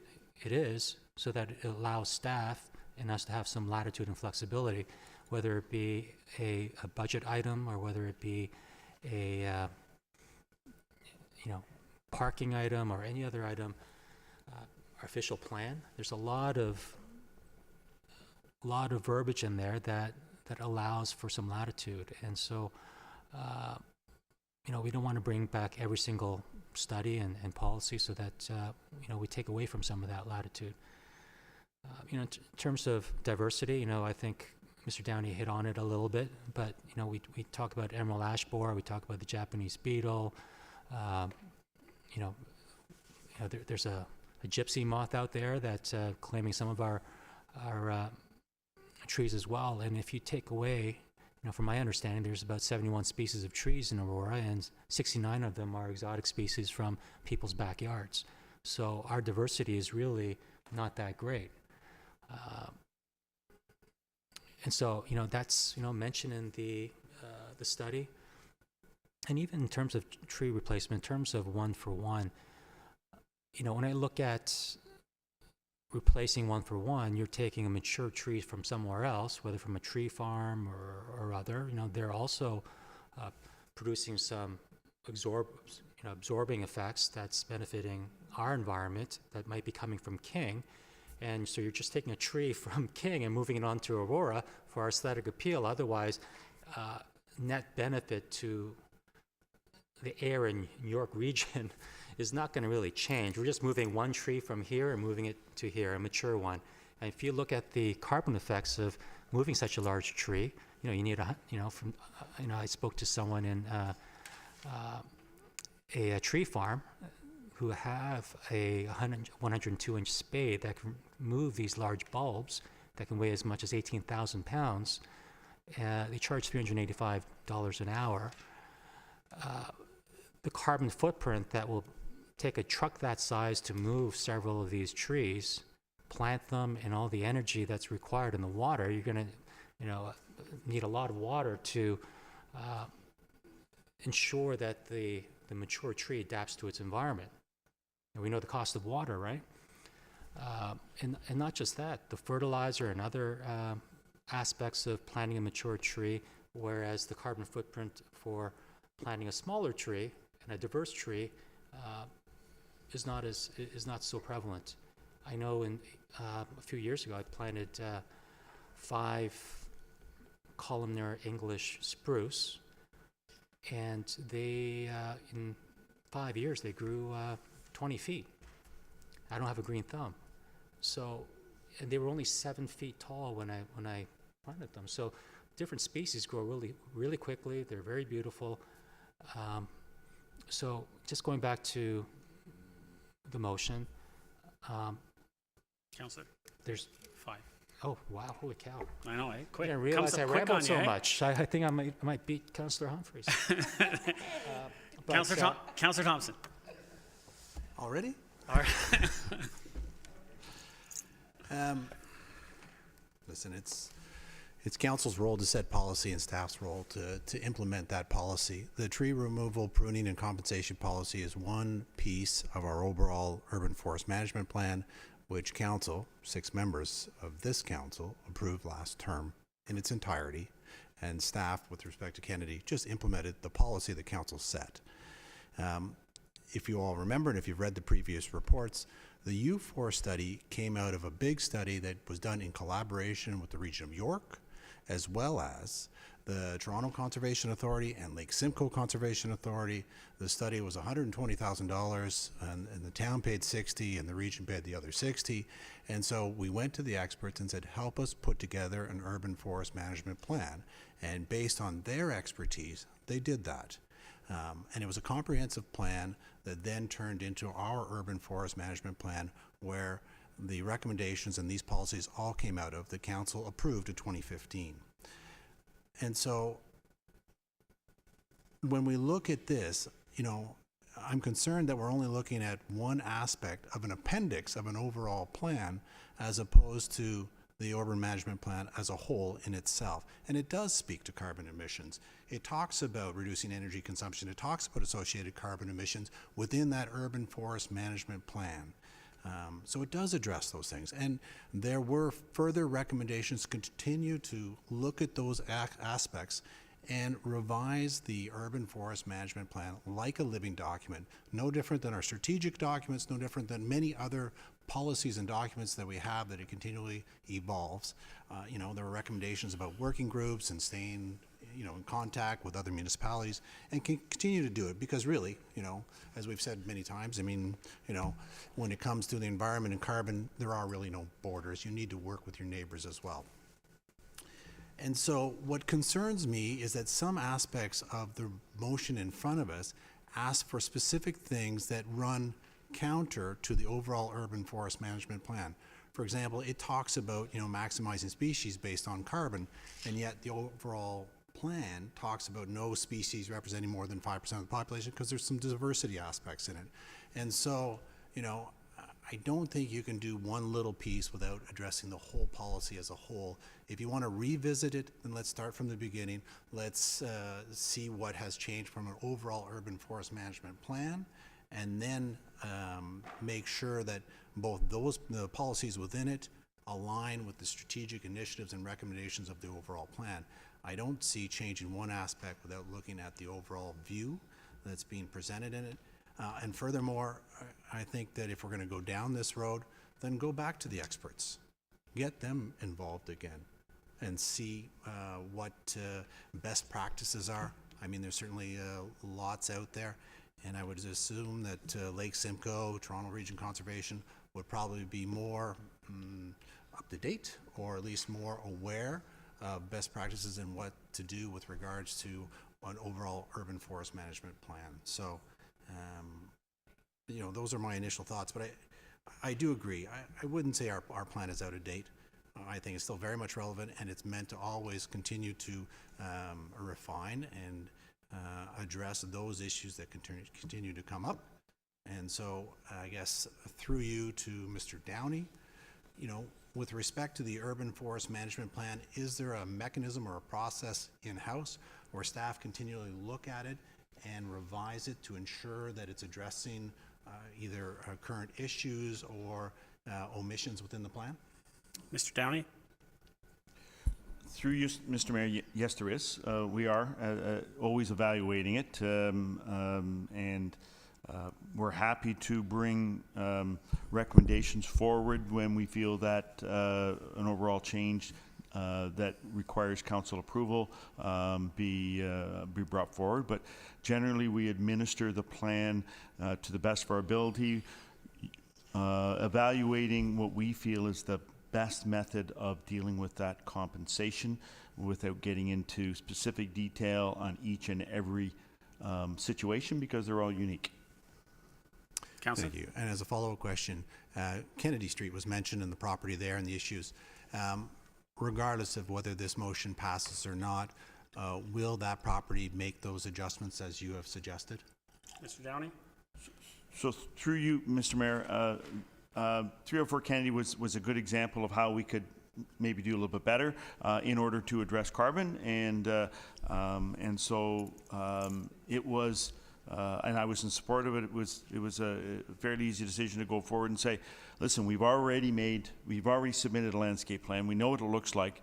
is so that it allows staff and us to have some latitude and flexibility. whether it be a budget item or whether it be a parking item or any other item, our official plan. There's a lot of verbiage in there that allows for some latitude, and so we don't want to bring back every single study and policy so that we take away from some of that latitude. In terms of diversity, I think Mr. Downey hit on it a little bit, but we talk about emerald ash borer, we talk about the Japanese beetle. There's a gypsy moth out there that's claiming some of our trees as well. And if you take away, from my understanding, there's about 71 species of trees in Aurora, and 69 of them are exotic species from people's backyards. So our diversity is really not that great. And so, that's, mentioned in the study. And even in terms of tree replacement, in terms of 1-for-1, when I look at replacing 1-for-1, you're taking a mature tree from somewhere else, whether from a tree farm or other. They're also producing some absorbing effects that's benefiting our environment that might be coming from King. And so you're just taking a tree from King and moving it onto Aurora for our aesthetic appeal. Otherwise, net benefit to the air in York region is not going to really change. We're just moving one tree from here and moving it to here, a mature one. And if you look at the carbon effects of moving such a large tree, you need I spoke to someone in a tree farm who have a 102-inch spade that can move these large bulbs that can weigh as much as 18,000 pounds. They charge $385 an hour. The carbon footprint that will take a truck that size to move several of these trees, plant them, and all the energy that's required in the water, you're going to need a lot of water to ensure that the mature tree adapts to its environment. And we know the cost of water, right? And not just that, the fertilizer and other aspects of planting a mature tree, whereas the carbon footprint for planting a smaller tree and a diverse tree is not so prevalent. I know a few years ago I planted 5 columnar English spruce, and they in 5 years they grew 20 feet. I don't have a green thumb, so, and they were only 7 feet tall when I planted them. So different species grow really, really quickly. They're very beautiful. So just going back to the motion, Councillor, there's 5. Oh, wow, holy cow. I know, eh? I Quick. didn't realize I rambled so eh? much. I think I might beat Councillor Humphreys. Councillor Thompson. Already? All right. Listen, it's council's role to set policy and staff's role to implement that policy. The tree removal, pruning, and compensation policy is one piece of our overall urban forest management plan, which council, 6 members of this council, approved last term in its entirety, and staff, with respect to Kennedy, just implemented the policy that council set. If you all remember, and if you've read the previous reports, the U4 study came out of a big study that was done in collaboration with the region of York, as well as the Toronto Conservation Authority and Lake Simcoe Conservation Authority. The study was $120,000, and the town paid $60,000, and the region paid the other $60,000. And so we went to the experts and said, help us put together an urban forest management plan. And based on their expertise, they did that. And it was a comprehensive plan that then turned into our urban forest management plan, where the recommendations and these policies all came out of the council approved in 2015. And so when we look at this, I'm concerned that we're only looking at one aspect of an appendix of an overall plan, as opposed to the urban management plan as a whole in itself. And it does speak to carbon emissions. It talks about reducing energy consumption. It talks about associated carbon emissions within that urban forest management plan. So it does address those things. And there were further recommendations to continue to look at those aspects and revise the urban forest management plan like a living document, no different than our strategic documents, no different than many other policies and documents that we have, that it continually evolves. There were recommendations about working groups and staying in contact with other municipalities, and can continue to do it, because really, as we've said many times, when it comes to the environment and carbon, there are really no borders. You need to work with your neighbors as well. And so what concerns me is that some aspects of the motion in front of us ask for specific things that run counter to the overall urban forest management plan. For example, it talks about, maximizing species based on carbon, and yet the overall plan talks about no species representing more than 5% of the population, because there's some diversity aspects in it. And so, I don't think you can do one little piece without addressing the whole policy as a whole. If you want to revisit it, then let's start from the beginning. Let's see what has changed from an overall urban forest management plan, and then make sure that both the policies within it align with the strategic initiatives and recommendations of the overall plan. I don't see changing one aspect without looking at the overall view that's being presented in it. And furthermore, I think that if we're going to go down this road, then go back to the experts. Get them involved again and see what best practices are. There's certainly lots out there, and I would assume that Lake Simcoe, Toronto Region Conservation would probably be more up to date, or at least more aware of best practices and what to do with regards to an overall urban forest management plan. So, those are my initial thoughts, but I do agree. I wouldn't say our plan is out of date. I think it's still very much relevant, and it's meant to always continue to refine and address those issues that continue to come up. And so I guess through you to Mr. Downey, with respect to the urban forest management plan, is there a mechanism or a process in-house where staff continually look at it and revise it to ensure that it's addressing either current issues or omissions within the plan? Mr. Downey? Through you, Mr. Mayor, yes, there is. We are always evaluating it, and we're happy to bring recommendations forward when we feel that an overall change that requires council approval be brought forward. But generally, we administer the plan to the best of our ability, evaluating what we feel is the best method of dealing with that compensation without getting into specific detail on each and every situation, because they're all unique. Councillor? Thank you. And as a follow-up question, Kennedy Street was mentioned in the property there and the issues. Regardless of whether this motion passes or not, will that property make those adjustments as you have suggested? Mr. Downey? So through you, Mr. Mayor, 304 Kennedy was a good example of how we could maybe do a little bit better in order to address carbon, and so it was, and I was in support of it. It was a fairly easy decision to go forward and say, listen, we've already submitted a landscape plan. We know what it looks like.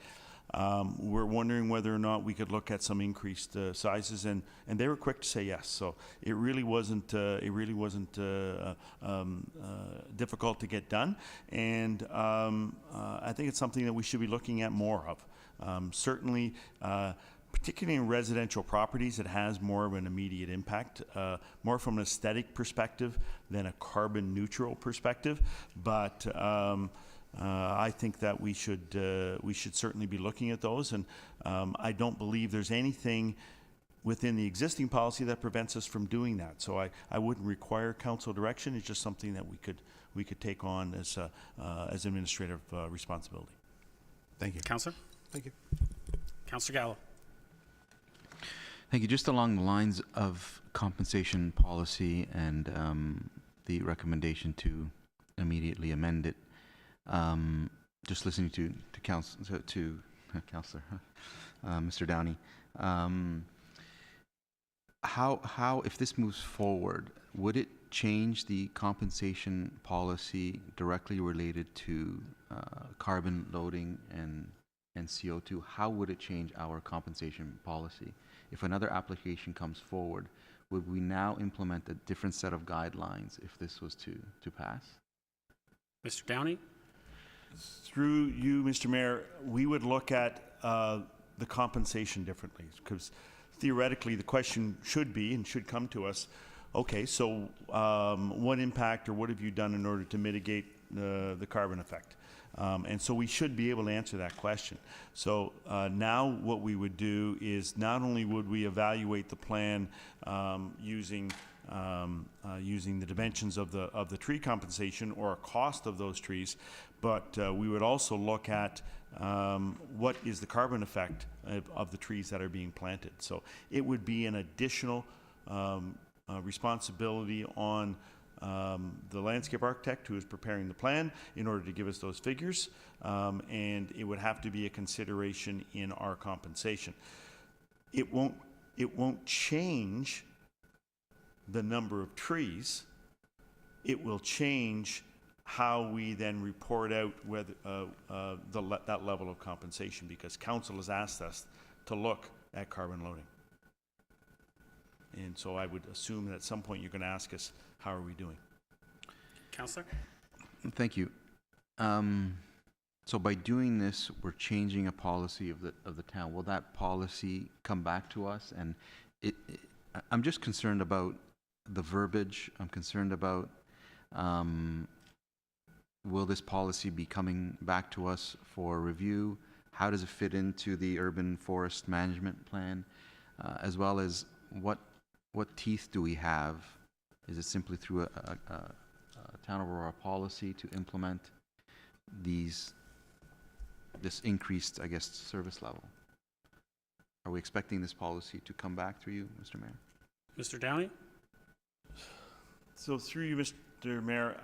We're wondering whether or not we could look at some increased sizes, and they were quick to say yes. So it really wasn't difficult to get done, and I think it's something that we should be looking at more of. Certainly, particularly in residential properties, it has more of an immediate impact, more from an aesthetic perspective than a carbon neutral perspective, but I think that we should certainly be looking at those, and I don't believe there's anything within the existing policy that prevents us from doing that. So I wouldn't require council direction. It's just something that we could take on as administrative responsibility. Thank you. Councillor? Thank you. Councillor Gallo? Thank you. Just along the lines of compensation policy and the recommendation to immediately amend it, just listening to Councillor Mr. Downey, how if this moves forward, would it change the compensation policy directly related to carbon loading and CO2, how would it change our compensation policy? If another application comes forward, would we now implement a different set of guidelines if this was to pass? Mr. Downey? Through you, Mr. Mayor, we would look at the compensation differently, because theoretically the question should be and should come to us, okay, so what impact or what have you done in order to mitigate the carbon effect? And so we should be able to answer that question. So now what we would do is not only would we evaluate the plan using the dimensions of the tree compensation or a cost of those trees, but we would also look at what is the carbon effect of the trees that are being planted. So it would be an additional responsibility on the landscape architect who is preparing the plan in order to give us those figures, and it would have to be a consideration in our compensation. It won't change the number of trees. It will change how we then report out whether that level of compensation, because council has asked us to look at carbon loading. And so I would assume that at some point you're going to ask us, how are we doing? Councillor? Thank you. So by doing this, we're changing a policy of the town. Will that policy come back to us? And I'm just concerned about the verbiage. I'm concerned about will this policy be coming back to us for review? How does it fit into the urban forest management plan? As well as what teeth do we have? Is it simply through a Town of Aurora policy to implement this increased, I guess, service level? Are we expecting this policy to come back through you, Mr. Mayor? Mr. Downey? So through you, Mr. Mayor,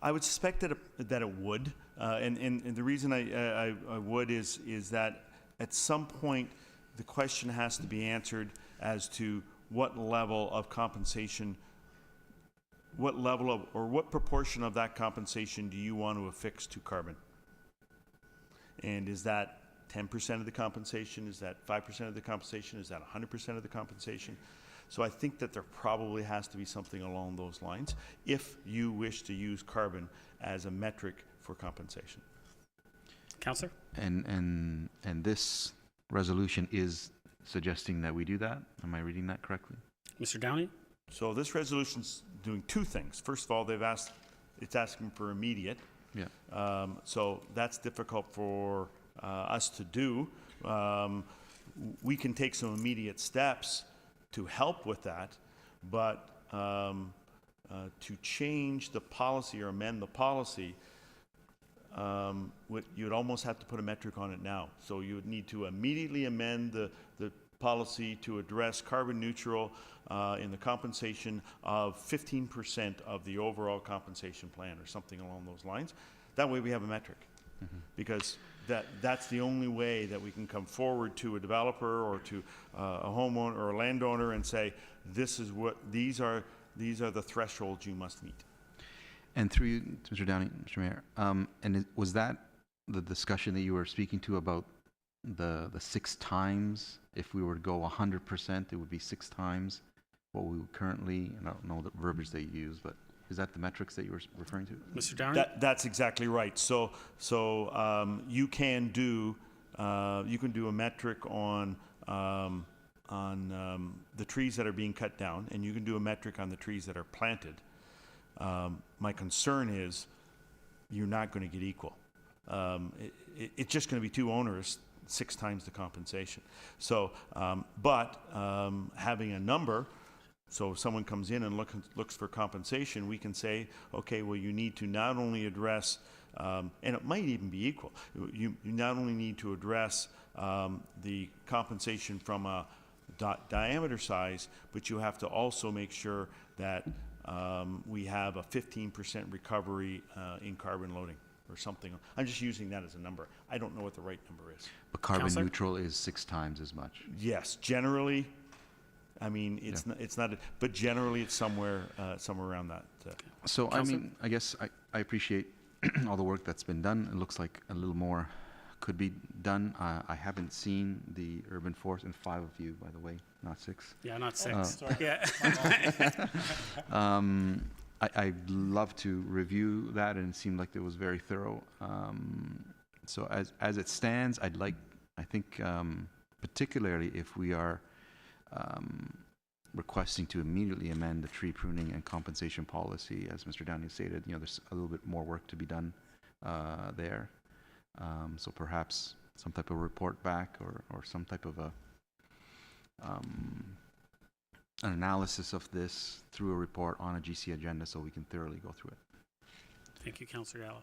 I would suspect that it would, and the reason I would is that at some point the question has to be answered as to what level of compensation, what level of, or what proportion of that compensation do you want to affix to carbon? And is that 10% of the compensation? Is that 5% of the compensation? Is that 100% of the compensation? So I think that there probably has to be something along those lines if you wish to use carbon as a metric for compensation. Councillor? And this resolution is suggesting that we do that? Am I reading that correctly? Mr. Downey? So this resolution's doing two things. First of all, it's asking for immediate. Yeah. So that's difficult for us to do. We can take some immediate steps to help with that, but to change the policy or amend the policy, you'd almost have to put a metric on it now. So you would need to immediately amend the policy to address carbon neutral in the compensation of 15% of the overall compensation plan or something along those lines. That way we have a metric. Mm-hmm. Because that's the only way that we can come forward to a developer or to a homeowner or a landowner and say, this is what, these are the thresholds you must meet. And through you, Mr. Downey, Mr. Mayor, was that the discussion that you were speaking to about the 6 times? If we were to go 100%, it would be 6 times what we currently, and I don't know the verbiage they use, but is that the metrics that you were referring to? Mr. Downey? That's exactly right. So you can do a metric on the trees that are being cut down, and you can do a metric on the trees that are planted. My concern is you're not going to get equal. It's just going to be too onerous, 6 times the compensation. So, having a number, so if someone comes in and looks for compensation, we can say, okay, well, you need to not only address, and it might even be equal, you not only need to address the compensation from a diameter size, but you have to also make sure that we have a 15% recovery in carbon loading or something. I'm just using that as a number. I don't know what the right number is. But carbon Councillor? neutral is 6 times as much. Yes, generally, I mean, it's not, but generally it's somewhere around that. So, I Counselor? mean, I guess I appreciate all the work that's been done. It looks like a little more could be done. I haven't seen the urban forest, and 5 of you, by the way, not 6. Yeah, not 6. Yeah. I'd love to review that, and it seemed like it was very thorough. So as it stands, I think particularly if we are requesting to immediately amend the tree pruning and compensation policy, as Mr. Downey stated, there's a little bit more work to be done there. So perhaps some type of report back or some type of an analysis of this through a report on a GC agenda so we can thoroughly go through it. Thank you, Councillor Gallo.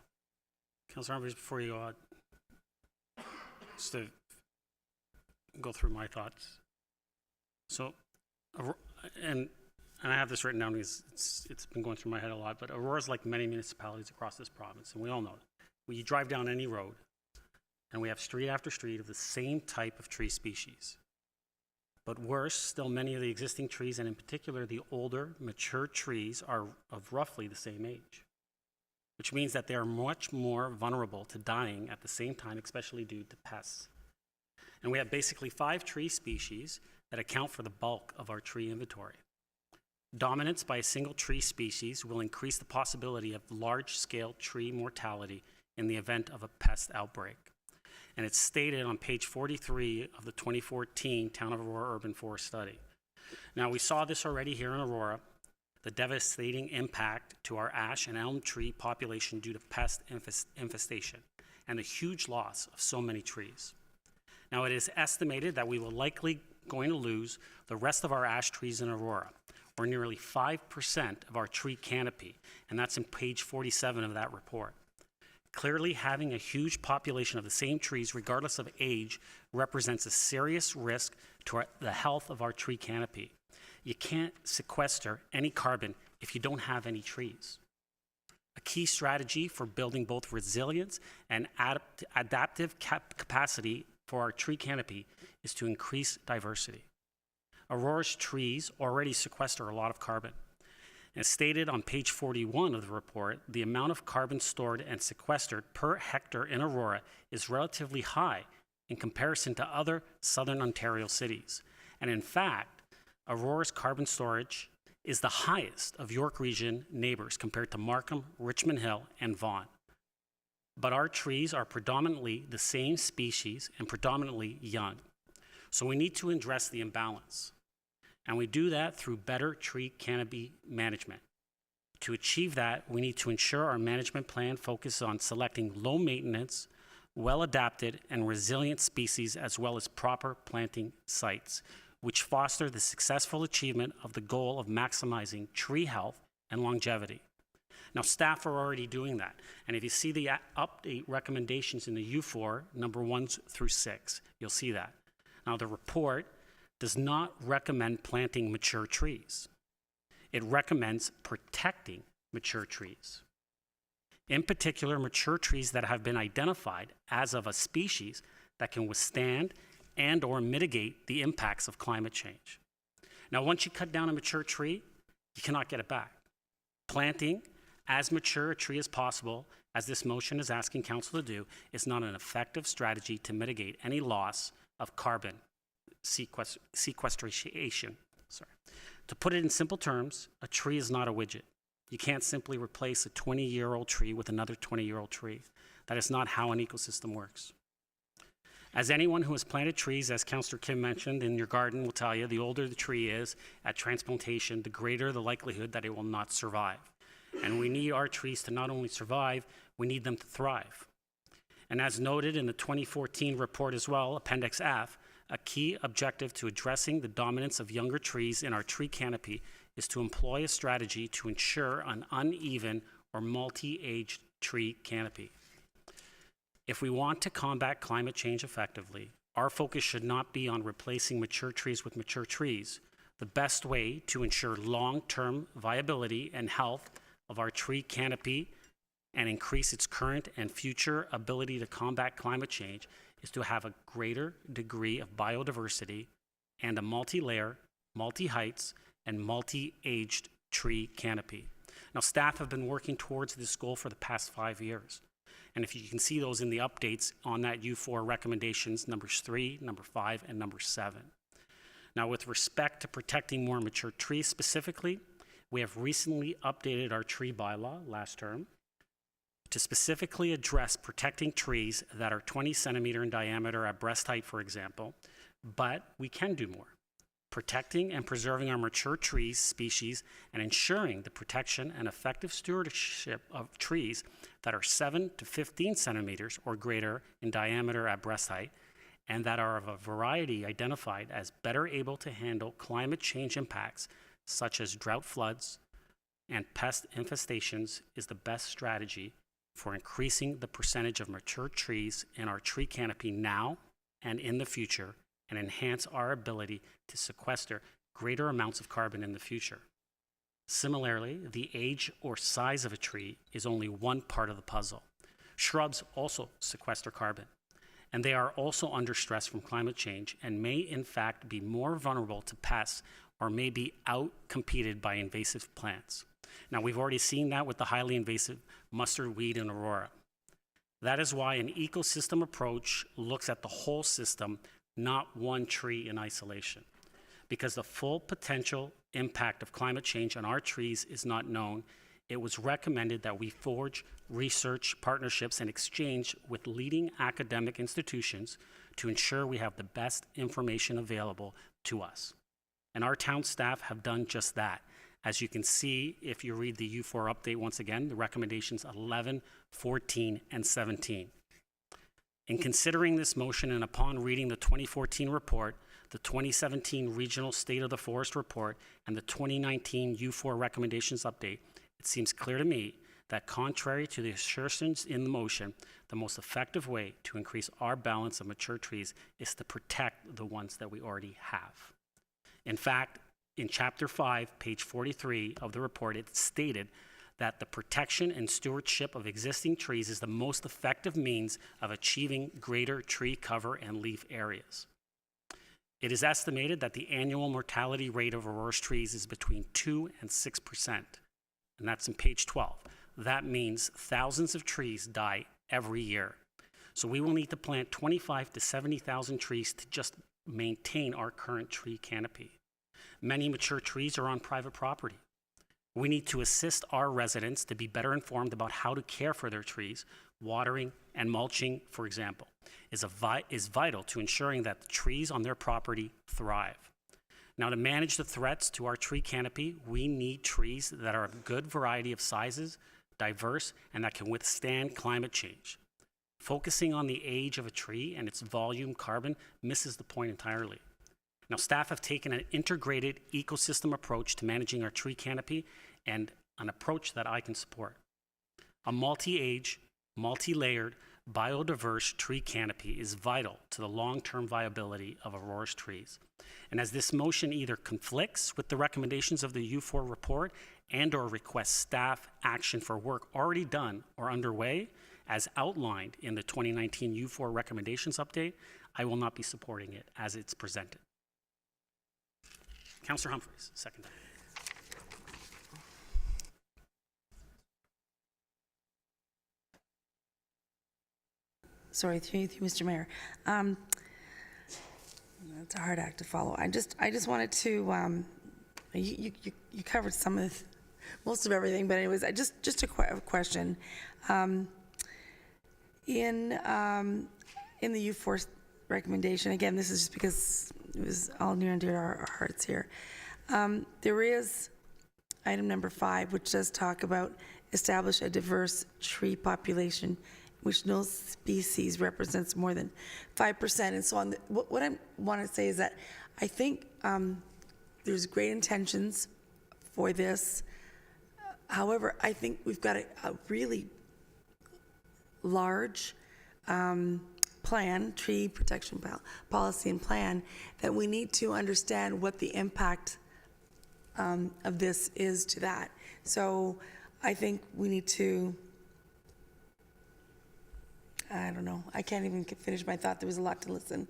Councillor Humphries, before you go on, just to go through my thoughts. So, and I have this written down because it's been going through my head a lot, but Aurora's like many municipalities across this province, and we all know it. You drive down any road, and we have street after street of the same type of tree species. But worse, still many of the existing trees, and in particular the older, mature trees, are of roughly the same age, which means that they are much more vulnerable to dying at the same time, especially due to pests. And we have basically 5 tree species that account for the bulk of our tree inventory. Dominance by a single tree species will increase the possibility of large-scale tree mortality in the event of a pest outbreak. And it's stated on page 43 of the 2014 Town of Aurora Urban Forest Study. Now, we saw this already here in Aurora, the devastating impact to our ash and elm tree population due to pest infestation and the huge loss of so many trees. Now, it is estimated that we will likely going to lose the rest of our ash trees in Aurora, or nearly 5% of our tree canopy, and that's in page 47 of that report. Clearly, having a huge population of the same trees, regardless of age, represents a serious risk to the health of our tree canopy. You can't sequester any carbon if you don't have any trees. A key strategy for building both resilience and adaptive capacity for our tree canopy is to increase diversity. Aurora's trees already sequester a lot of carbon. As stated on page 41 of the report, the amount of carbon stored and sequestered per hectare in Aurora is relatively high in comparison to other southern Ontario cities. And in fact, Aurora's carbon storage is the highest of York Region neighbors compared to Markham, Richmond Hill, and Vaughan. But our trees are predominantly the same species and predominantly young. So we need to address the imbalance. And we do that through better tree canopy management. To achieve that, we need to ensure our management plan focuses on selecting low maintenance, well-adapted, and resilient species, as well as proper planting sites, which foster the successful achievement of the goal of maximizing tree health and longevity. Now, staff are already doing that. And if you see the update recommendations in the U4, number 1 through 6, you'll see that. Now, the report does not recommend planting mature trees. It recommends protecting mature trees. In particular, mature trees that have been identified as of a species that can withstand and or mitigate the impacts of climate change. Now, once you cut down a mature tree, you cannot get it back. Planting as mature a tree as possible, as this motion is asking council to do, is not an effective strategy to mitigate any loss of carbon sequestration. To put it in simple terms, a tree is not a widget. You can't simply replace a 20-year-old tree with another 20-year-old tree. That is not how an ecosystem works. As anyone who has planted trees, as Councillor Kim mentioned, in your garden will tell you, the older the tree is at transplantation, the greater the likelihood that it will not survive. And we need our trees to not only survive, we need them to thrive. And as noted in the 2014 report as well, Appendix F, a key objective to addressing the dominance of younger trees in our tree canopy is to employ a strategy to ensure an uneven or multi-aged tree canopy. If we want to combat climate change effectively, our focus should not be on replacing mature trees with mature trees. The best way to ensure long-term viability and health of our tree canopy and increase its current and future ability to combat climate change is to have a greater degree of biodiversity and a multi-layer, multi-heights, and multi-aged tree canopy. Now, staff have been working towards this goal for the past 5 years. And if you can see those in the updates on that U4 recommendations, numbers 3, number 5, and number 7. Now, with respect to protecting more mature trees specifically, we have recently updated our tree bylaw last term to specifically address protecting trees that are 20 centimeter in diameter at breast height, for example, but we can do more. Protecting and preserving our mature trees species and ensuring the protection and effective stewardship of trees that are 7 to 15 centimeters or greater in diameter at breast height and that are of a variety identified as better able to handle climate change impacts such as drought, floods, and pest infestations is the best strategy for increasing the percentage of mature trees in our tree canopy now and in the future, and enhance our ability to sequester greater amounts of carbon in the future. Similarly, the age or size of a tree is only one part of the puzzle. Shrubs also sequester carbon, and they are also under stress from climate change and may in fact be more vulnerable to pests or may be out-competed by invasive plants. Now, we've already seen that with the highly invasive mustard weed in Aurora. That is why an ecosystem approach looks at the whole system, not one tree in isolation. Because the full potential impact of climate change on our trees is not known, it was recommended that we forge research partnerships and exchange with leading academic institutions to ensure we have the best information available to us. And our town staff have done just that. As you can see, if you read the U4 update once again, the recommendations 11, 14, and 17. In considering this motion and upon reading the 2014 report, the 2017 Regional State of the Forest report, and the 2019 U4 recommendations update, it seems clear to me that contrary to the assertions in the motion, the most effective way to increase our balance of mature trees is to protect the ones that we already have. In fact, in Chapter 5, page 43 of the report, it stated that the protection and stewardship of existing trees is the most effective means of achieving greater tree cover and leaf areas. It is estimated that the annual mortality rate of Aurora's trees is between 2 and 6%, and that's in page 12. That means thousands of trees die every year. So we will need to plant 25 to 70,000 trees to just maintain our current tree canopy. Many mature trees are on private property. We need to assist our residents to be better informed about how to care for their trees. Watering and mulching, for example, is vital to ensuring that the trees on their property thrive. Now, to manage the threats to our tree canopy, we need trees that are of a good variety of sizes, diverse, and that can withstand climate change. Focusing on the age of a tree and its volume carbon misses the point entirely. Now, staff have taken an integrated ecosystem approach to managing our tree canopy, and an approach that I can support. A multi-age, multi-layered, biodiverse tree canopy is vital to the long-term viability of Aurora's trees. And as this motion either conflicts with the recommendations of the U4 report and or requests staff action for work already done or underway, as outlined in the 2019 U4 recommendations update, I will not be supporting it as it's presented. Councillor Humphreys, second. Sorry, through you, Mr. Mayor. It's a hard act to follow. I just wanted to, you covered most of everything, but anyways, just a question. In the U4 recommendation, again, this is just because it was all near and dear to our hearts here. There is item number 5, which does talk about establish a diverse tree population which no species represents more than 5% and so on. What I want to say is that I think there's great intentions for this. However, I think we've got a really large plan, tree protection policy and plan, that we need to understand what the impact of this is to that. So I think we need to I don't know. I can't even finish my thought. There was a lot to listen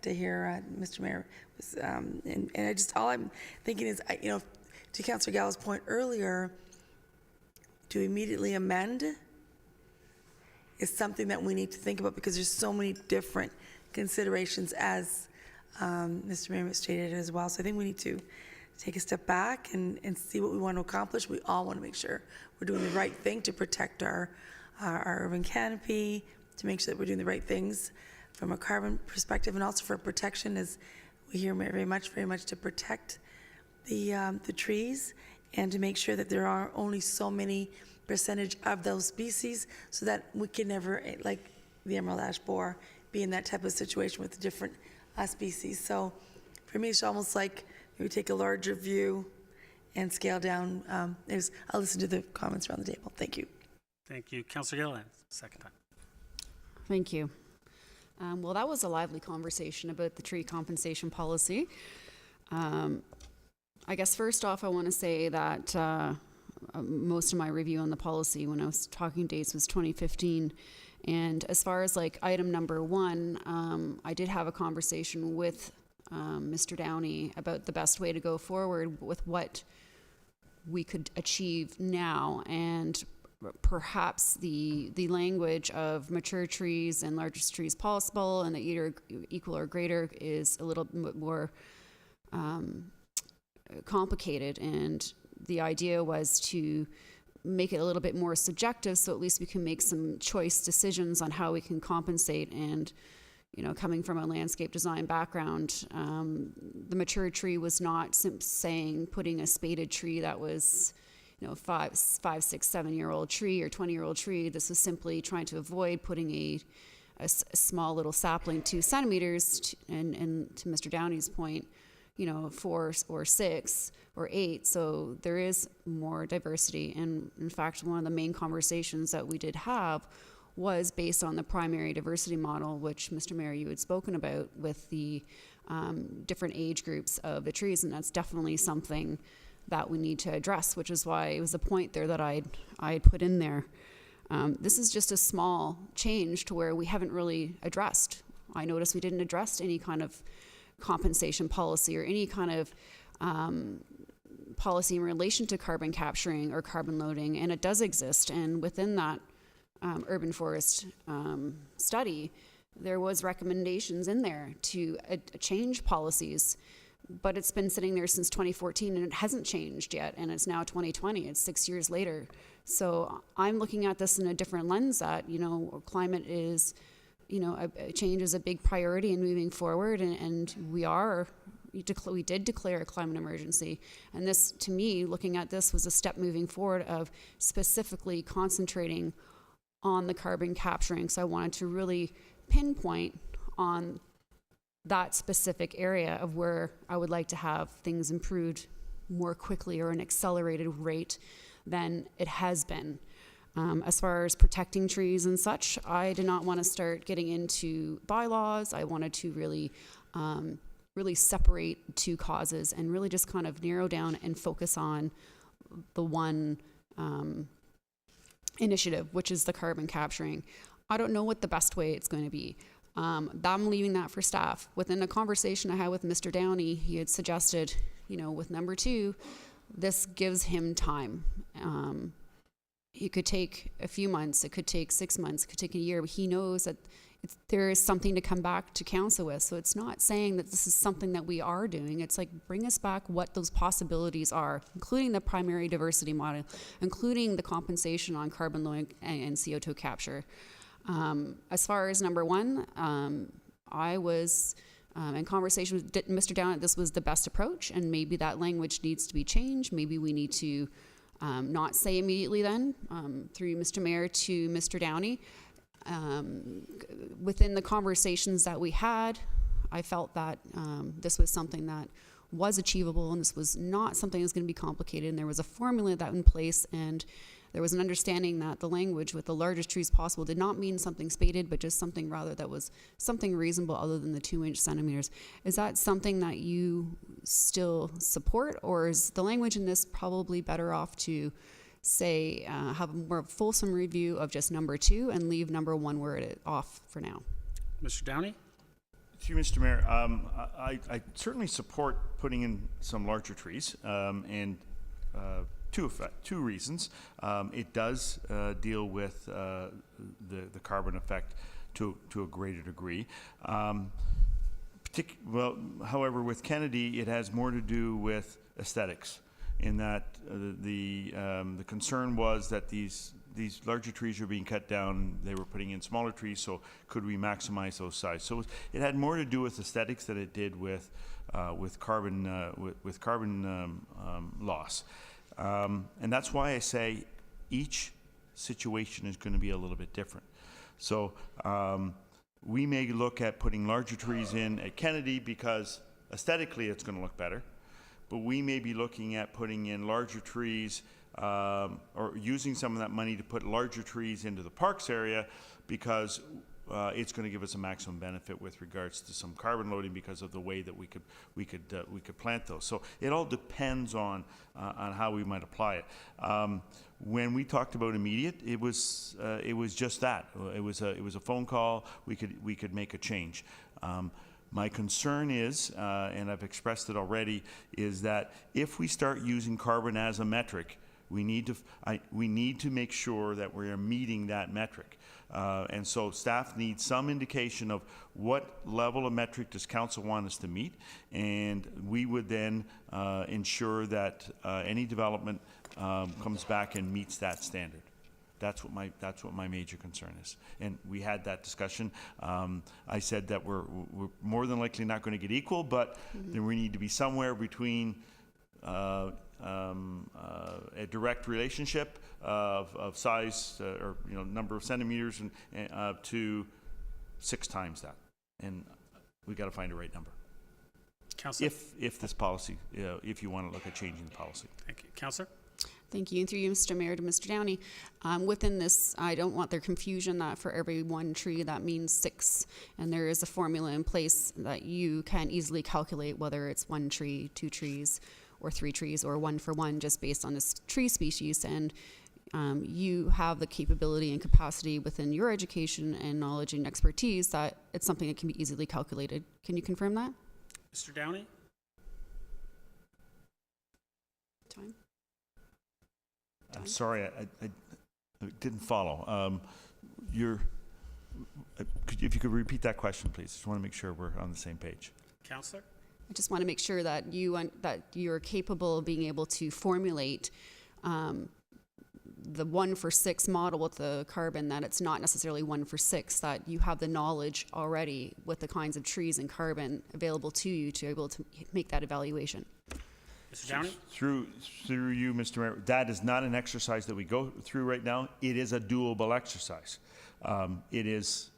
to hear, Mr. Mayor. Was, and I just, all I'm thinking is, you know, to Councillor Gallo's point earlier, to immediately amend is something that we need to think about, because there's so many different considerations, as Mr. Mayor stated as well. So I think we need to take a step back and see what we want to accomplish. We all want to make sure we're doing the right thing to protect our urban canopy, to make sure that we're doing the right things from a carbon perspective, and also for protection, as we hear very much to protect the trees, and to make sure that there are only so many percentage of those species, so that we can never, like the emerald ash borer, be in that type of situation with the different species. So for me, it's almost like we take a larger view and scale down. I'll listen to the comments around the table. Thank you. Thank you. Councillor Gilliland, second time. Thank you. Well, that was a lively conversation about the tree compensation policy. I guess first off, I want to say that most of my review on the policy when I was talking dates was 2015. And as far as like item number 1, I did have a conversation with Mr. Downey about the best way to go forward with what we could achieve now, and perhaps the language of mature trees and largest trees possible, and that either equal or greater is a little bit more complicated. And the idea was to make it a little bit more subjective, so at least we can make some choice decisions on how we can compensate. And you know, coming from a landscape design background, the mature tree was not saying putting a spaded tree that was, you know, 5, 6, 7-year-old tree or 20-year-old tree. This was simply trying to avoid putting a small little sapling 2 centimeters, and to Mr. Downey's point, you know, 4 or 6 or 8. So there is more diversity. And in fact, one of the main conversations that we did have was based on the primary diversity model, which Mr. Mayor, you had spoken about, with the different age groups of the trees. And that's definitely something that we need to address, which is why it was a point there that I put in there. This is just a small change to where we haven't really addressed. I noticed we didn't address any kind of compensation policy or any kind of policy in relation to carbon capturing or carbon loading, and it does exist. And within that urban forest study, there was recommendations in there to change policies, but it's been sitting there since 2014 and it hasn't changed yet, and it's now 2020. It's 6 years later. So I'm looking at this in a different lens, that, you know, climate is, you know, a change is a big priority in moving forward, and we did declare a climate emergency. And this, to me, looking at this, was a step moving forward of specifically concentrating on the carbon capturing. So I wanted to really pinpoint on that specific area of where I would like to have things improved more quickly or an accelerated rate than it has been. As far as protecting trees and such, I did not want to start getting into bylaws. I wanted to really separate 2 causes and really just kind of narrow down and focus on the one initiative, which is the carbon capturing. I don't know what the best way it's going to be. I'm leaving that for staff. Within a conversation I had with Mr. Downey, he had suggested, you know, with number 2, this gives him time. It could take a few months, it could take 6 months, it could take a year, but he knows that there is something to come back to council with. So it's not saying that this is something that we are doing. It's like, bring us back what those possibilities are, including the primary diversity model, including the compensation on carbon loading and CO2 capture. As far as number 1, I was in conversation with Mr. Downey, this was the best approach, and maybe that language needs to be changed. Maybe we need to not say immediately then, through Mr. Mayor to Mr. Downey. Within the conversations that we had, I felt that this was something that was achievable, and this was not something that was going to be complicated, and there was a formula that in place, and there was an understanding that the language with the largest trees possible did not mean something spaded, but just something rather that was something reasonable other than the 2 centimeters. Is that something that you still support, or is the language in this probably better off to say, have a more fulsome review of just number 2 and leave number 1 where it is off for now. Mr. Downey? Through you, Mr. Mayor, I certainly support putting in some larger trees, and two reasons. It does deal with the carbon effect to a greater degree. However, with Kennedy, it has more to do with aesthetics, in that the concern was that these larger trees were being cut down. They were putting in smaller trees, so could we maximize those size? So it had more to do with aesthetics than it did with carbon loss, and that's why I say each situation is going to be a little bit different. So we may look at putting larger trees in at Kennedy because aesthetically it's going to look better, but we may be looking at putting in larger trees or using some of that money to put larger trees into the parks area because it's going to give us a maximum benefit with regards to some carbon loading because of the way that we could plant those. So it all depends on how we might apply it. When we talked about immediate, it was just that. It was a phone call. We could make a change. My concern is, and I've expressed it already, is that if we start using carbon as a metric, we need to make sure that we are meeting that metric. And so staff needs some indication of what level of metric does council want us to meet, and we would then ensure that any development comes back and meets that standard. That's what my major concern is, and we had that discussion. I said that we're more than likely not going to get equal, but then we need to be somewhere between a direct relationship of size or number of centimeters and to 6 times that, and we got to find the right number. Councillor? If this policy, if you want to look at changing the policy. Thank you. Councillor? Thank you. And through you, Mr. Mayor, to Mr. Downey. Within this, I don't want their confusion that for every 1 tree, that means 6. And there is a formula in place that you can easily calculate whether it's 1 tree, 2 trees, or 3 trees, or 1 for 1, just based on this tree species. And you have the capability and capacity within your education and knowledge and expertise that it's something that can be easily calculated. Can you confirm that? Mr. Downey? Time? I'm sorry, I didn't follow. If you could repeat that question, please. Just want to make sure we're on the same page. Councillor? I just want to make sure that you're capable of being able to formulate the 1 for 6 model with the carbon, that it's not necessarily 1 for 6, that you have the knowledge already with the kinds of trees and carbon available to you to be able to make that evaluation. Mr. Downey? Through you, Mr. Mayor, that is not an exercise that we go through right now. It is a doable exercise. It is,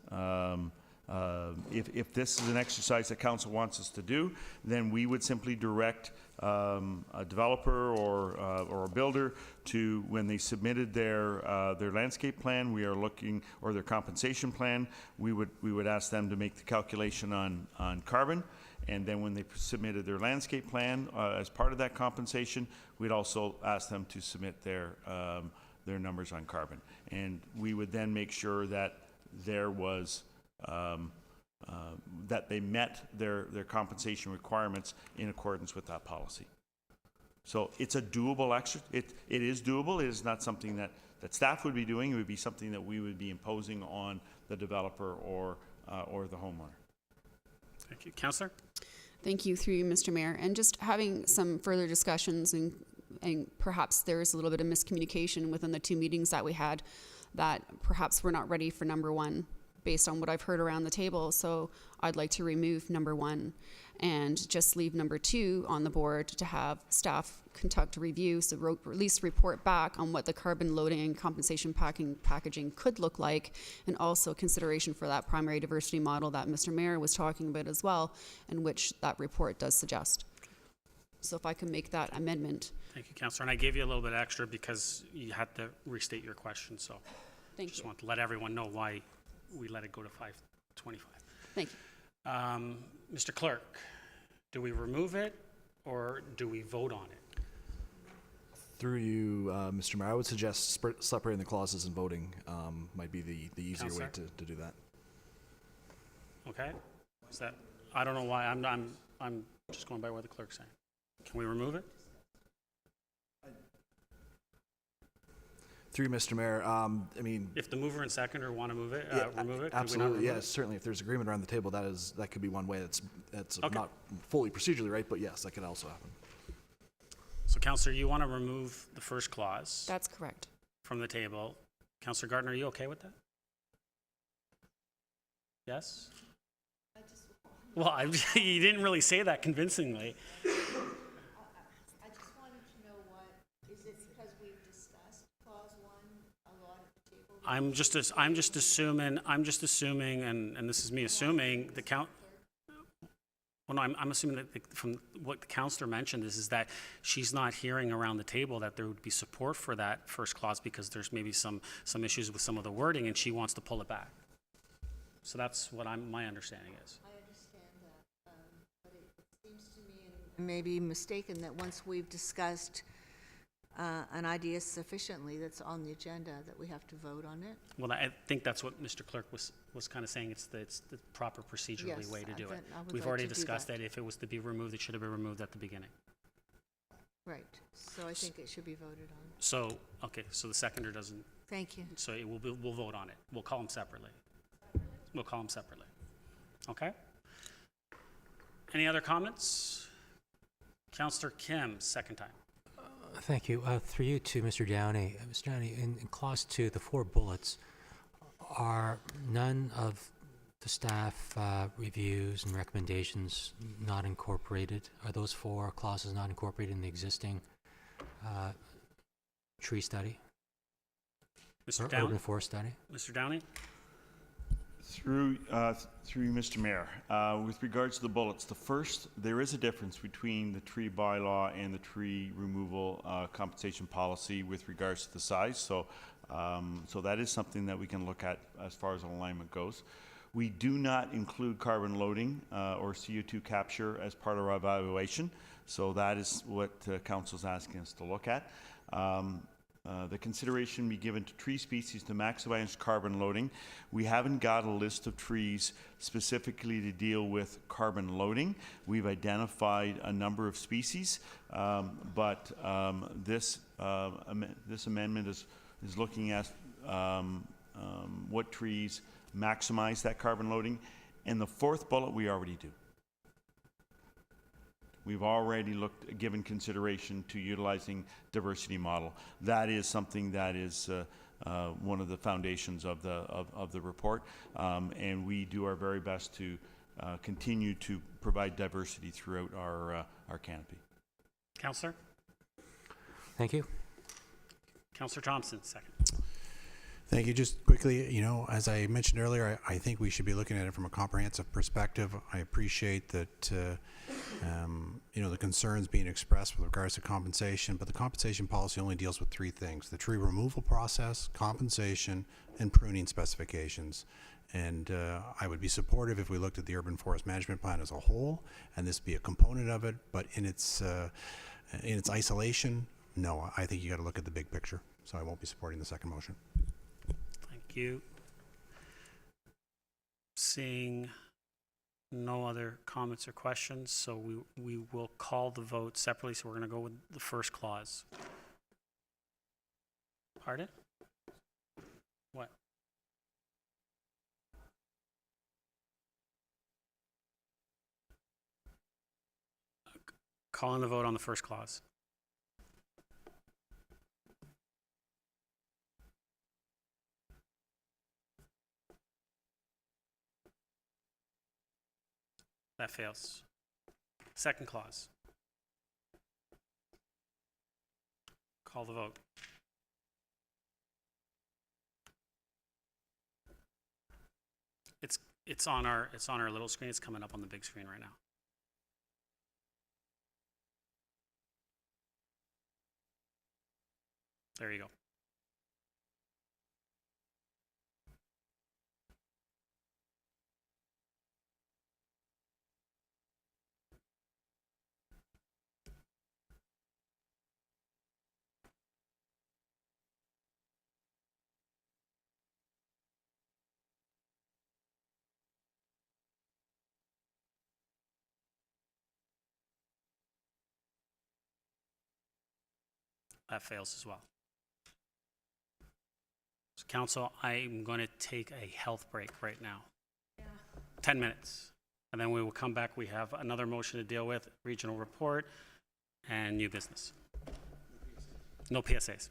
if this is an exercise that council wants us to do, then we would simply direct a developer or a builder to, when they submitted their landscape plan, we are looking, or their compensation plan, we would ask them to make the calculation on carbon. And then when they submitted their landscape plan as part of that compensation, we'd also ask them to submit their numbers on carbon. And we would then make sure that there was that they met their compensation requirements in accordance with that policy. So it's a doable exercise. It is doable. It is not something that staff would be doing. It would be something that we would be imposing on the developer or the homeowner. Thank you. Councillor? Thank you, through you, Mr. Mayor. And just having some further discussions, and perhaps there is a little bit of miscommunication within the 2 meetings that we had, that perhaps we're not ready for number 1 based on what I've heard around the table. So I'd like to remove number 1 and just leave number 2 on the board to have staff conduct a review, so at least report back on what the carbon loading and compensation packaging could look like, and also consideration for that primary diversity model that Mr. Mayor was talking about as well, and which that report does suggest. So if I can make that amendment. Thank you, Councillor. And I gave you a little bit extra because you had to restate your question, so Thank just you. want to let everyone know why we let it go to 525. Thank you. Mr. Clerk, do we remove it or do we vote on it? Through you, Mr. Mayor, I would suggest separating the clauses and voting might be the easier way Counselor? to do that. Okay? Is that, I don't know why, I'm just going by what the clerk's saying. Can we remove it? Through you, Mr. Mayor, I mean, If the mover and seconder want to move it, yeah, remove it? Could we not absolutely, remove yes, it? certainly. If there's agreement around the table, that could be one way. That's Okay. not fully procedurally right, but yes, that could also happen. So Counselor, you want to remove the first clause That's correct. from the table. Counselor Gardner, are you okay with that? Yes? Well, you didn't really say that convincingly. I just wanted to know what, is it because we've discussed clause 1 a lot at the table? I'm just assuming, and this is me assuming, the count, well, no, I'm assuming that from what the counselor mentioned is that she's not hearing around the table that there would be support for that first clause because there's maybe some issues with some of the wording and she wants to pull it back. So that's what my understanding is. I understand that, but it seems to me, and maybe mistaken, that once we've discussed an idea sufficiently that's on the agenda, that we have to vote on it. Well, I think that's what Mr. Clerk was kind of saying. It's the proper procedurally Yes, way to do it. I would We've like already to do discussed that. that if it was to be removed, it should have been removed at the beginning. Right, so I think it should be voted on. So, okay, so the seconder doesn't, Thank you. so we'll vote on it. We'll call them separately. We'll call them separately. Okay? Any other comments? Counselor Kim, second time. Thank you. Through you to Mr. Downey. Mr. Downey, in clause 2, the 4 bullets, are none of the staff reviews and recommendations not incorporated? Are those 4 clauses not incorporated in the existing tree study? Mr. Or Downey? urban forest study? Mr. Downey? Through you, Mr. Mayor, with regards to the bullets, there is a difference between the tree bylaw and the tree removal compensation policy with regards to the size. So that is something that we can look at as far as alignment goes. We do not include carbon loading or CO2 capture as part of our evaluation. So that is what Council's asking us to look at. The consideration be given to tree species to maximize carbon loading. We haven't got a list of trees specifically to deal with carbon loading. We've identified a number of species, but this amendment is looking at what trees maximize that carbon loading. And the 4th bullet we already do. We've already given consideration to utilizing diversity model. That is something that is one of the foundations of the report, and we do our very best to continue to provide diversity throughout our canopy. Counselor? Thank you. Counselor Thompson, second. Thank you. Just quickly, as I mentioned earlier, I think we should be looking at it from a comprehensive perspective. I appreciate that, the concerns being expressed with regards to compensation, but the compensation policy only deals with 3 things: the tree removal process, compensation, and pruning specifications. And I would be supportive if we looked at the urban forest management plan as a whole, and this be a component of it, but in its isolation, no, I think you got to look at the big picture. So I won't be supporting the second motion. Thank you. Seeing no other comments or questions, so we will call the vote separately, so we're going to go with the first clause. Pardon? What? Calling the vote on the first clause. That fails. Second clause. Call the vote. It's on our little screen. It's coming up on the big screen right now. There you go. that fails as well. So council, I'm going to take a health break right now. 10 minutes. And then we will come back. We have another motion to deal with, regional report, and new business. No PSAs.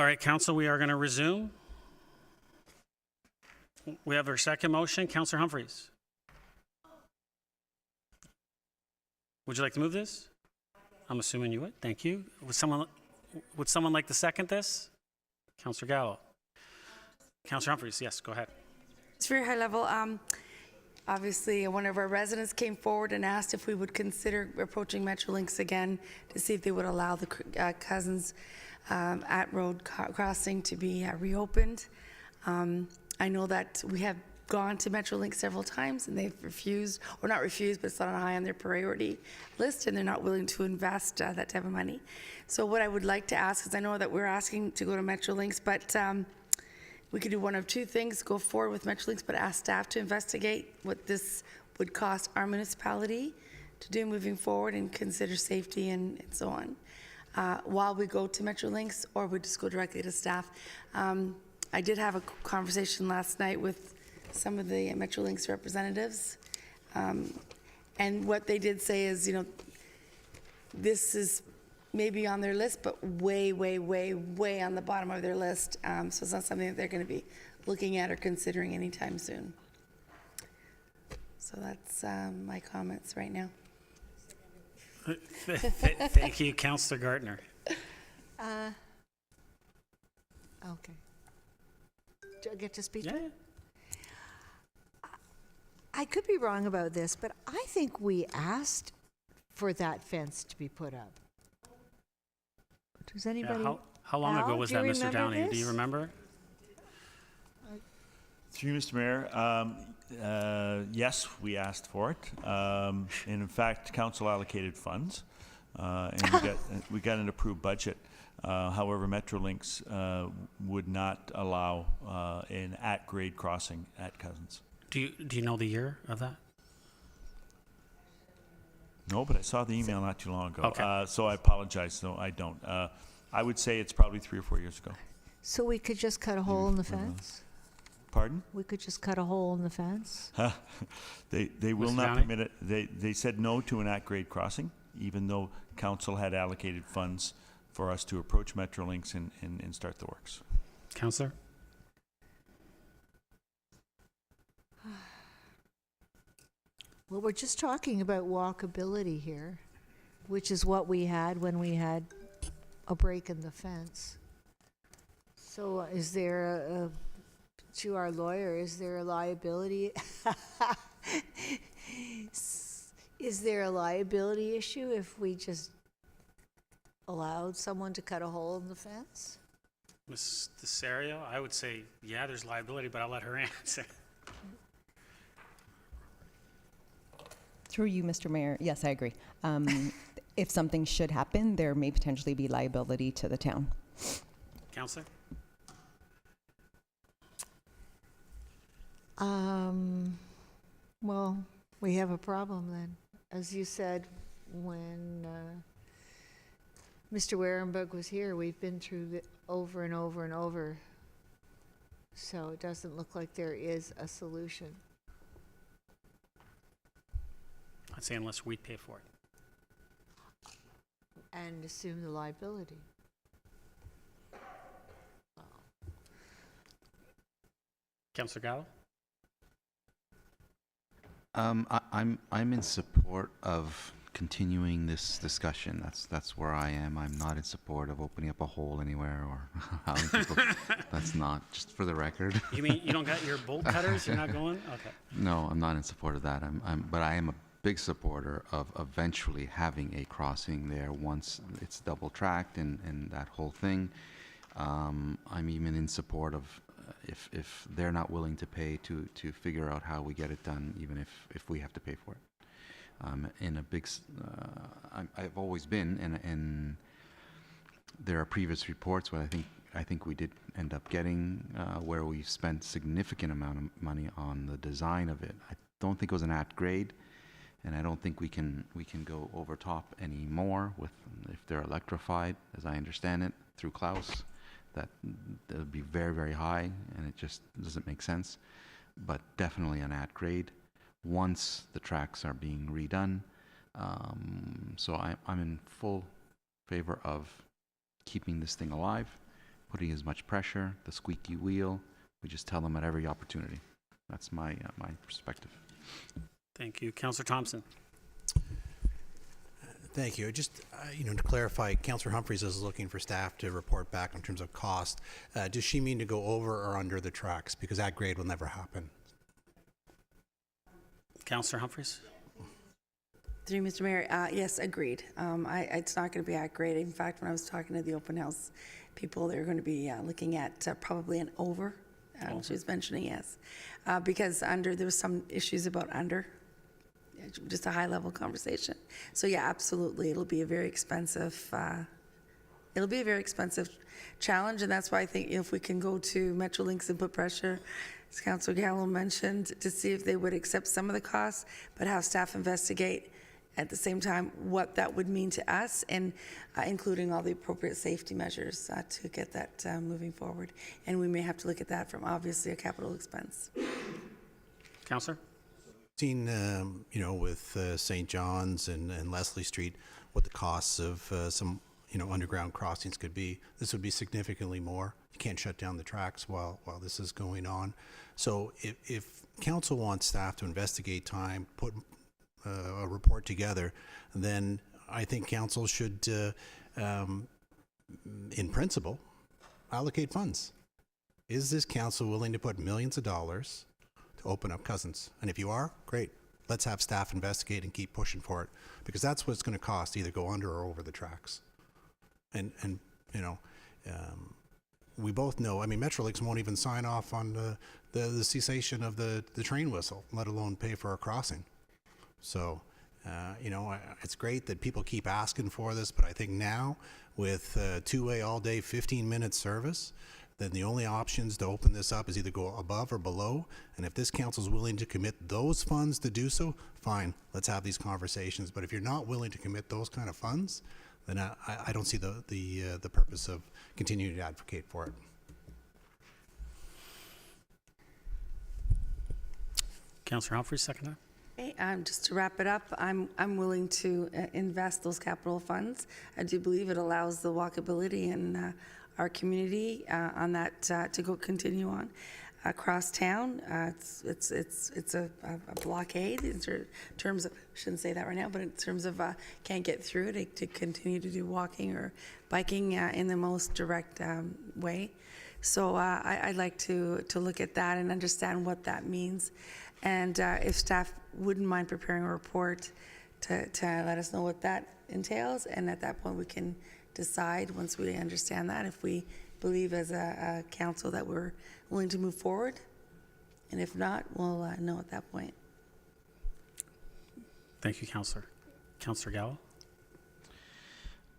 All right, council, we are going to resume. We have our second motion. Councillor Humphreys. Would you like to move this? I'm assuming you would. Thank you. Would someone like to second this? Councillor Gallo. Councillor Humphreys, yes, go ahead. It's very high level. Obviously, one of our residents came forward and asked if we would consider approaching Metrolinx again to see if they would allow the Cousins at road crossing to be reopened. I know that we have gone to Metrolinx several times and they've refused, or not refused, but it's not high on their priority list and they're not willing to invest that type of money. So what I would like to ask is, I know that we're asking to go to Metrolinx, but we could do one of two things: go forward with Metrolinx, but ask staff to investigate what this would cost our municipality to do moving forward and consider safety and so on while we go to Metrolinx, or we just go directly to staff. I did have a conversation last night with some of the Metrolinx representatives, and what they did say is, you know, this is maybe on their list, but way, way, way, way on the bottom of their list. So it's not something that they're going to be looking at or considering anytime soon. So that's my comments right now. Thank you, Councillor Gartner. Okay. Do I get to speak? Yeah. I could be wrong about this, but I think we asked for that fence to be put up. Does anybody? How long ago Al, was do that, you Mr. remember Downey? Do this? you remember? Through you, Mr. Mayor, yes, we asked for it. And in fact, council allocated funds, and we got an approved budget. However, Metrolinx would not allow an at-grade crossing at Cousins. Do you know the year of that? No, but I saw the email not too long ago. Okay. So I apologize. No, I don't. I would say it's probably 3 or 4 years ago. So we could just cut a hole in the fence? Pardon? We could just cut a hole in the fence? They will Mr. not Downey? permit it. They said no to an at-grade crossing, even though council had allocated funds for us to approach Metrolinx and start the works. Councillor? Well, we're just talking about walkability here, which is what we had when we had a break in the fence. So is there to our lawyer, is there a liability? Is there a liability issue if we just allowed someone to cut a hole in the fence? Ms. Desario, I would say, yeah, there's liability, but I'll let her answer. Through you, Mr. Mayor, yes, I agree. If something should happen, there may potentially be liability to the town. Councillor? Well, we have a problem then. As you said, when Mr. Warenberg was here, we've been through it over and over and over. So it doesn't look like there is a solution. I'd say unless we pay for it. And assume the liability. Councillor Gallo? I'm in support of continuing this discussion. That's where I am. I'm not in support of opening up a hole anywhere or allowing people. That's not, just for the record. You mean you don't got your bolt cutters? You're not going? Okay. No, I'm not in support of that. But I am a big supporter of eventually having a crossing there once it's double tracked and that whole thing. I'm even in support of if they're not willing to pay to figure out how we get it done, even if we have to pay for it. In a big, I've always been, and there are previous reports where I think we did end up getting where we spent significant amount of money on the design of it. I don't think it was an at grade, and I don't think we can go over top anymore with if they're electrified, as I understand it, through Klaus. That would be very, very high, and it just doesn't make sense. But definitely an at grade once the tracks are being redone. So I'm in full favor of keeping this thing alive putting as much pressure, the squeaky wheel. We just tell them at every opportunity. That's my perspective. Thank you. Councillor Thompson. Thank you. Just, to clarify, Councillor Humphreys is looking for staff to report back in terms of cost. Does she mean to go over or under the tracks? Because that grade will never happen. Councillor Humphreys. Through Mr. Mayor, yes, agreed. It's not going to be at grade. In fact, when I was talking to the open house people, they're going to be looking at probably an over. She was mentioning yes, because under there was some issues about under, just a high level conversation. So yeah, absolutely, it'll be a very expensive. It'll be a very expensive challenge, and that's why I think if we can go to Metrolinx and put pressure, as Councillor Gallo mentioned, to see if they would accept some of the costs, but have staff investigate at the same time what that would mean to us, and including all the appropriate safety measures to get that moving forward. And we may have to look at that from obviously a capital expense. Councillor. Seen, with St. John's and Leslie Street, what the costs of some, underground crossings could be. This would be significantly more. You can't shut down the tracks while this is going on. So if council wants staff to investigate time, put a report together, then I think council should, in principle, allocate funds. Is this council willing to put millions of dollars to open up Cousins? And if you are, great. Let's have staff investigate and keep pushing for it, because that's what it's going to cost, either go under or over the tracks. And we both know, Metrolinx won't even sign off on the cessation of the train whistle, let alone pay for a crossing. So, it's great that people keep asking for this, but I think now with two-way all day 15-minute service, then the only options to open this up is either go above or below. And if this council is willing to commit those funds to do so, fine, let's have these conversations. But if you're not willing to commit those kind of funds, then I don't see the purpose of continuing to advocate for it. Councillor Humphreys, second. Okay, just to wrap it up, I'm willing to invest those capital funds. I do believe it allows the walkability in our community on that to go continue on across town. It's a blockade in terms of, shouldn't say that right now, but in terms of can't get through it to continue to do walking or biking in the most direct way. So I'd like to look at that and understand what that means. And if staff wouldn't mind preparing a report to let us know what that entails, and at that point we can decide, once we understand that, if we believe as a council that we're willing to move forward, and if not, we'll know at that point. Thank you, Councillor. Councillor Gallo.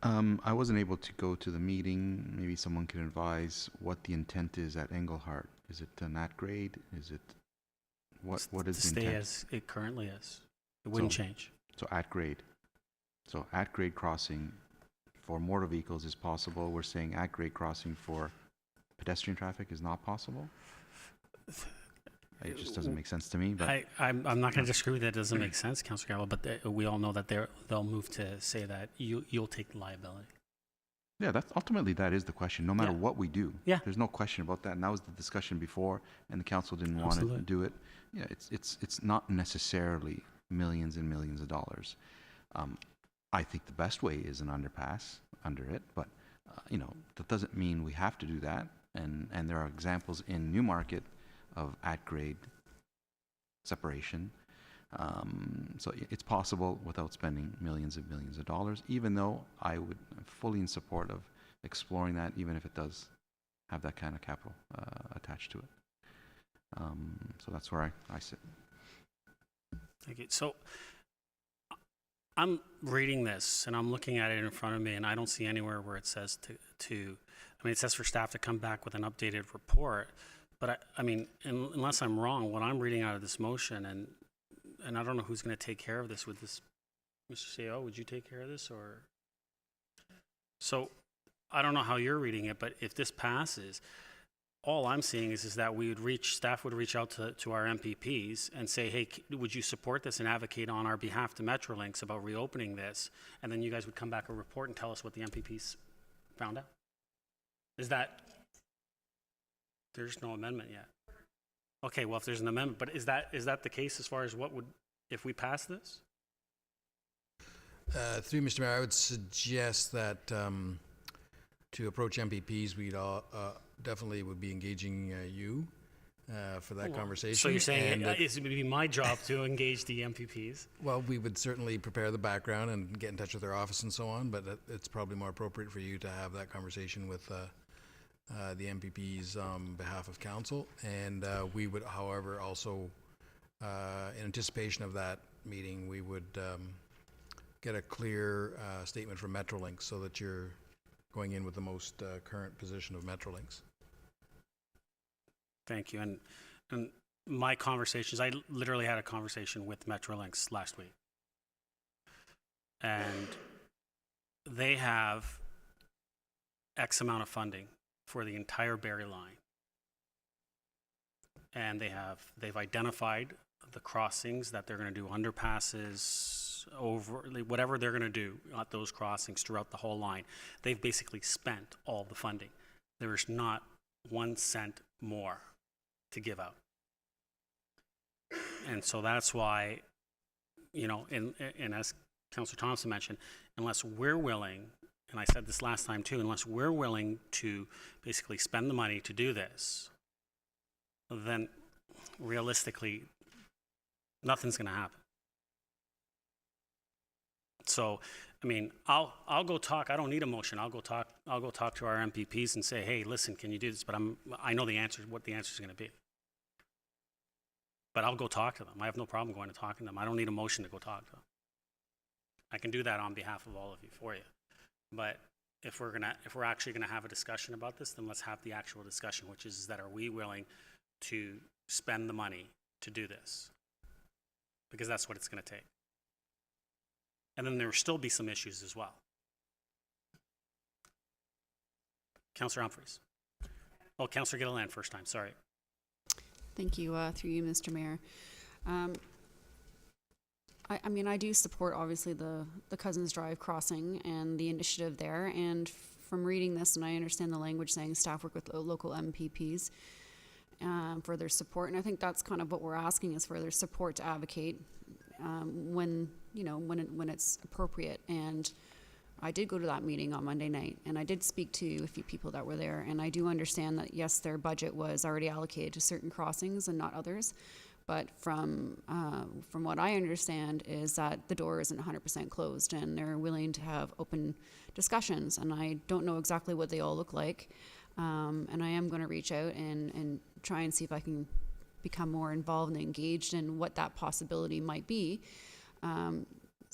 I wasn't able to go to the meeting. Maybe someone can advise what the intent is at Englehart. Is it an at grade? Is it what is the stay intent? as it currently is. It wouldn't change. So at grade. So at grade crossing for motor vehicles is possible. We're saying at grade crossing for pedestrian traffic is not possible. It just doesn't make sense to me. But I'm not going to disagree with that. It doesn't make sense, Councillor Gallo, but we all know that they'll move to say that you'll take liability. yeah, that is the question. No matter Yeah. what we do, Yeah. there's no question about that. And that was the discussion before, and the council didn't want to Absolutely. do it. Yeah, it's not necessarily millions and millions of dollars. I think the best way is an underpass under it, but that doesn't mean we have to do that. And there are examples in Newmarket of at-grade separation. So it's possible without spending millions and millions of dollars, even though I'm fully in support of exploring that, even if it does have that kind of capital attached to it. So that's where I sit. Thank you. So I'm reading this and I'm looking at it in front of me, and I don't see anywhere where it says it says for staff to come back with an updated report. But unless I'm wrong, what I'm reading out of this motion, and I don't know who's going to take care of this with this. Mr. CEO, would you take care of this, or? So I don't know how you're reading it, but if this passes, all I'm seeing is that staff would reach out to our MPPs and say, hey, would you support this and advocate on our behalf to Metrolinx about reopening this? And then you guys would come back a report and tell us what the MPPs found out. Is that There's no amendment yet. Okay, well, if there's an amendment, but is that the case as far as what would, if we pass this? Through Mr. Mayor, I would suggest that to approach MPPs, we'd definitely would be engaging you for that conversation. So you're saying and it would be my job to engage the MPPs? well, we would certainly prepare the background and get in touch with their office and so on, but it's probably more appropriate for you to have that conversation with the MPPs on behalf of council. And we would, however, also, in anticipation of that meeting, we would get a clear statement from Metrolinx so that you're going in with the most current position of Metrolinx. Thank you. And my conversations, I literally had a conversation with Metrolinx last week. And they have X amount of funding for the entire Barrie line. And they've identified the crossings that they're going to do, underpasses, over, whatever they're going to do at those crossings throughout the whole line. They've basically spent all the funding. There is not 1 cent more to give out. And so that's why, you know, and as Councillor Thompson mentioned, unless we're willing, and I said this last time too, unless we're willing to basically spend the money to do this, then realistically, nothing's going to happen. So, I mean, I'll go talk. I don't need a motion. I'll go talk to our MPPs and say, hey, listen, can you do this? But I know the answer, what the answer is going to be. But I'll go talk to them. I have no problem going to talking to them. I don't need a motion to go talk to them. I can do that on behalf of all of you for you. But if we're actually gonna have a discussion about this, then let's have the actual discussion, which is that are we willing to spend the money to do this? Because that's what it's gonna take. And then there will still be some issues as well. Councillor Humphreys. Oh, Councillor Gilliland first time, sorry. Thank you, through you, Mr. Mayor. I mean, I do support, obviously, the Cousins Drive crossing and the initiative there. And from reading this, and I understand the language saying staff work with local MPPs for their support. And I think that's kind of what we're asking, is for their support to advocate when it's appropriate. And I did go to that meeting on Monday night, and I did speak to a few people that were there, and I do understand that, yes, their budget was already allocated to certain crossings and not others, but from what I understand is that the door isn't 100% closed, and they're willing to have open discussions, and I don't know exactly what they all look like, and I am going to reach out and try and see if I can become more involved and engaged in what that possibility might be.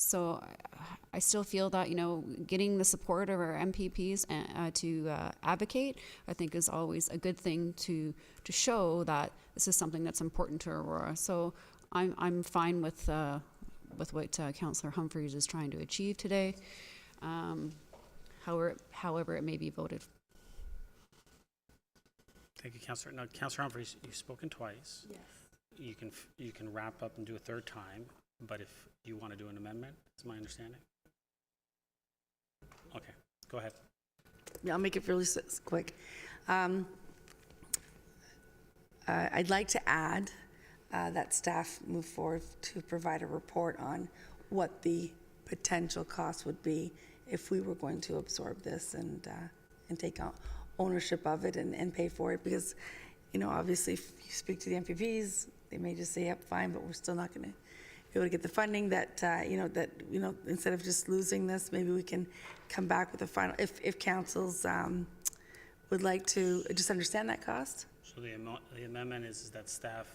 So I still feel that, you know, getting the support of our MPPs to advocate, I think, is always a good thing to show that this is something that's important to Aurora. So I'm fine with what Councillor Humphreys is trying to achieve today, however it may be voted. Thank you, Councillor. Now, Councillor Humphreys, you've spoken twice. Yes. You can wrap up and do a third time. But if you want to do an amendment, is my understanding? Okay, go ahead. Yeah, I'll make it really quick. I'd like to add that staff move forward to provide a report on what the potential cost would be if we were going to absorb this and take ownership of it and pay for it. Because, you know, obviously, if you speak to the MPPs, they may just say, yep, fine, but we're still not going to be able to get the funding that, instead of just losing this, maybe we can come back with a final, if councils would like to just understand that cost. So the amendment is that staff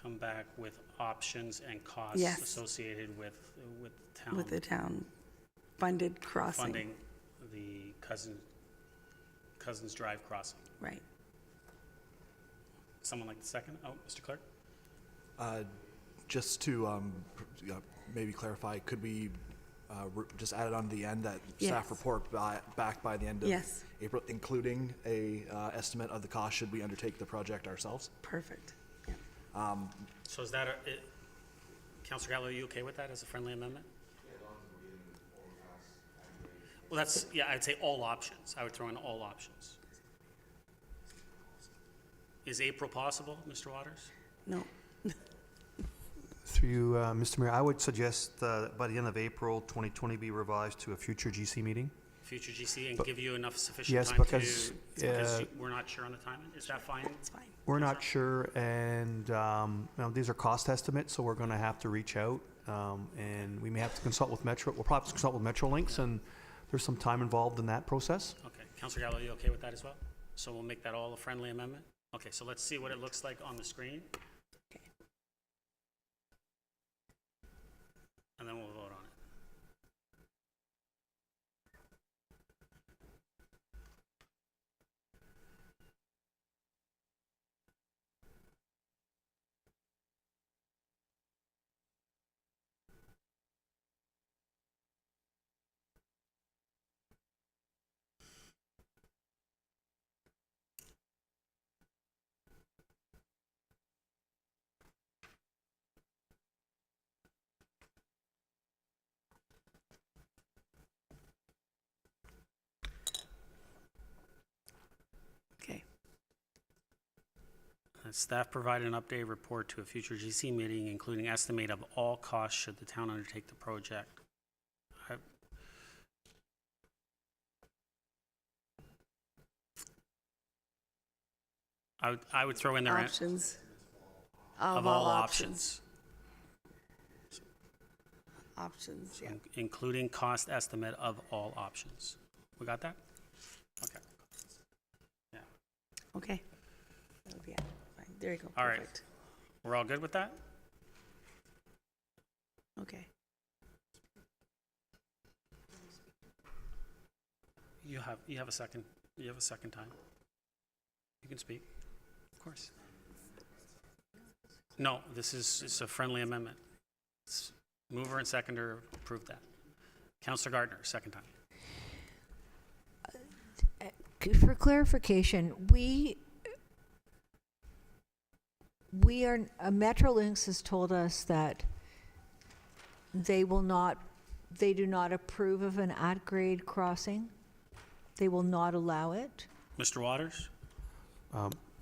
come back with options and costs Yes. associated with town. With the town funded crossing. Funding the Cousins Drive crossing. Right. Someone like the second? Oh, Mr. Clerk? Just to maybe clarify, could we just add it on the end that staff Yes. report back by the end of Yes. April, including a estimate of the cost should we undertake the project ourselves? Perfect. So is that Councillor Gallo, are you okay with that as a friendly amendment? Well, I'd say all options. I would throw in all options. Is April possible, Mr. Waters? No. Through you, Mr. Mayor, I would suggest by the end of April, 2020 be revised to a future GC meeting. Future GC and But- give you enough sufficient Yes, time because, we're not sure on the timing? Is that fine? It's fine. We're not sure, and these are cost estimates, so we're going to have to reach out, and we may have to consult with Metro. We'll probably consult with Metrolinx, and there's some time involved in that process. Okay. Councillor Gallo, you okay with that as well? So we'll make that all a friendly amendment? Okay, so let's see what it looks like on the screen. Okay. And then we'll vote on it. Okay. Staff provide an updated report to a future GC meeting, including estimate of all costs should the town undertake the project. I would throw in there Options. of all options, Options, yeah. including cost estimate of all options. We got that? Okay. Yeah. Okay. That'll be it. Fine. There you go. All right. Perfect. We're all good with that? Okay. You have a second. You have a second time. You can speak, of course. No, it's a friendly amendment. Mover and seconder approved that. Councillor Gardner, second time. For clarification, we are, Metrolinx has told us that they do not approve of an at-grade crossing. They will not allow it. Mr. Waters?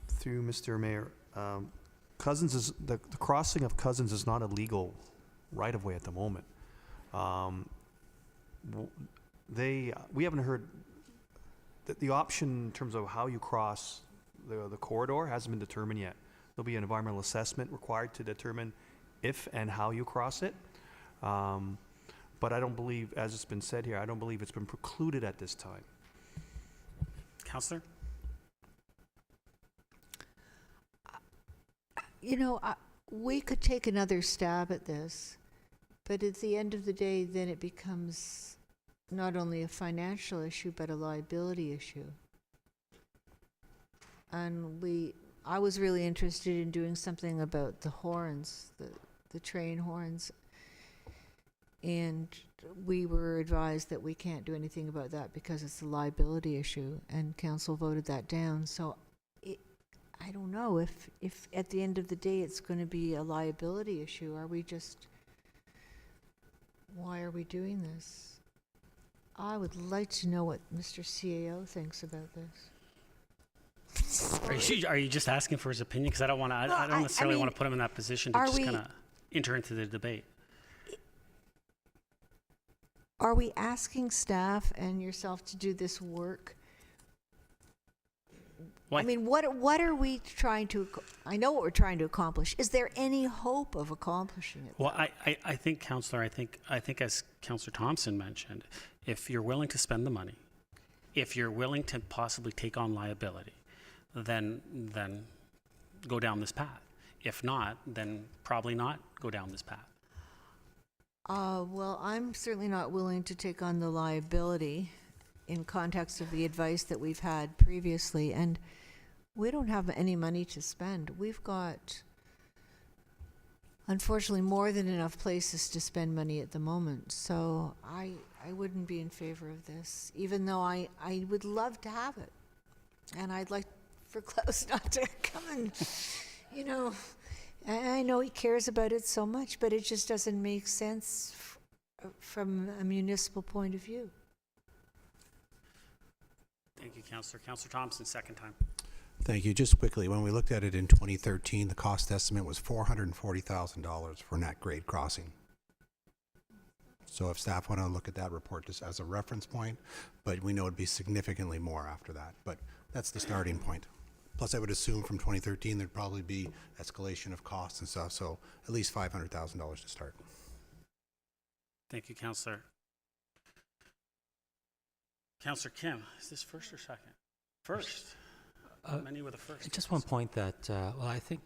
Through Mr. Mayor, Cousins is, the crossing of Cousins is not a legal right-of-way at the moment. We haven't heard, the option in terms of how you cross the corridor hasn't been determined yet. There'll be an environmental assessment required to determine if and how you cross it. But I don't believe, as it's been said here, I don't believe it's been precluded at this time. Councillor? You know, we could take another stab at this, but at the end of the day, then it becomes not only a financial issue, but a liability issue. And I was really interested in doing something about the horns, the train horns. And we were advised that we can't do anything about that because it's a liability issue, and council voted that down. So I don't know if at the end of the day it's going to be a liability issue. Why are we doing this? I would like to know what Mr. CAO thinks about this. Are you just asking for his opinion? Because I don't want to. I don't necessarily want to put him in that position to just kind of enter into the debate. Are we asking staff and yourself to do this work? Well, I mean, what are we trying to? I know what we're trying to accomplish. Is there any hope of accomplishing it? Well, I think, Councillor, I think as Councillor Thompson mentioned, if you're willing to spend the money, if you're willing to possibly take on liability, then go down this path. If not, then probably not go down this path. Well, I'm certainly not willing to take on the liability in context of the advice that we've had previously, and we don't have any money to spend. We've got, unfortunately, more than enough places to spend money at the moment, so I wouldn't be in favor of this, even though I would love to have it. And I'd like for Klaus not to come and, I know he cares about it so much, but it just doesn't make sense from a municipal point of view. Thank you, Councillor. Councillor Thompson, second time. Thank you. Just quickly, when we looked at it in 2013, the cost estimate was $440,000 for Nat grade crossing. So if staff want to look at that report just as a reference point, but we know it'd be significantly more after that. But that's the starting point. Plus, I would assume from 2013 there'd probably be escalation of costs and stuff. So at least $500,000 to start. Thank you, Councillor. Councillor Kim, is this first or second? First. Many with a first. Just one point that, well, I think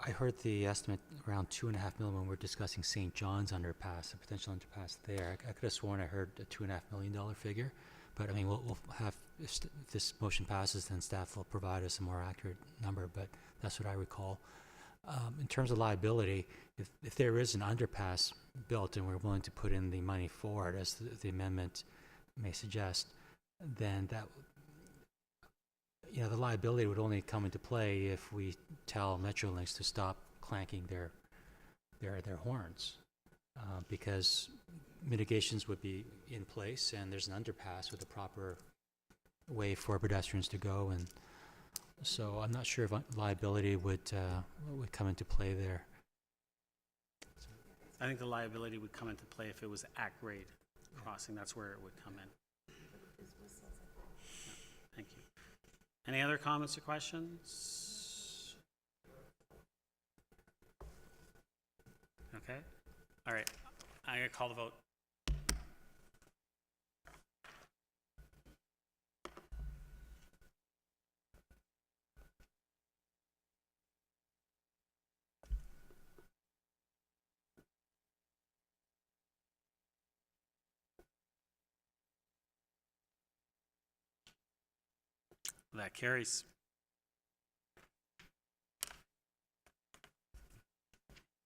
I heard the estimate around $2.5 million when we were discussing St. John's underpass, a potential underpass there. I could have sworn I heard a $2.5 million figure, but I mean, we'll have, if this motion passes, then staff will provide us a more accurate number, but that's what I recall. In terms of liability, if there is an underpass built and we're willing to put in the money for it, as the amendment may suggest, then that, you know, the liability would only come into play if we tell Metrolinx to stop clanking their horns, because mitigations would be in place and there's an underpass with a proper way for pedestrians to go, and so I'm not sure if liability would come into play there. I think the liability would come into play if it was at grade crossing. That's where it would come in. Thank you. Any other comments or questions? Okay. All right. I'm going to call the vote. That carries.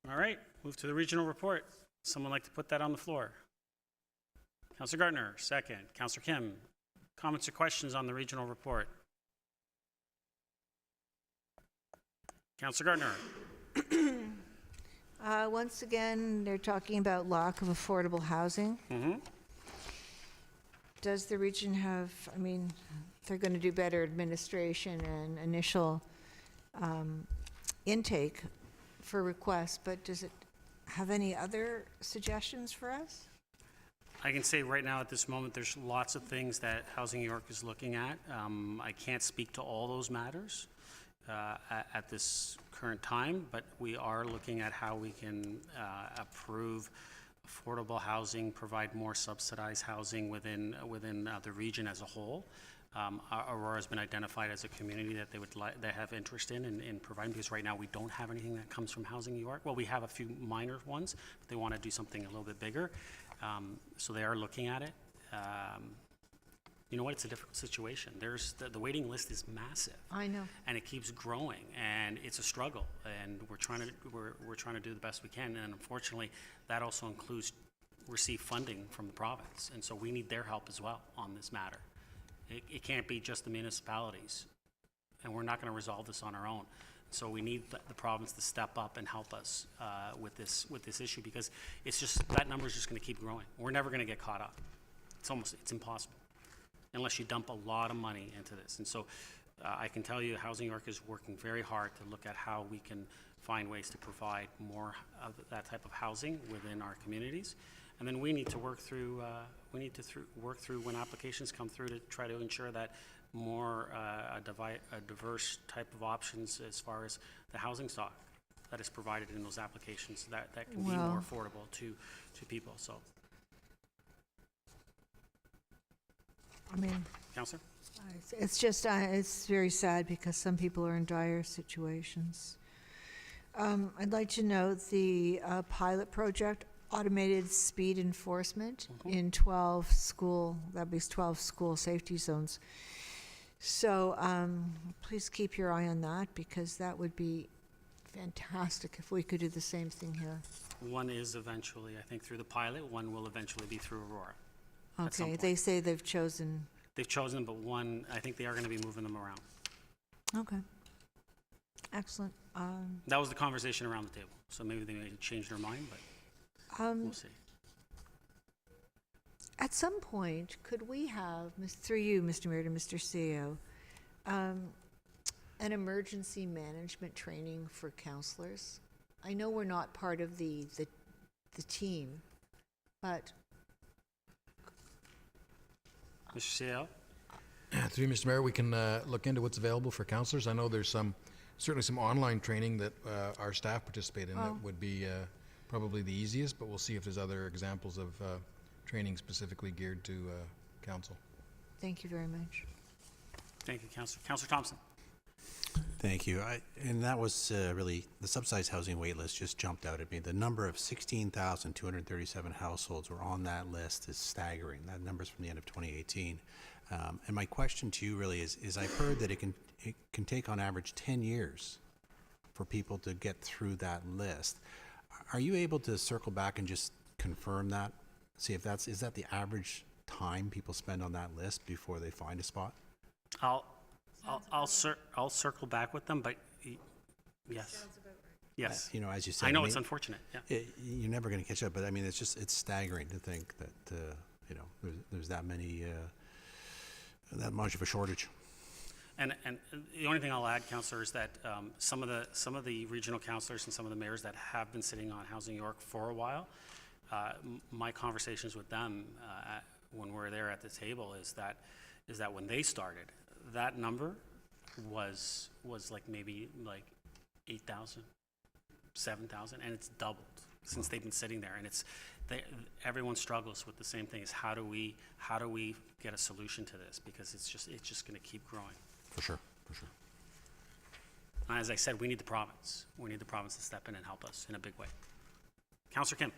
All right, move to the regional report. Someone like to put that on the floor? Councillor Gardner, second. Councillor Kim, comments or questions on the regional report? Councillor Gardner. Once again, they're talking about lack of affordable housing. Mm-hmm. Does the region have, I mean, they're going to do better administration and initial intake for requests, but does it have any other suggestions for us? I can say right now at this moment, there's lots of things that Housing New York is looking at. I can't speak to all those matters at this current time, but we are looking at how we can approve affordable housing, provide more subsidized housing within the region as a whole. Aurora has been identified as a community that they have interest in providing, because right now we don't have anything that comes from Housing New York. Well, we have a few minor ones, but they want to do something a little bit bigger. So they are looking at it. You know what? It's a difficult situation. There's the waiting list is massive. I know. And it keeps growing, and it's a struggle. And we're trying to do the best we can. And unfortunately, that also includes receive funding from the province, and so we need their help as well on this matter. It can't be just the municipalities, and we're not going to resolve this on our own. So we need the province to step up and help us with this issue, because it's just that number is just going to keep growing. We're never going to get caught up. It's impossible unless you dump a lot of money into this. And so I can tell you Housing New York is working very hard to look at how we can find ways to provide more of that type of housing within our communities. And then we need to work through when applications come through to try to ensure that more a diverse type of options as far as the housing stock that is provided in those applications that can be more affordable to people. So, I mean, Councillor? it's just, it's very sad because some people are in dire situations. I'd like to note the pilot project, automated speed enforcement in 12 school safety zones. So please keep your eye on that, because that would be fantastic if we could do the same thing here. One is eventually, I think, through the pilot. One will eventually be through Aurora. Okay, they say they've chosen. They've chosen, but one, I think they are going to be moving them around. Okay. Excellent. That was the conversation around the table. So maybe they may change their mind, but we'll see. At some point, could we have, through you, Mr. Mayor, to Mr. CEO, an emergency management training for counselors? I know we're not part of the team, but Mr. CAO? Through you, Mr. Mayor, we can look into what's available for counselors. I know there's certainly some online training that our staff participate in that would be probably the easiest, but we'll see if there's other examples of training specifically geared to council. thank you very much. Thank you, Councillor. Councillor Thompson? Thank you. And that was really, the subsidized housing wait list just jumped out at me. The number of 16,237 households were on that list is staggering. That number's from the end of 2018. And my question to you really is I've heard that it can take on average 10 years for people to get through that list. Are you able to circle back and just confirm that? See if is that the average time people spend on that list before they find a spot? I'll circle back with them, but yes. Yes. You know, as you said, I know it's unfortunate, yeah. You're never going to catch up, but I mean, it's staggering to think that, you know, there's that many, that much of a shortage. And the only thing I'll add, Councillor, is that some of the regional councillors and some of the mayors that have been sitting on Housing York for a while, my conversations with them when we're there at the table is that when they started, that number was like maybe like 8,000, 7,000, and it's doubled since they've been sitting there. And everyone struggles with the same thing: is how do we get a solution to this, because it's just going to keep growing. For sure. And as I said, we need the province. We need the province to step in and help us in a big way. Councillor Kim.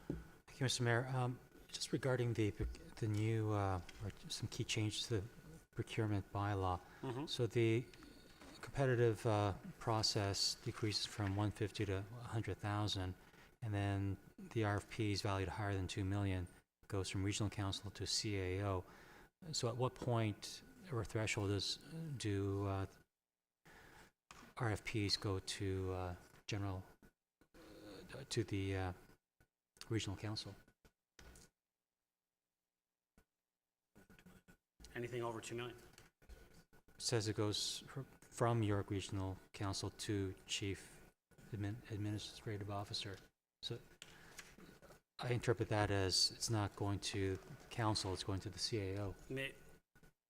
Thank you, Mr. Mayor. Just regarding the new, or some key changes to the procurement bylaw. So the competitive process decreases from 150 to 100,000, and then the RFP is valued higher than 2 million, goes from regional council to CAO. So at what point or threshold do RFPs go to to the regional council? Anything over 2 million. Says it goes from York Regional Council to Chief Administrative Officer. So I interpret that as it's not going to council, it's going to the CAO.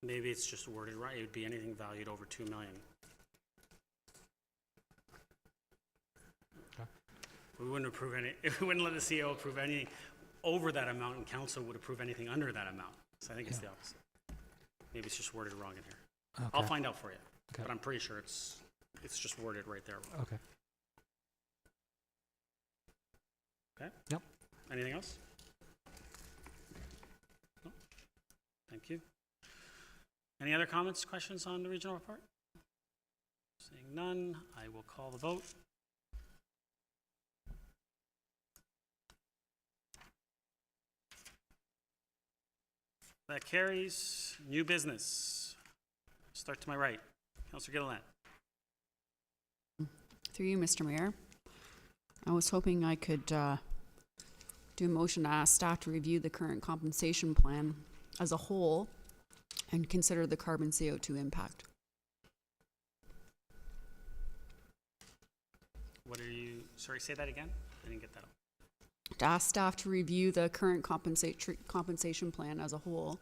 Maybe it's just worded right. It would be anything valued over 2 million. Okay. We wouldn't approve any. We wouldn't let the CAO approve anything over that amount, and council would approve anything under that amount. So I think it's the opposite. Maybe it's just worded wrong in here. Okay. I'll find out for you, Okay. but I'm pretty sure it's just worded right there. Okay. Okay? Yep. Anything else? No? Thank you. Any other comments, questions on the regional report? Seeing none, I will call the vote. That carries. New business. Start to my right. Councillor Gilliland. Through you, Mr. Mayor. I was hoping I could do a motion to ask staff to review the current compensation plan as a whole and consider the carbon CO2 impact. What are you, sorry, say that again? I didn't get that. To ask staff to review the current compensation plan as a whole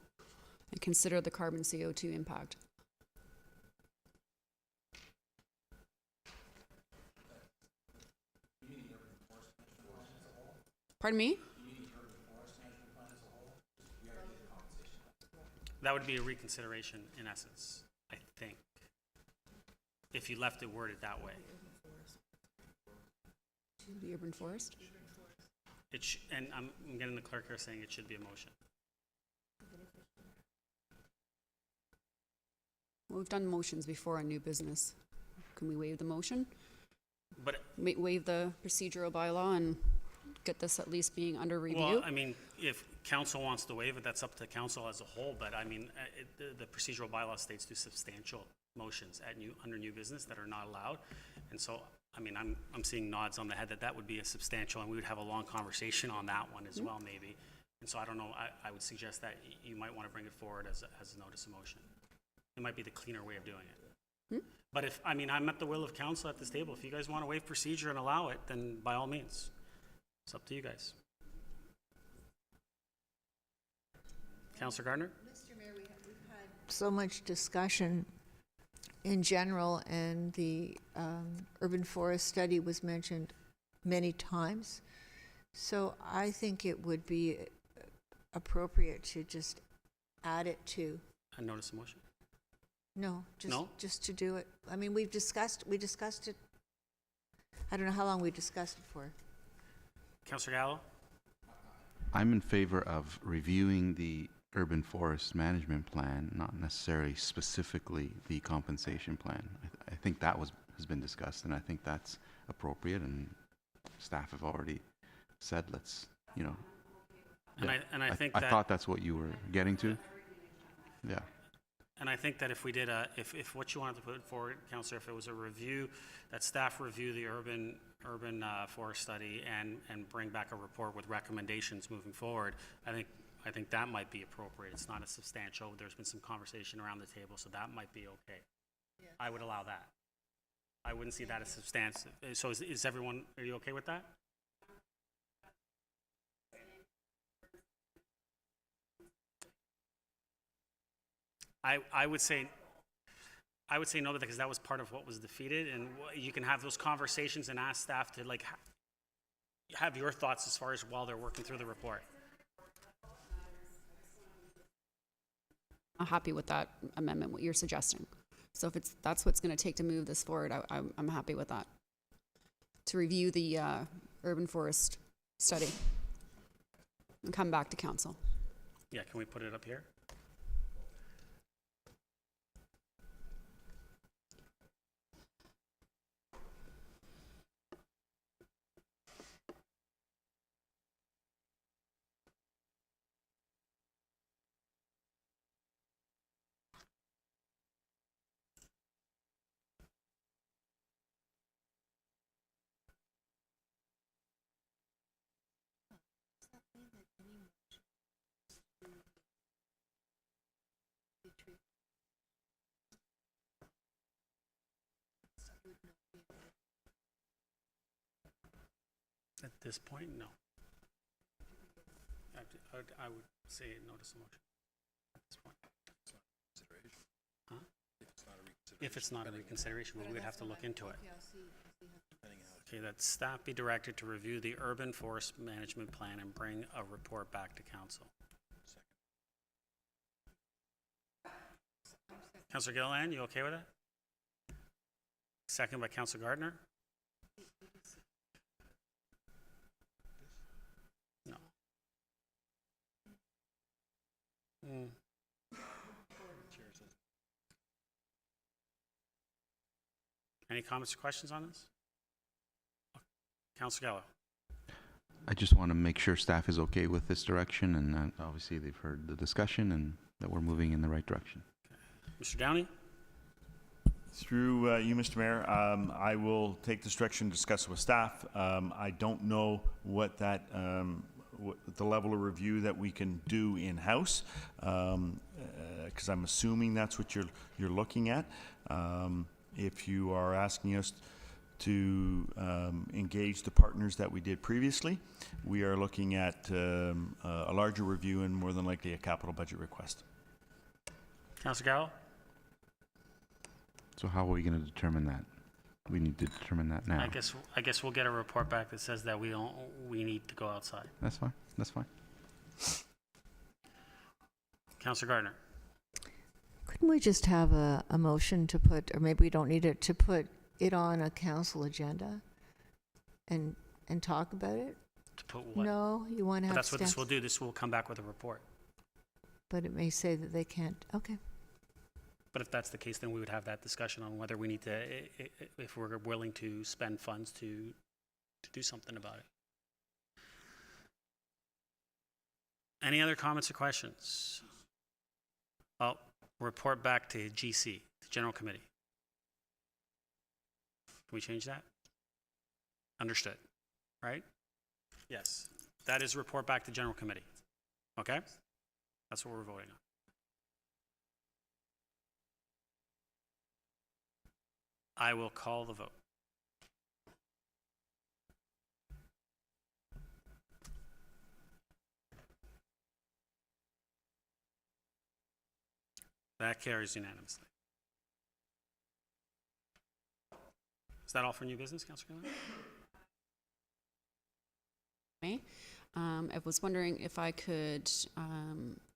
and consider the carbon CO2 impact. Pardon me? That would be a reconsideration in essence, I think, if you left it worded that way. The urban forest? And I'm getting the clerk here saying it should be a motion. Well, we've done motions before on new business. Can we waive the motion? But Waive the procedural bylaw and get this at least being under review? well, I mean, if council wants to waive it, that's up to council as a whole. But I mean, the procedural bylaw states do substantial motions under new business that are not allowed. And so, I mean, I'm seeing nods on the head that would be a substantial, and we would have a long conversation on that one as well, maybe. And so I don't know. I would suggest that you might want to bring it forward as a notice of motion. It might be the cleaner way of doing it. But if, I mean, I'm at the will of council at this table. If you guys want to waive procedure and allow it, then by all means. It's up to you guys. Councillor Gardner? So much discussion in general, and the urban forest study was mentioned many times. So I think it would be appropriate to just add it to, I notice a motion. no, No? just to do it. I mean, we discussed it. I don't know how long we discussed it for. Councillor Gallo? I'm in favor of reviewing the urban forest management plan, not necessarily specifically the compensation plan. I think that has been discussed, and I think that's appropriate, and staff have already said, let's, you know. And yeah. I think I that- thought that's what you were getting to. Yeah. And I think that if we did if what you wanted to put forward, Councillor, if it was a review, that staff review the urban forest study and bring back a report with recommendations moving forward, I think that might be appropriate. It's not as substantial. There's been some conversation around the table, so that might be okay. Yeah. I would allow that. I wouldn't see that as substantive. So is everyone, are you okay with that? I would say no, because that was part of what was defeated, and you can have those conversations and ask staff to like have your thoughts as far as while they're working through the report. I'm happy with that amendment, what you're suggesting. So if that's what's going to take to move this forward, I'm happy with that. To review the urban forest study and come back to council. Yeah, can we put it up here? At this point, no. I would say notice of motion at this point. Huh? If it's not a reconsideration, we would have to look into it. Okay, that staff be directed to review the urban forest management plan and bring a report back to council. Councillor Gilliland, you okay with that? Second by Councillor Gardner? No. Any comments or questions on this? Councillor Gallo. I just want to make sure staff is okay with this direction, and obviously they've heard the discussion and that we're moving in the right direction. Mr. Downey? Through you, Mr. Mayor, I will take this direction, discuss it with staff. I don't know what that, what the level of review that we can do in-house, because I'm assuming that's what you're looking at. If you are asking us to engage the partners that we did previously, we are looking at a larger review and more than likely a capital budget request. Councillor Gallo? So how are we going to determine that? We need to determine that now. I guess we'll get a report back that says that we need to go outside. That's fine. That's fine. Councillor Gardner? Couldn't we just have a motion to put, or maybe we don't need it, to put it on a council agenda and talk about it? To put what? No, you want to But have that's what this staff, will do. This will come back with a report. but it may say that they can't. Okay. But if that's the case, then we would have that discussion on whether we need to, if we're willing to spend funds to do something about it. Any other comments or questions? I'll report back to GC, the General Committee. Can we change that? Understood, right? Yes. That is report back to General Committee. Okay? That's what we're voting on. I will call the vote. That carries unanimously. Is that all for new business, Councillor Keller? I was wondering if I could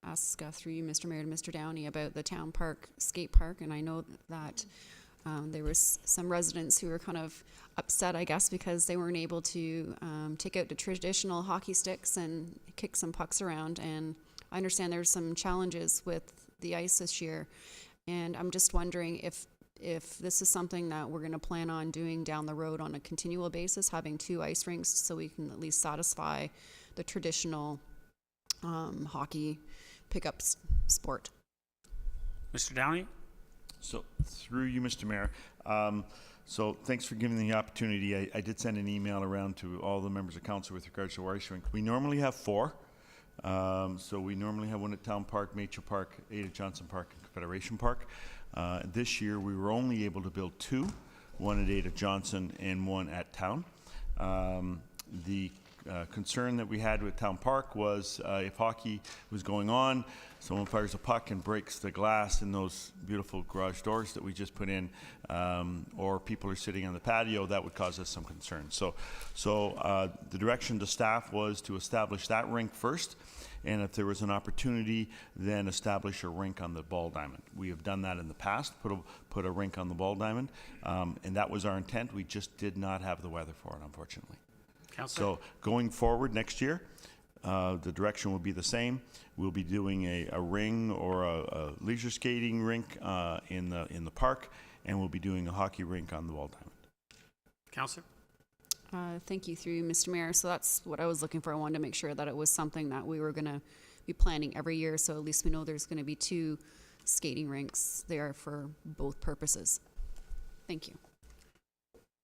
ask through you, Mr. Mayor, to Mr. Downey about the town park skate park, and I know that there was some residents who were kind of upset, I guess, because they weren't able to take out the traditional hockey sticks and kick some pucks around. And I understand there's some challenges with the ice this year, and I'm just wondering if this is something that we're going to plan on doing down the road on a continual basis, having 2 ice rinks, so we can at least satisfy the traditional hockey pickup sport. Mr. Downey? So through you, Mr. Mayor. So thanks for giving the opportunity. I did send an email around to all the members of council with regards to our ice rink. We normally have 4. So we normally have one at Town Park, Nature Park, Ada Johnson Park, and Confederation Park. This year we were only able to build 2, one at Ada Johnson and one at Town. The concern that we had with Town Park was if hockey was going on, someone fires a puck and breaks the glass in those beautiful garage doors that we just put in, or people are sitting on the patio, that would cause us some concern. So the direction to staff was to establish that rink first, and if there was an opportunity, then establish a rink on the ball diamond. We have done that in the past, put a rink on the ball diamond, and that was our intent. We just did not have the weather for it, unfortunately. Councillor? So going forward next year, the direction will be the same. We'll be doing a ring or a leisure skating rink in the park, and we'll be doing a hockey rink on the ball diamond. Councillor? Thank you, through you, Mr. Mayor. So that's what I was looking for. I wanted to make sure that it was something that we were going to be planning every year, so at least we know there's going to be 2 skating rinks there for both purposes. Thank you.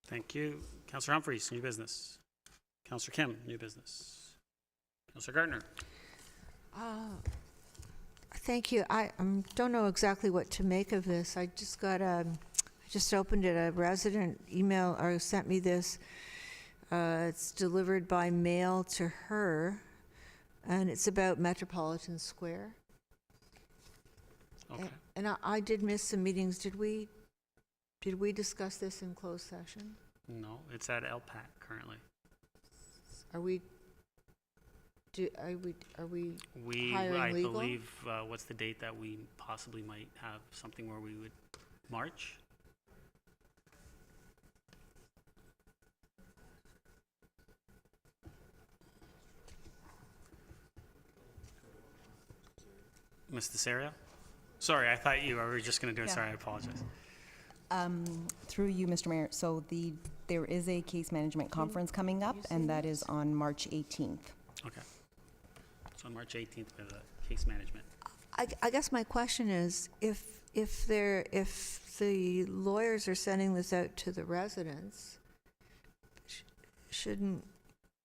Thank you. Councillor Humphreys, new business. Councillor Kim, new business. Councillor Gardner. Thank you. I don't know exactly what to make of this. I just opened it. A resident email or sent me this. It's delivered by mail to her, and it's about Metropolitan Square. Okay. And I did miss some meetings. Did we discuss this in closed session? No, it's at LPAC currently. Are we hiring I legal? believe, what's the date that we possibly might have something where we would, March? Ms. Desario? Sorry, I thought you were just going to do it. Yeah. Sorry, I apologize. Through you, Mr. Mayor, so there is a case management conference coming up, and that is on March 18th. Okay. So on March 18th, for the case management. I guess my question is, if the lawyers are sending this out to the residents, shouldn't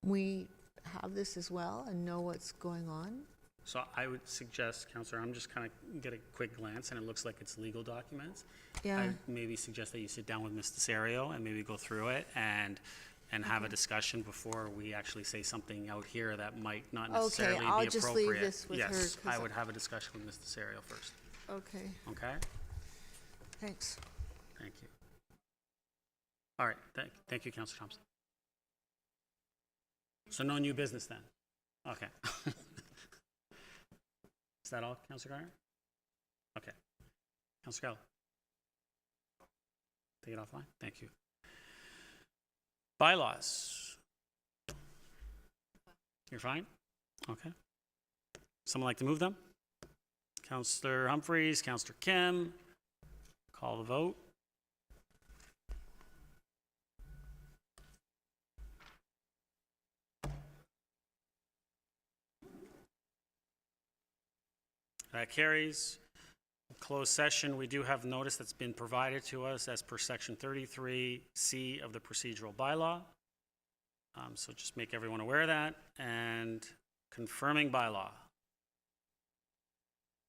we have this as well and know what's going on? So I would suggest, Councillor, I'm just kind of get a quick glance, and it looks like it's legal documents. Yeah. I maybe suggest that you sit down with Ms. Desario and maybe go through it and have a discussion before we actually say something out here that might not necessarily be I'll appropriate. just leave this with her, Yes, 'cause I would have a discussion with Ms. Desario first. Okay, Okay? thanks. Thank you. All right. Thank you, Councillor Thompson. So no new business then? Okay. Is that all, Councillor Garner? Okay. Councillor Gallo? Take it offline. Thank you. Bylaws. You're fine? Okay. Someone like to move them? Councillor Humphreys, Councillor Kim. Call the vote. That carries. Closed session, we do have notice that's been provided to us as per section 33C of the procedural bylaw. So just make everyone aware of that. And confirming bylaw.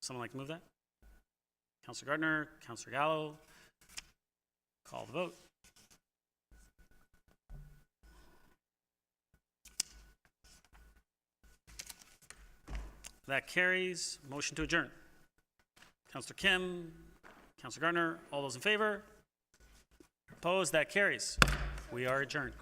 Someone like to move that? Councillor Gardner, Councillor Gallo. Call the vote. That carries. Motion to adjourn. Councillor Kim, Councillor Gardner, all those in favor? Opposed? That carries. We are adjourned.